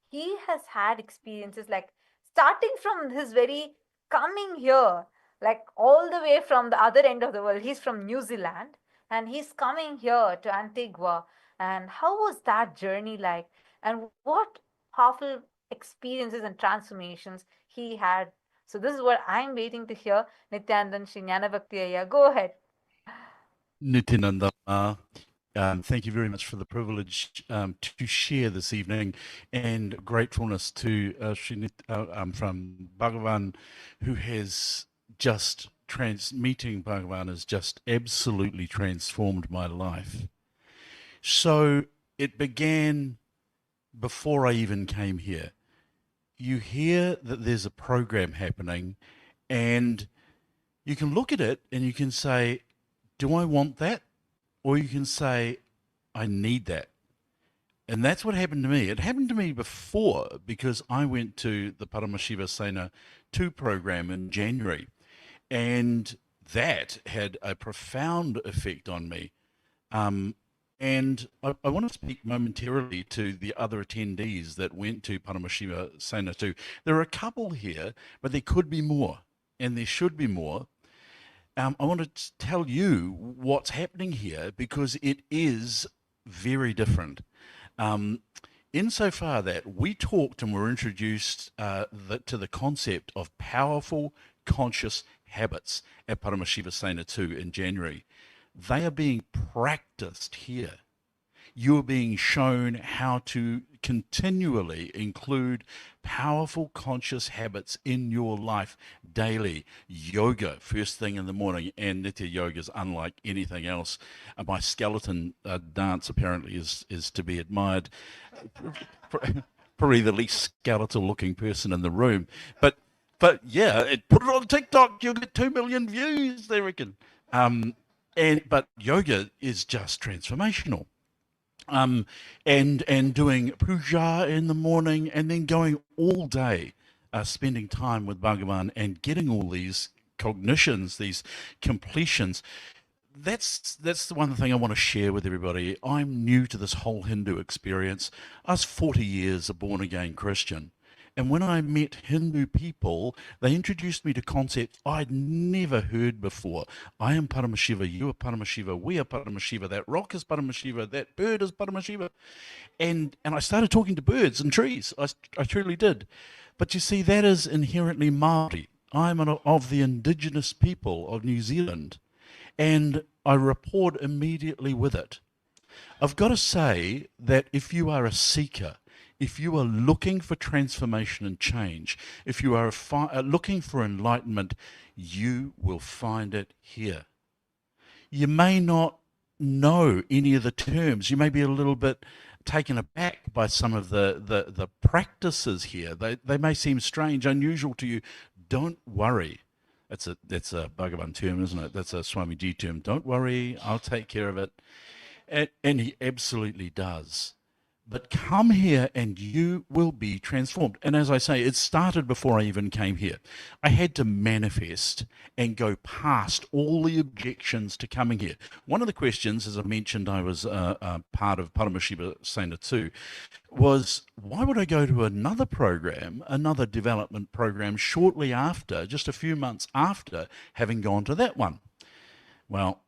he has had experiences like starting from his very coming here, like all the way from the other end of the world. He's from New Zealand and he's coming here to Antigua. And how was that journey like? And what powerful experiences and transformations he had? So this is what I'm waiting to hear. Nithyananda Sri Jnana Bhakti Ayya. Go ahead. Nithyananda, thank you very much for the privilege to share this evening, and gratefulness to from Bhagavan, who has just meeting Bhagavan has just absolutely transformed my life. So it began before I even came here. You hear that there's a program happening, and you can look at it and you can say, do I want that? Or you can say, I need that. And that's what happened to me. It happened to me before because I went to the Paramashiva Sena 2 program in January, and that had a profound effect on me. And I want to speak momentarily to the other attendees that went to Paramashiva Sena 2. There are a couple here, but there could be more, and there should be more. I want to tell you what's happening here because it is very different. Insofar that we talked and were introduced to the concept of powerful conscious habits at Paramashiva Sena 2 in January. They are being practiced here. You're being shown how to continually include powerful conscious habits in your life daily. Yoga, first thing in the morning, and Nitya Yoga is unlike anything else. My skeleton dance apparently is to be admired. Probably the least skeletal looking person in the room. But yeah, put it on TikTok, you'll get 2 million views, they reckon. But yoga is just transformational. And doing puja in the morning and then going all day, spending time with Bhagavan and getting all these cognitions, these completions. That's the one thing I want to share with everybody. I'm new to this whole Hindu experience. I was 40 years a born-again Christian. And when I met Hindu people, they introduced me to concepts I'd never heard before. I am Paramashiva, you are Paramashiva, we are Paramashiva, that rock is Paramashiva, that bird is Paramashiva. And I started talking to birds and trees. I truly did. But you see, that is inherently Māori. I'm of the indigenous people of New Zealand. And I rapport immediately with it. I've got to say that if you are a seeker, if you are looking for transformation and change, if you are looking for enlightenment, you will find it here. You may not know any of the terms. You may be a little bit taken aback by some of the practices here. They may seem strange, unusual to you. Don't worry. That's a Bhagavan term, isn't it? That's a Swamiji term. Don't worry, I'll take care of it. And he absolutely does. But come here and you will be transformed. And as I say, it started before I even came here. I had to manifest and go past all the objections to coming here. One of the questions, as I mentioned, I was part of Paramashiva Sena 2, was why would I go to another program, another development program, shortly after, just a few months after having gone to that one? Well,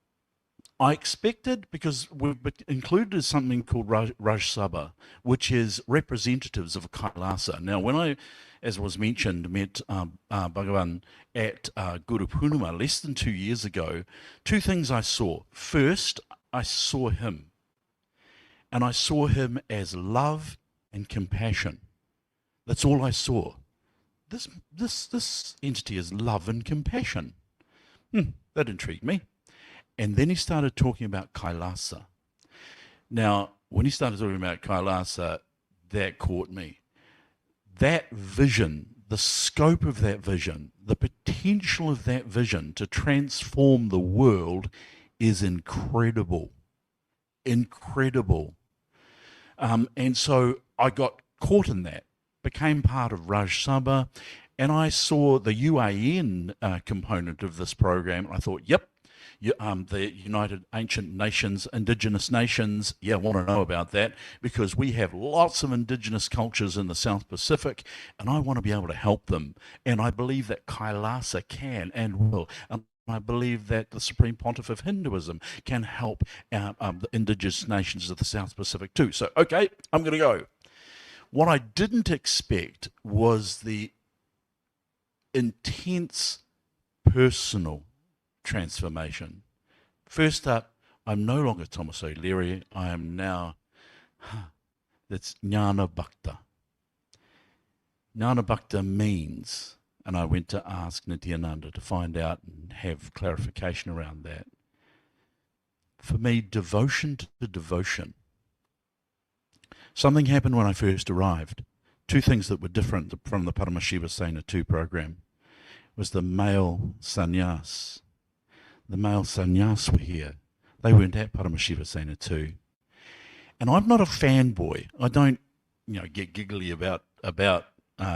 I expected, because we've included something called Raj Sabha, which is representatives of Kailasa. Now, when I, as was mentioned, met Bhagavan at Guru Purnima less than 2 years ago, two things I saw. First, I saw him, and I saw him as love and compassion. That's all I saw. This entity is love and compassion. That intrigued me. And then he started talking about Kailasa. Now, when he started talking about Kailasa, that caught me. That vision, the scope of that vision, the potential of that vision to transform the world is incredible. Incredible. And so I got caught in that, became part of Raj Sabha, and I saw the UAN component of this program. I thought, yep, the United Ancient Nations, Indigenous Nations, I want to know about that because we have lots of indigenous cultures in the South Pacific and I want to be able to help them. And I believe that Kailasa can and will. I believe that the Supreme Pontiff of Hinduism can help the indigenous nations of the South Pacific too. So, okay, I'm going to go. What I didn't expect was the intense personal transformation. First up, I'm no longer Thomas O'Leary. I am now, that's Jnana Bhakta. Jnana Bhakta means, and I went to ask Nithyananda to find out and have clarification around that. For me, devotion to devotion. Something happened when I first arrived. Two things that were different from the Paramashiva Sena 2 program was the male sannyas. The male sannyas were here. They weren't at Paramashiva Sena 2. And I'm not a fanboy. I don't, get giggly about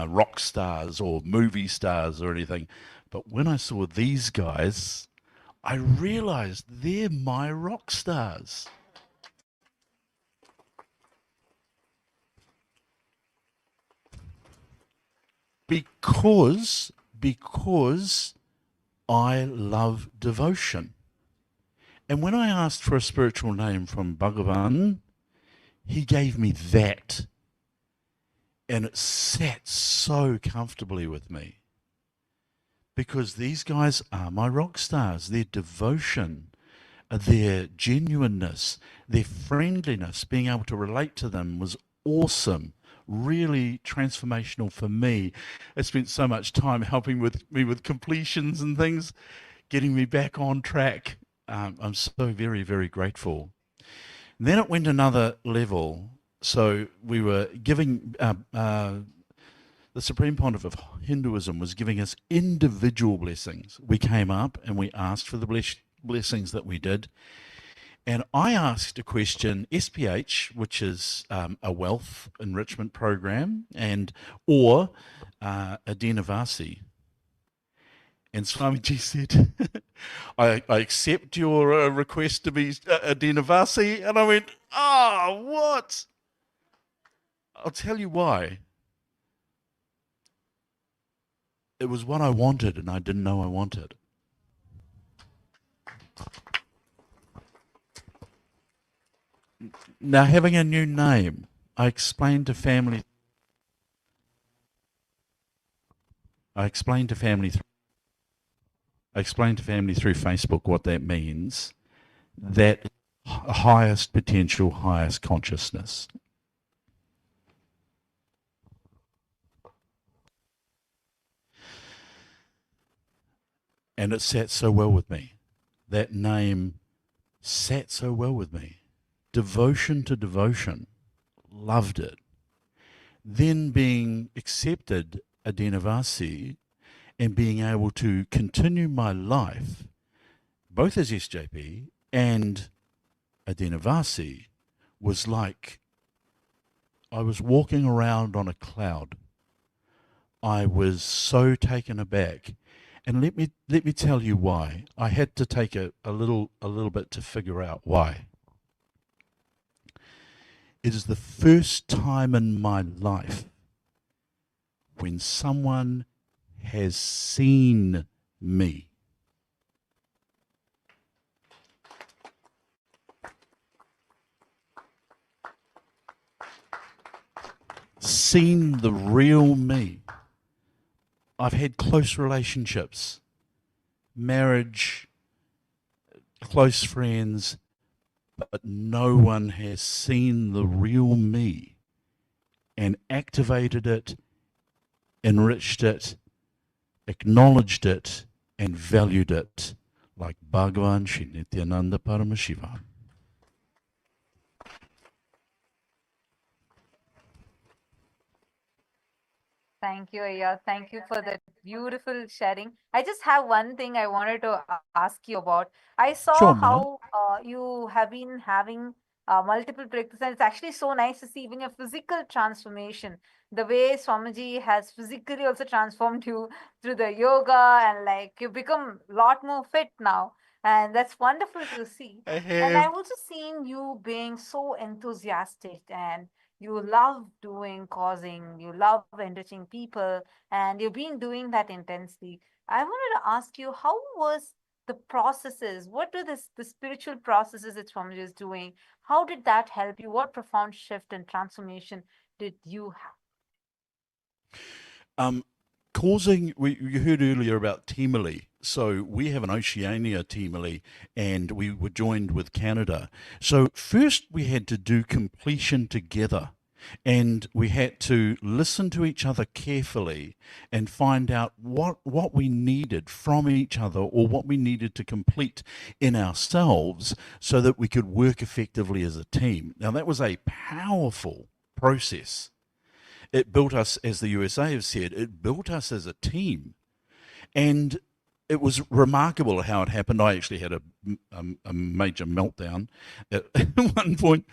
rock stars or movie stars or anything. But when I saw these guys, I realized they're my rock stars. Because I love devotion. And when I asked for a spiritual name from Bhagavan, he gave me that. And it sat so comfortably with me. Because these guys are my rock stars. Their devotion, their genuineness, their friendliness, being able to relate to them was awesome. Really transformational for me. It spent so much time helping me with completions and things, getting me back on track. I'm so very, very grateful. And then it went another level. So we were giving, the Supreme Pontiff of Hinduism was giving us individual blessings. We came up and we asked for the blessings that we did. And I asked a question, SPH, which is a wealth enrichment program, or a Dinavasi. And Swamiji said, I accept your request to be a Dinavasi. And I went, what? I'll tell you why. It was what I wanted, and I didn't know I wanted. Now, having a new name, I explained to family through Facebook what that means. That highest potential, highest consciousness. And it sat so well with me. That name sat so well with me. Devotion to devotion. Loved it. Then being accepted a Dinavasi and being able to continue my life, both as SJP and a Dinavasi, was like I was walking around on a cloud. I was so taken aback. And let me tell you why. I had to take a little bit to figure out why. It is the first time in my life when someone has seen me. Seen the real me. I've had close relationships, marriage, close friends, but no one has seen the real me and activated it, enriched it, acknowledged it, and valued it like Bhagavan Shri Nithyananda Paramashiva. Thank you, Aya. Thank you for that beautiful sharing. I just have one thing I wanted to ask you about. I saw Sure, Mona. how you have been having multiple breakthroughs, and it's actually so nice to see even a physical transformation. The way Swamiji has physically also transformed you through the yoga, and like you become a lot more fit now. And that's wonderful to see. I And have. I've also seen you being so enthusiastic, and you love doing causing, you love enriching people, and you've been doing that intensely. I wanted to ask you, how was the processes? What were the spiritual processes that Swamiji is doing? How did that help you? What profound shift and transformation did you have? Causing, you heard earlier about Timali. So we have an Oceania Timali, and we were joined with Canada. So first we had to do completion together, and we had to listen to each other carefully and find out what we needed from each other, or what we needed to complete in ourselves, so that we could work effectively as a team. Now that was a powerful process. It built us, as the USA have said, it built us as a team. And it was remarkable how it happened. I actually had a major meltdown at one point,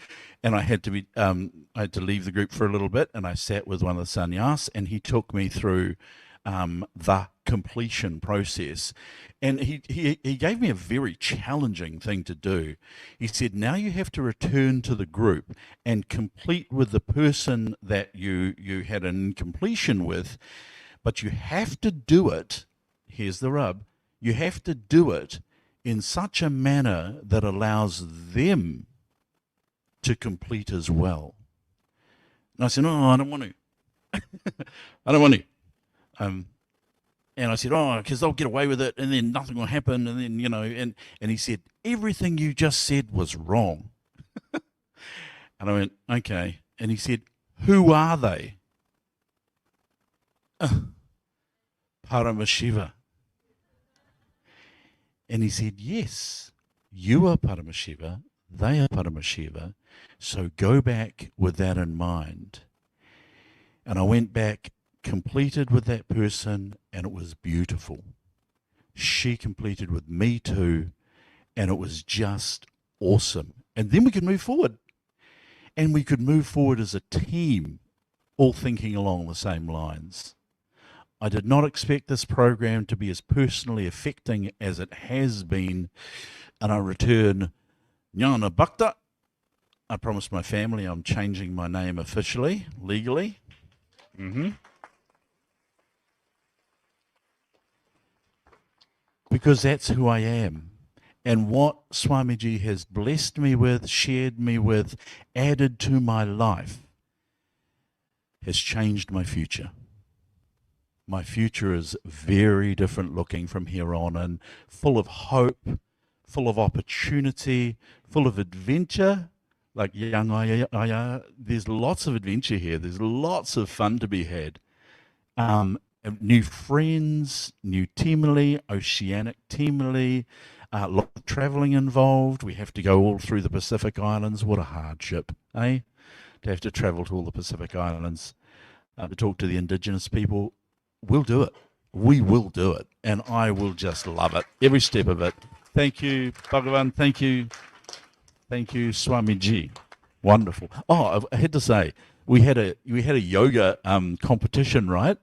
and I had to leave the group for a little bit, and I sat with one of the sannyas, and he took me through the completion process, and he gave me a very challenging thing to do. He said, now you have to return to the group and complete with the person that you had an incompletion with, but you have to do it. Here's the rub. You have to do it in such a manner that allows them to complete as well. And I said, oh, I don't want to. I don't want to. And I said, oh, because they'll get away with it and then nothing will happen. And then, and he said, everything you just said was wrong. And I went, okay. And he said, who are they? Paramashiva. And he said, yes, you are Paramashiva, they are Paramashiva, so go back with that in mind. And I went back, completed with that person, and it was beautiful. She completed with me too, and it was just awesome. And then we could move forward. And we could move forward as a team, all thinking along the same lines. I did not expect this program to be as personally affecting as it has been, and I return Jnana Bhakta. I promised my family I'm changing my name officially, legally. Because that's who I am. And what Swamiji has blessed me with, shared me with, added to my life, has changed my future. My future is very different looking from here on, and full of hope, full of opportunity, full of adventure. Like young Aya, there's lots of adventure here. There's lots of fun to be had. New friends, new Timali, oceanic Timali, a lot of traveling involved. We have to go all through the Pacific Islands. What a hardship, eh? To have to travel to all the Pacific Islands to talk to the indigenous people. We'll do it. We will do it. And I will just love it. Every step of it. Thank you, Bhagavan. Thank you. Thank you, Swamiji. Wonderful. Oh, I had to say, we had a yoga competition, right?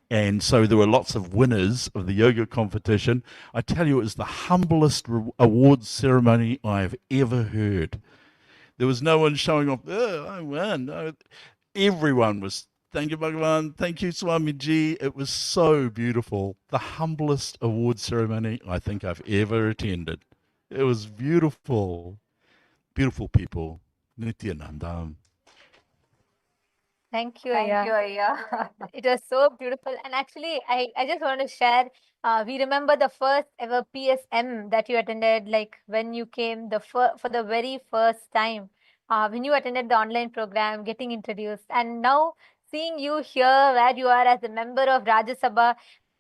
And so there were lots of winners of the yoga competition. I tell you, it was the humblest awards ceremony I have ever heard. There was no one showing off, oh, I won. No. Everyone was, thank you, Bhagavan. Thank you, Swamiji. It was so beautiful. The humblest award ceremony I think I've ever attended. It was beautiful. Beautiful people. Nithyananda. Thank you, Aya. It was so beautiful. And actually, I just want to share, we remember the first ever PSM that you attended, like when you came for the very first time, when you attended the online program, getting introduced. And now seeing you here where you are as a member of Rajya Sabha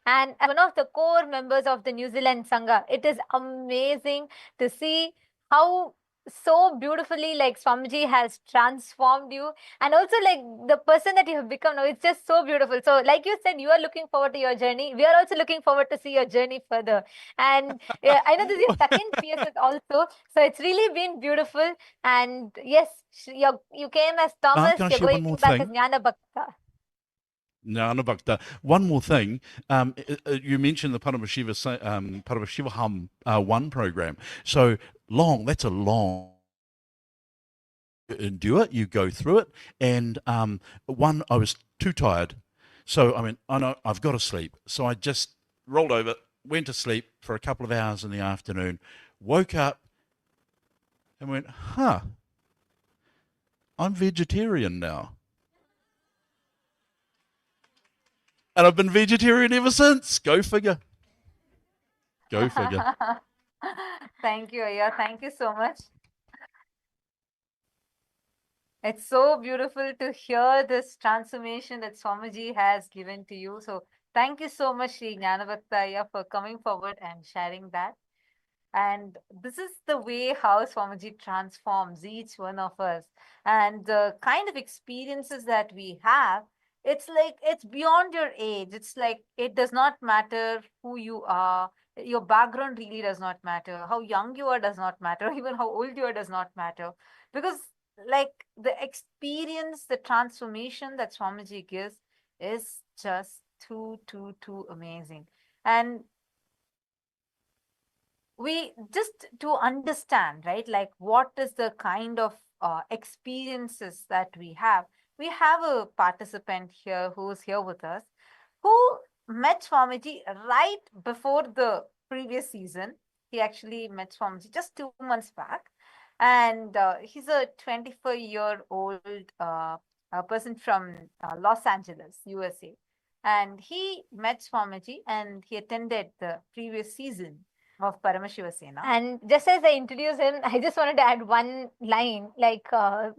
and as one of the core members of the New Zealand Sangha, it is amazing to see how so beautifully like Swamiji has transformed you, and also like the person that you have become now. It's just so beautiful. So like you said, you are looking forward to your journey. We are also looking forward to see your journey further. And I know this is your second PSS also, so it's really been beautiful. And yes, you came as Thomas, Can I you're share one going more back thing? as Jnana Bhakta. Jnana Bhakta. One more thing. You mentioned the Paramashivaham 1 program. So long, that's a long endure it, you go through it. And one, I was too tired. So I mean, I know I've got to sleep. So I just rolled over, went to sleep for a couple of hours in the afternoon, woke up and went, I'm vegetarian now. And I've been vegetarian ever since. Go figure. Go figure. Thank you, Aya. Thank you so much. It's so beautiful to hear this transformation that Swamiji has given to you. So thank you so much, Sri Jnanabhaktaya, for coming forward and sharing that. And this is the way how Swamiji transforms each one of us. And the kind of experiences that we have, it's like it's beyond your age. It's like it does not matter who you are. Your background really does not matter. How young you are does not matter. Even how old you are does not matter. Because, like, the experience, the transformation that Swamiji gives is just too amazing. And we just to understand, right, like what is the kind of experiences that we have a participant here who's here with us who met Swamiji right before the previous season. He actually met Swamiji just 2 months back, and he's a 24-year-old person from Los Angeles, USA, and he met Swamiji and he attended the previous season of Paramashiva Sena. And just as I introduced him, I just wanted to add one line. Like,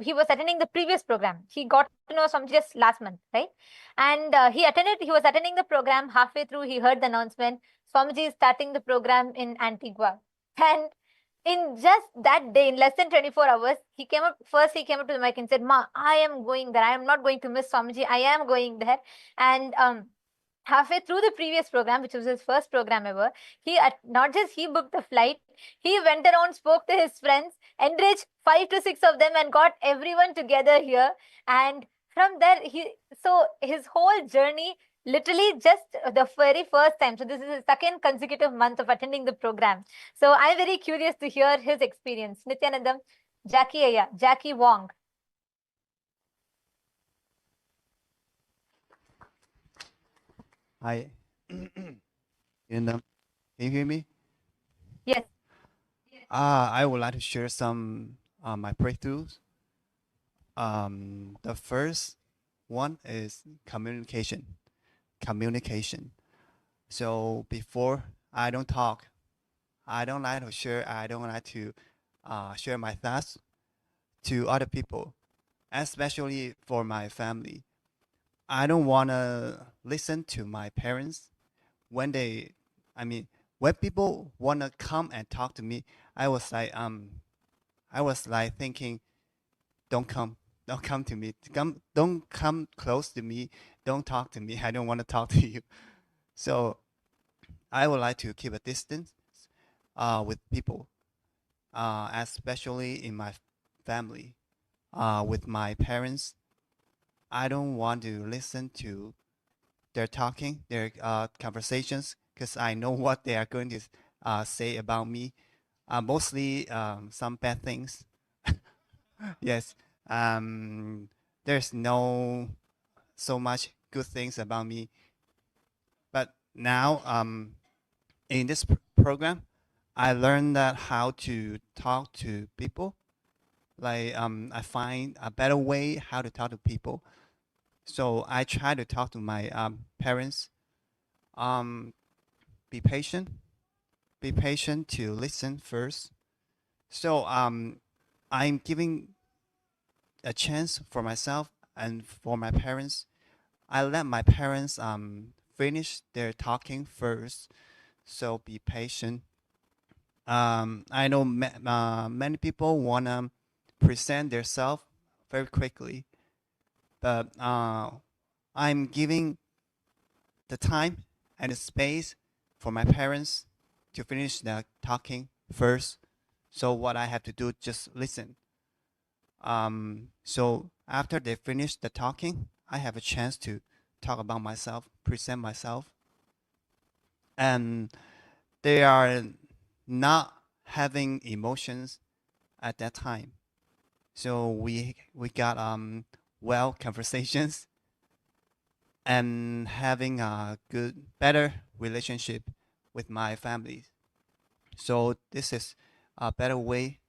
he was attending the previous program. He got to know some just last month, right? And he was attending the program. Halfway through, he heard the announcement Swamiji is starting the program in Antigua. And in just that day, in less than 24 hours, he came up to the mic and said, Ma, I am going there. I am not going to miss Swamiji. I am going there. And halfway through the previous program, which was his first program ever, not just he booked the flight, he went around, spoke to his friends, enriched 5 to 6 of them, and got everyone together here. And from there, his whole journey, literally just the very first time. So this is his second consecutive month of attending the program. So I'm very curious to hear his experience. Nithyanandam, Jackie Wong. Hi. And can you hear me? Yes. I would like to share some my breakthroughs. The first one is communication. Communication. So before I don't talk, I don't like to share. I don't like to share my thoughts to other people, especially for my family. I don't want to listen to my parents when when people want to come and talk to me. I was like thinking, don't come to me, don't come close to me, don't talk to me. I don't want to talk to you. So I would like to keep a distance with people, especially in my family, with my parents. I don't want to listen to their talking, their conversations, because I know what they are going to say about me. Mostly some bad things. Yes. There's no so much good things about me. But now, in this program, I learned that how to talk to people. Like I find a better way how to talk to people. So I try to talk to my parents. Be patient. Be patient to listen first. So I'm giving a chance for myself and for my parents. I let my parents finish their talking first. So be patient. I know many people wanna present themselves very quickly, but I'm giving the time and the space for my parents to finish their talking first. So what I have to do, just listen. So after they finish the talking, I have a chance to talk about myself, present myself. And they are not having emotions at that time. So we got well conversations and having a better relationship with my family. So this is a better way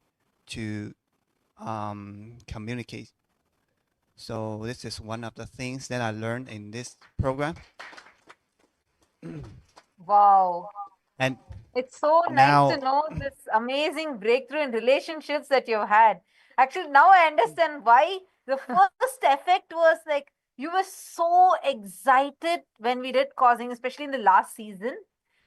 to communicate. So this is one of the things that I learned in this program. Wow. And it's so nice to now, know this amazing breakthrough in relationships that you've had. Actually, now I understand why the first effect was like you were so excited when we did causing, especially in the last season.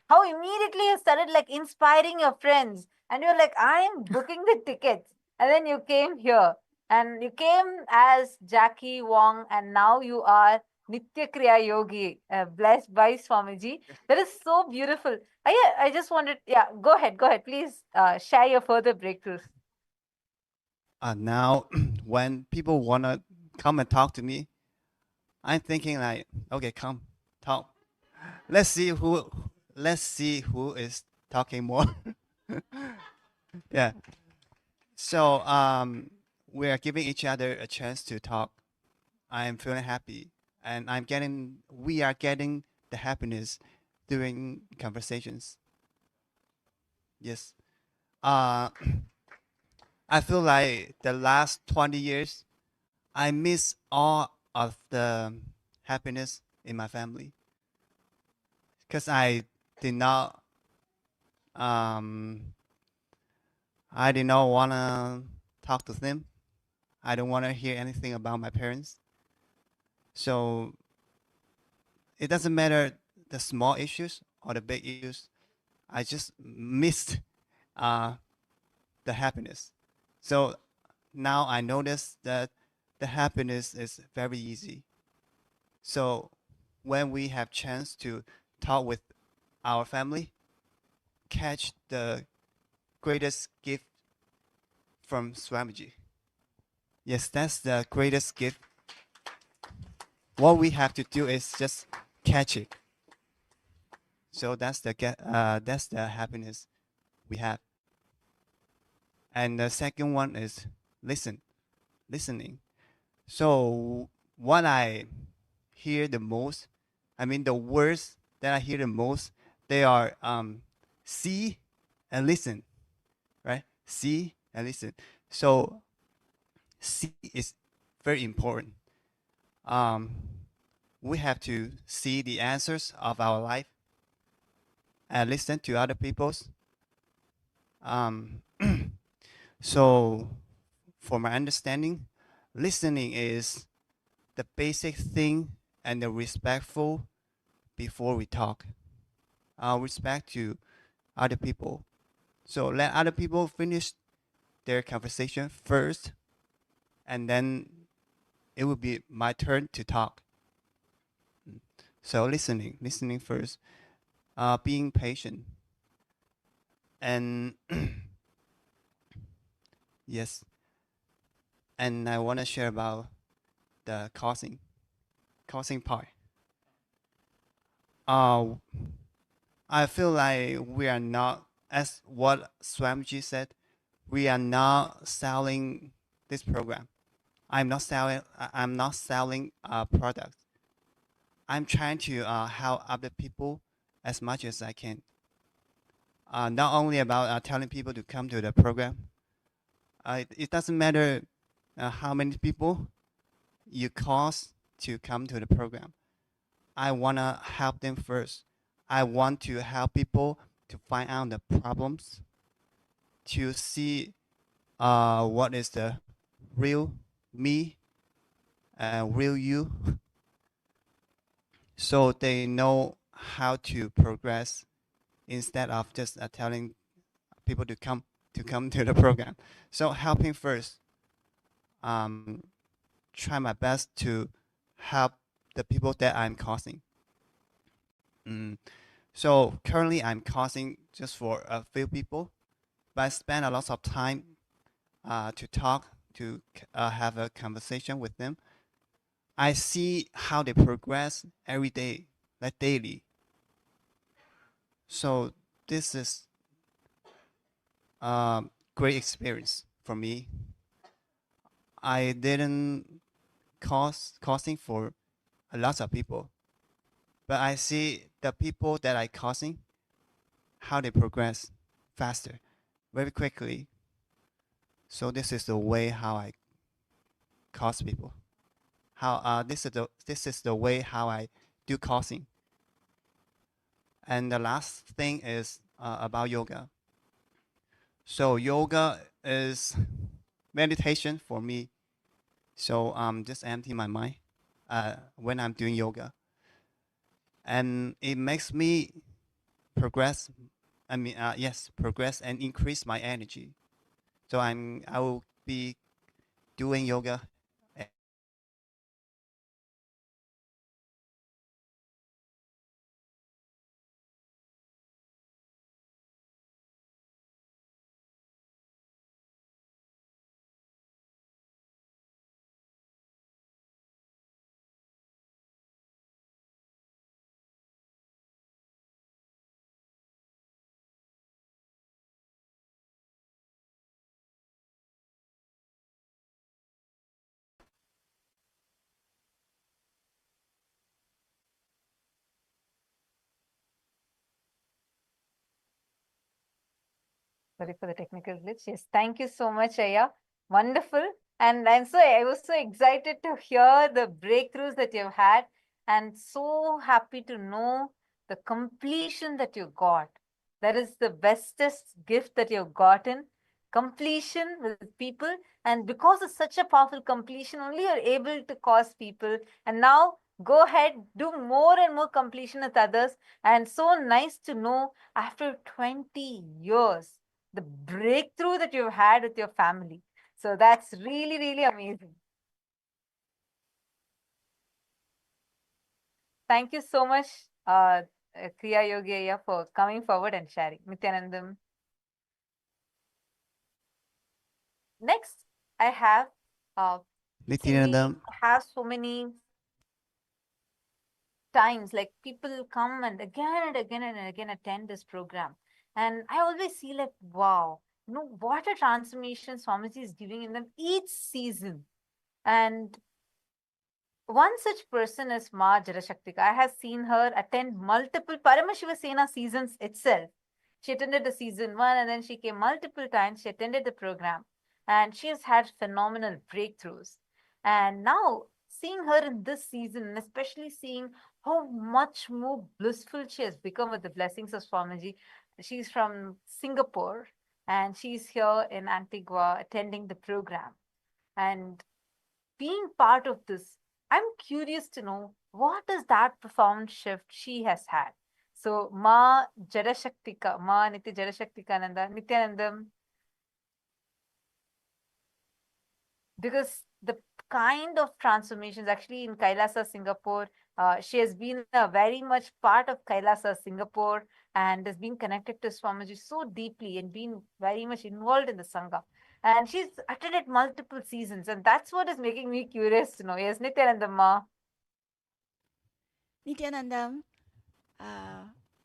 How immediately you started like inspiring your friends, and you're like, I'm booking the tickets. And then you came here, and you came as Jackie Wong, and now you are Nitya Kriya Yogi, blessed by Swamiji. That is so beautiful. I just wanted, yeah, go ahead, please share your further breakthroughs. Now, when people wanna come and talk to me, I'm thinking like, okay, come talk. Let's see who is talking more. Yeah. So we are giving each other a chance to talk. I am feeling happy, and we are getting the happiness during conversations. Yes. Uh, I feel like the last 20 years, I miss all of the happiness in my family because did not, um, I did not want to talk to them. I don't want to hear anything about my parents. So it doesn't matter the small issues or the big issues. I just missed uh, the happiness. So now I notice that the happiness is very easy. So when we have chance to talk with our family, catch the greatest gift from Swamiji. Yes, that's the greatest gift. What we have to do is just catch it. So that's the happiness we have. And the second one is listening. So what I hear the most, I mean the words that I hear the most, they are see and listen, right? See and listen. So see is very important. Um, we have to see the answers of our life and listen to other people's. Um, so, for my understanding, listening is the basic thing and the respectful before we talk. Respect to other people. So let other people finish their conversation first, and then it will be my turn to talk. So listening first, being patient, and yes, and I want to share about the causing part. Uh, I feel like we are not, as what Swamiji said, we are not selling this program. I'm not selling a product. I'm trying to help other people as much as I can. Not only about telling people to come to the program. It doesn't matter how many people you cause to come to the program. I want to help them first. I want to help people to find out the problems, to see what is the real me and real you, so they know how to progress instead of just telling people to come to the program. So helping first. Try my best to help the people that I'm causing. So currently I'm causing just for a few people, but I spend a lot of time to talk, to have a conversation with them. I see how they progress every day, like daily. So this is a great experience for me. I didn't causing for a lot of people, but I see the people that I causing, how they progress faster, very quickly. So this is the way how I cause people. How this is the way how I do causing. And the last thing is about yoga. So yoga is meditation for me. So just empty my mind when I'm doing yoga, and it makes me progress. I mean, yes, progress and increase my energy. So I will be doing yoga Sorry for the technical glitch. Yes, thank you so much, Aya. Wonderful. And I was so excited to hear the breakthroughs that you've had and so happy to know the completion that you got. That is the bestest gift that you've gotten. Completion with people. And because of such a powerful completion, only you're able to cause people. And now go ahead, do more and more completion with others. And so nice to know after 20 years the breakthrough that you've had with your family. So that's really, really amazing. Thank you so much, Kriya Yogiya, for coming forward and sharing. Nithyanandam. Next, I have, see, we Nithyanandam, have so many times like people come and again attend this program. And I always see like, wow, what a transformation Swamiji is giving in them each season. And one such person is Ma Jarashaktika. I have seen her attend multiple Paramashiva Sena seasons itself. She attended the season one and then she came multiple times. She attended the program and she has had phenomenal breakthroughs. And now seeing her in this season, and especially seeing how much more blissful she has become with the blessings of Swamiji. She's from Singapore and she's here in Antigua attending the program. And being part of this, I'm curious to know what is that profound shift she has had. So, Ma Jarashaktika, Ma Nitya Jarashaktikananda, Nityanandam, because the kind of transformations actually in Kailasa, Singapore, she has been a very much part of Kailasa, Singapore, and has been connected to Swamiji so deeply and been very much involved in the Sangha. And she's attended multiple seasons, and that's what is making me curious to know. Yes, Nityanandamma. Nithyanandam,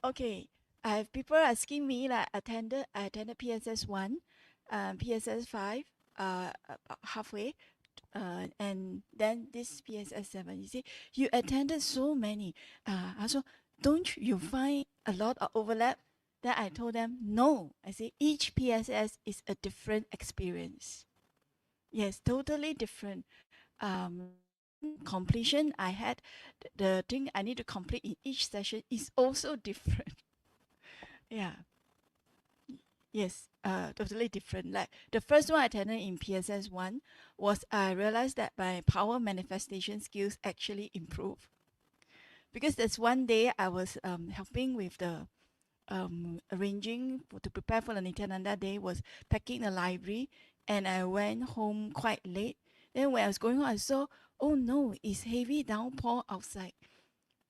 okay. I have people asking me like I attended PSS 1, PSS 5, about halfway, and then this PSS 7. You see, you attended so many. Also, don't you find a lot of overlap? Then I told them, no. I say each PSS is a different experience. Yes, totally different. Completion I had, the thing I need to complete in each session is also different. Yeah. Yes, totally different. Like the first one I attended in PSS 1 was I realized that my power manifestation skills actually improve. Because there's one day I was helping with the arranging to prepare for the Nityananda Day, was packing the library, and I went home quite late. Then when I was going home, I saw, oh no, it's heavy downpour outside.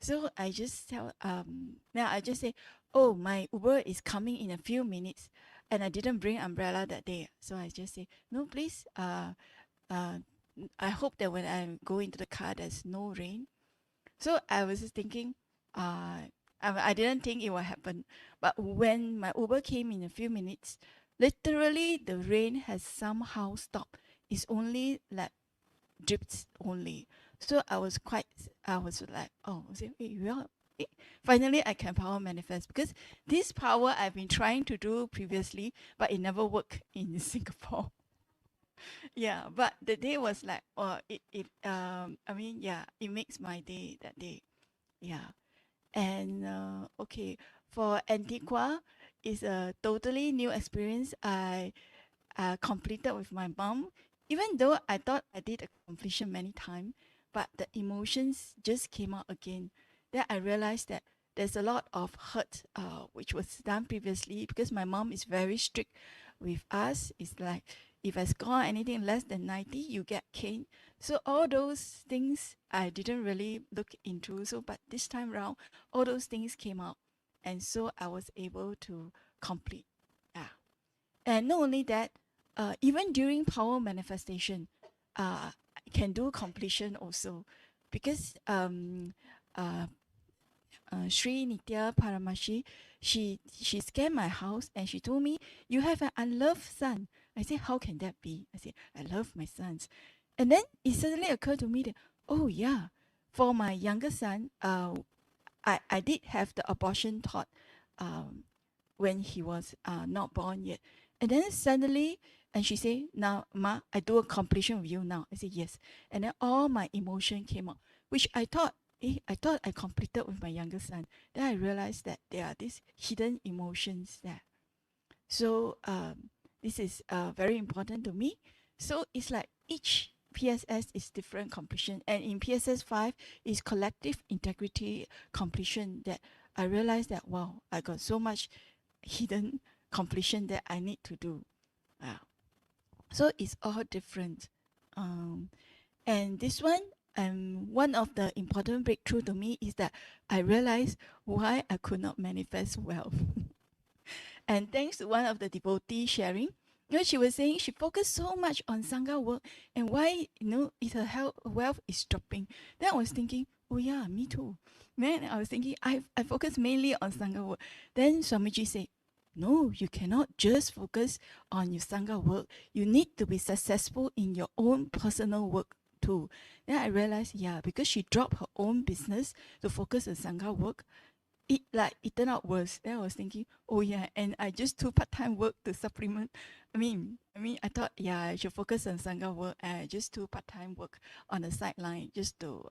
So I just now I just say, oh, my Uber is coming in a few minutes, and I didn't bring umbrella that day. So I just say, no, please, I hope that when I go into the car, there's no rain. So I was just thinking, I didn't think it would happen. But when my Uber came in a few minutes, literally the rain has somehow stopped. It's only like drips only. So I was like, oh, finally I can power manifest, because this power I've been trying to do previously, but it never worked in Singapore. Yeah, but the day was like, oh, I mean, yeah, it makes my day that day. Yeah. And okay, for Antigua, it's a totally new experience. I completed with my mom, even though I thought I did a completion many times, but the emotions just came out again. Then I realized that there's a lot of hurt, which was done previously, because my mom is very strict with us. It's like, if I score anything less than 90, you get cane. So all those things I didn't really look into. So, but this time around, all those things came out, and so I was able to complete. Yeah, and not only that, even during power manifestation, I can do completion also, because Sri Nitya Paramashi, she scanned my house and she told me, you have an unloved son. I said, how can that be? I said, I love my sons. And then it suddenly occurred to me that, oh yeah, for my younger son, I did have the abortion thought when he was not born yet. And then suddenly, and she said, now, Ma, I do a completion with you now. I said, yes. And then all my emotion came out, which I thought, I thought I completed with my younger son. Then I realized that there are these hidden emotions there. So this is very important to me. So it's like each PSS is different completion. And in PSS 5 is collective integrity completion that I realized that, wow, I got so much hidden completion that I need to do. So it's all different. And this one of the important breakthrough to me is that I realized why I could not manifest wealth. And thanks to one of the devotees sharing, she was saying she focused so much on Sangha work and why, is her health, wealth is dropping. Then I was thinking, oh yeah, me too. Then I was thinking, I focus mainly on Sangha work. Then Swamiji said, no, you cannot just focus on your Sangha work. You need to be successful in your own personal work too. Then I realized, yeah, because she dropped her own business to focus on Sangha work, it turned out worse. Then I was thinking, oh yeah, and I just do part-time work to supplement. I thought, yeah, I should focus on Sangha work and I just do part-time work on the sideline just to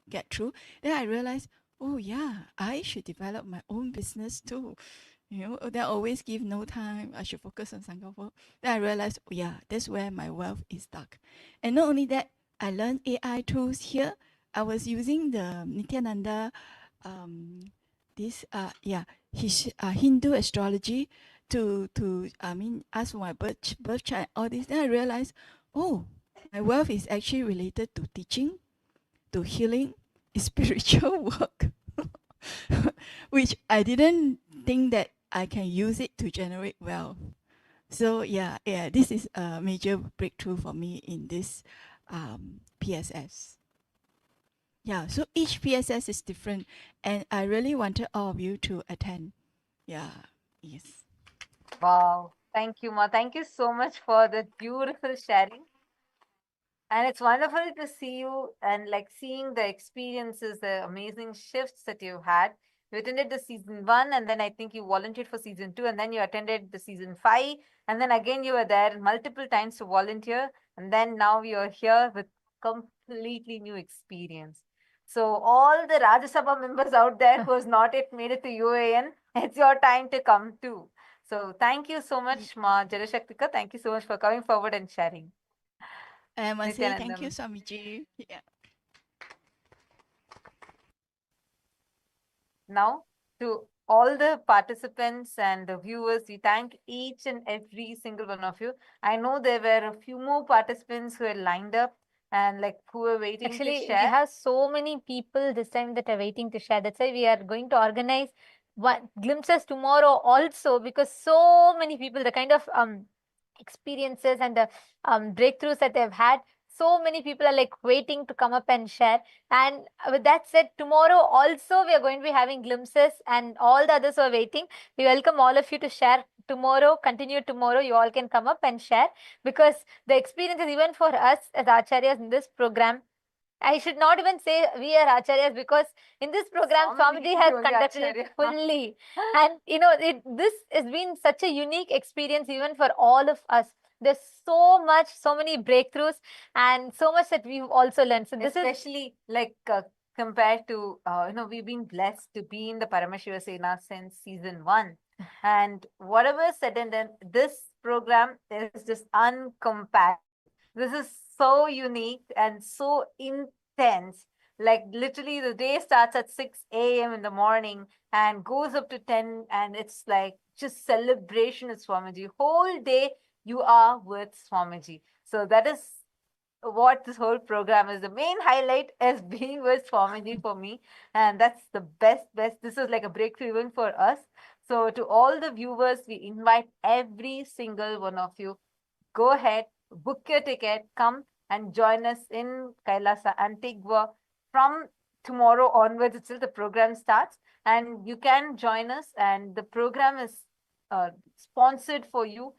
get through. Then I realized, oh yeah, I should develop my own business too. Then I always give no time. I should focus on Sangha work. Then I realized, oh yeah, that's where my wealth is stuck. And not only that, I learned AI tools here. I was using the Nithyananda his Hindu astrology to ask for my birth chart, all this. Then I realized, oh, my wealth is actually related to teaching, to healing, spiritual work, which I didn't think that I can use it to generate wealth. So yeah, this is a major breakthrough for me in this PSS. Yeah, so each PSS is different, and I really wanted all of you to attend. Yeah, yes. Wow. Thank you, Ma. Thank you so much for the beautiful sharing. And it's wonderful to see you and like seeing the experiences, the amazing shifts that you've had. You attended the season 1, and then I think you volunteered for season 2, and then you attended the season 5, and then again you were there multiple times to volunteer, and then now you're here with completely new experience. So all the Rajya Sabha members out there who has not yet made it to UAN, it's your time to come too. So thank you so much, Ma Jarashaktika. Thank you so much for coming forward and sharing. I must say thank you, Nithyanandam. Swamiji. Yeah. Now, to all the participants and the viewers, we thank each and every single one of you. I know there were a few more participants who had lined up and like who were waiting Actually, to we share. have so many people this time that are waiting to share. That's why we are going to organize glimpses tomorrow also, because so many people, the kind of experiences and the breakthroughs that they've had, so many people are like waiting to come up and share. And with that said, tomorrow also we are going to be having glimpses, and all the others who are waiting, we welcome all of you to share tomorrow. Continue tomorrow, you all can come up and share, because the experiences even for us as acharyas in this program, I should not even say we are acharyas, because in this program Swamiji has conducted it fully. And this has been such a unique experience even for all of us. There's so many breakthroughs and so much that we've also learned. So this is Especially like compared to, we've been blessed to be in the Paramashiva Sena since season 1. And whatever is said and done, this program is just uncomparable. This is so unique and so intense. Like literally the day starts at 6 a.m. in the morning and goes up to 10, and it's like just celebration of Swamiji. Whole day you are with Swamiji. So that is what this whole program is. The main highlight is being with Swamiji for me. And that's the best. This is like a breakthrough even for us. So to all the viewers, we invite every single one of you, go ahead, book your ticket, come and join us in Kailasa Antigua from tomorrow onwards itself. The program starts and you can join us, and the program is sponsored for you.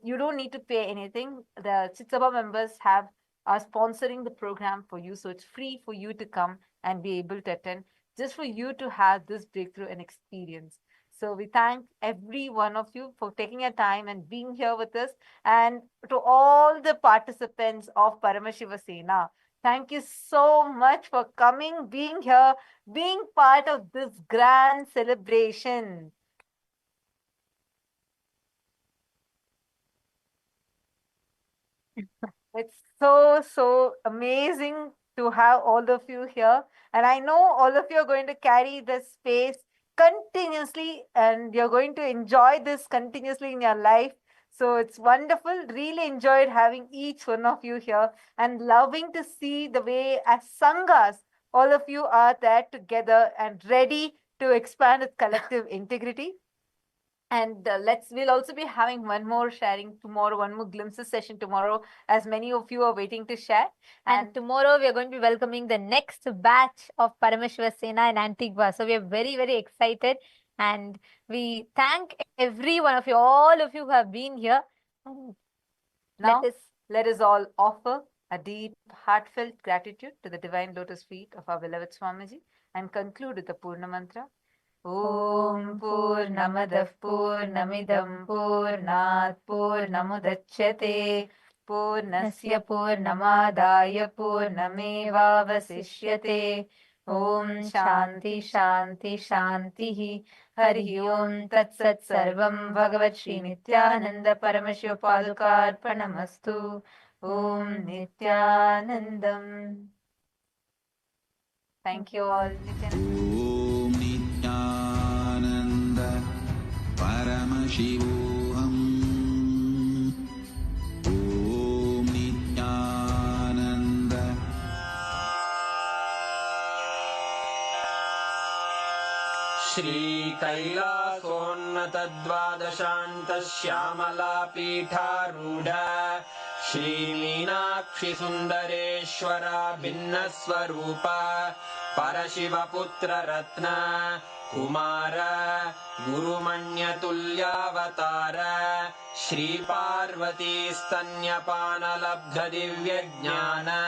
You don't need to pay anything. The Chitsabha members are sponsoring the program for you, so it's free for you to come and be able to attend, just for you to have this breakthrough and experience. So we thank every one of you for taking your time and being here with us, and to all the participants of Paramashiva Sena. Thank you so much for coming, being here, being part of this grand celebration. It's so amazing to have all of you here. And I know all of you are going to carry this space continuously and you're going to enjoy this continuously in your life. So it's wonderful. Really enjoyed having each one of you here and loving to see the way, as Sanghas, all of you are there together and ready to expand with collective integrity. And we'll also be having one more sharing tomorrow, one more glimpses session tomorrow, as many of you are waiting to share. And tomorrow we are going to be welcoming the next batch of Paramashiva Sena in Antigua. So we are very excited, and we thank every one of you, all of you who have been here. And now let us all offer a deep, heartfelt gratitude to the divine lotus feet of our beloved Swamiji and conclude with the Purna Mantra. Om Purnamadah Purnamidam Purnat Purnamudachyate Purnasya Purnamadaya Purnamevavasishyate Om Shanti Shanti Shanti Hari Om Tat Sat Sarvam Bhagavat Shri Nithyananda Paramashiva Padukarpanamastu Om Nithyanandam. Thank you all. Om Nithyananda Paramashivoham. Om Nithyananda. Shri Kailasonnata Dvadashanta Shyamala Pitharudha Shri Meenakshi Sundareshwara Bhinnaswarupa Parashiva Putra Ratna Kumara Gurumanya Tulyavatara Shri Parvati Stanyapana Labdha Divya Jnana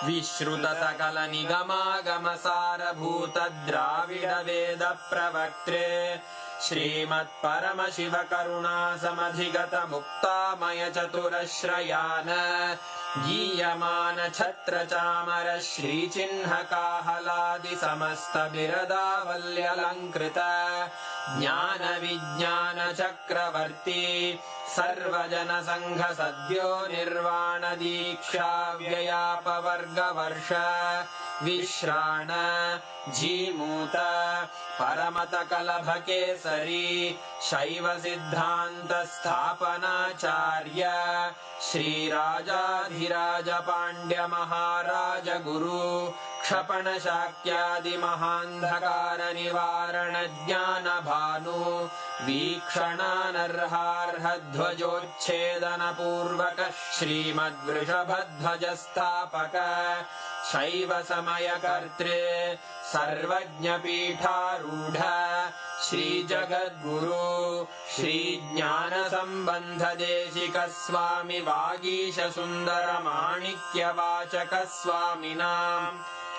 Vishruta Sakala Nigama Gamasara Bhuta Dravida Veda Pravaktre Shrimat Paramashiva Karuna Samadhigata Mukta Maya Chaturashrayana Giyamana Chatra Chamara Shri Chinha Kahaladi Samasta Birada Valyalankrita Jnana Vijnana Chakravarti Sarvajana Sangha Sadhyo Nirvana Diksha Vyayapa Varga Varsha Vishrana Jimuta Paramata Kalabhake Sari Shaiva Siddhanta Sthapana Charya Shri Rajadhiraja Pandya Maharaja Guru Kshapana Shakyadi Mahandhakara Nivarana Jnana Bhanu Vikshana Narharha Dhvajochedana Purvaka Shrimad Vrishabhadhvaja Sthapaka Shaiva Samaya Kartre Sarvajna Pitharudha Shri Jagadguru Shri Jnana Sambandha Deshika Swami Vagisha Sundara Manikya Vachaka Swaminam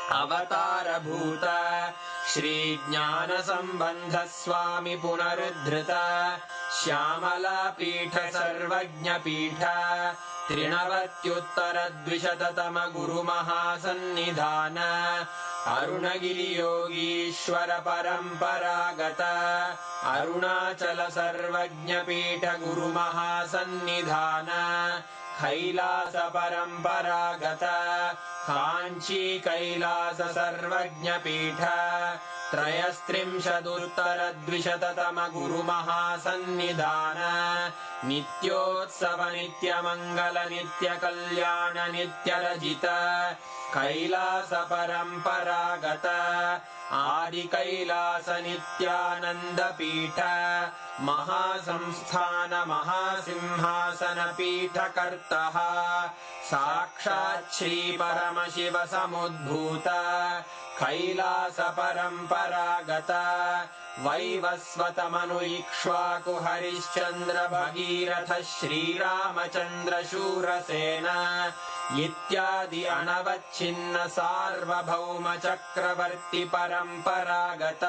Avatara Bhuta Shri Jnana Sambandha Swami Punarudhrita Shyamala Pitha Sarvajna Pitha Trinavatyuttara Dvishatatama Guru Mahasannidhana Arunagiri Yogishwara Paramparagata Arunachala Sarvajna Pitha Guru Mahasannidhana Kailasa Paramparagata Kanchi Kailasa Sarvajna Pitha Trayastrimshaduttara Dvishatatama Guru Mahasannidhana Nityotsava Nitya Mangala Nitya Kalyana Nitya Rajita Kailasa Paramparagata Adi Kailasa Nityananda Pitha Mahasamsthana Mahasimhasana Pitha Kartaha Sakshat Shri Paramashiva Samudbhuta Kailasa Paramparagata Vaivasvatamanu Ikshvaku Harishchandra Bhagirath Shri Ramachandra Shurasena इत्यादि अनवच्छिन्न सार्वभौम चक्रवर्ति परम्परागत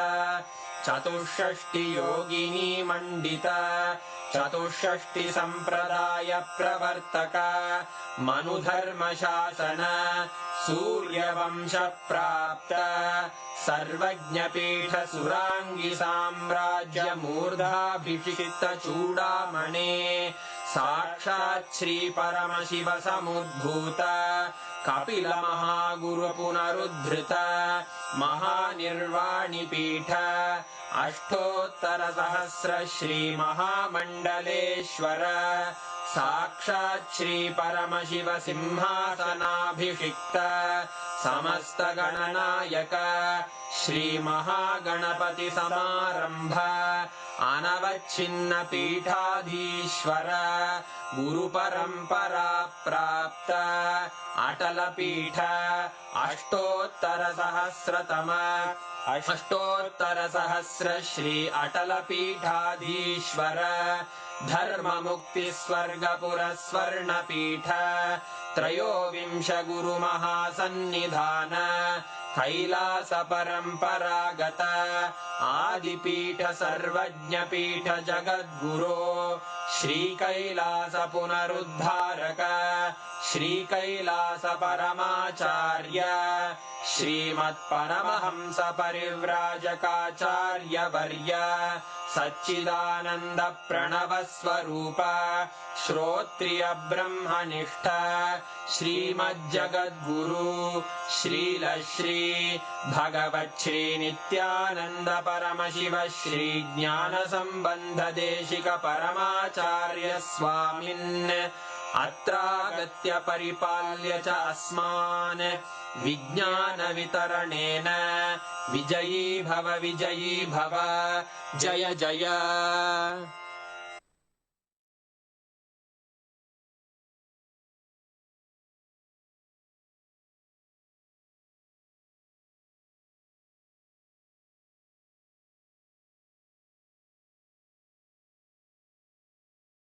चतुष्षष्टि योगिनी मंडित चतुष्षष्टि संप्रदाय प्रवर्तक मनुधर्म शासन सूर्यवंश प्राप्त सर्वज्ञपीठ सुरांगी साम्राज्य मूर्धाभिषिक्त चूडामणे साक्षात् श्री परमशिव समुद्भूत कपिल महागुरु पुनरुद्धृत महानिर्वाणि पीठ अष्टोत्तर सहस्र श्री महामंडलेश्वर साक्षात् श्री परमशिव सिंहासनाभिषिक्त समस्त गणनायक श्री महागणपति समारंभ अनवच्छिन्न पीठाधीश्वर गुरु परंपरा प्राप्त अटल पीठ अष्टोत्तर सहस्र श्री अटल पीठाधीश्वर धर्म मुक्ति स्वर्गपुर स्वर्ण पीठ त्रयोविंश गुरु महासन्निधान कैलास परंपरागत आदिपीठ सर्वज्ञ पीठ जगद्गुरो श्री कैलास पुनरुद्धारक श्री कैलास परमाचार्य श्रीमत् परमहंस परिव्राजकाचार्य वर्य सच्चिदानंद प्रणव स्वरूप श्रोत्रिय ब्रह्मनिष्ठ श्रीमज्जगद्गुरु श्रील श्री भगवत् श्री नित्यानंद परमशिव श्री ज्ञान संबंध देशिक परमाचार्य स्वामिन् अत्रागत्य परिपाल्य च अस्मान् विज्ञान वितरणेन विजयी भव जय जय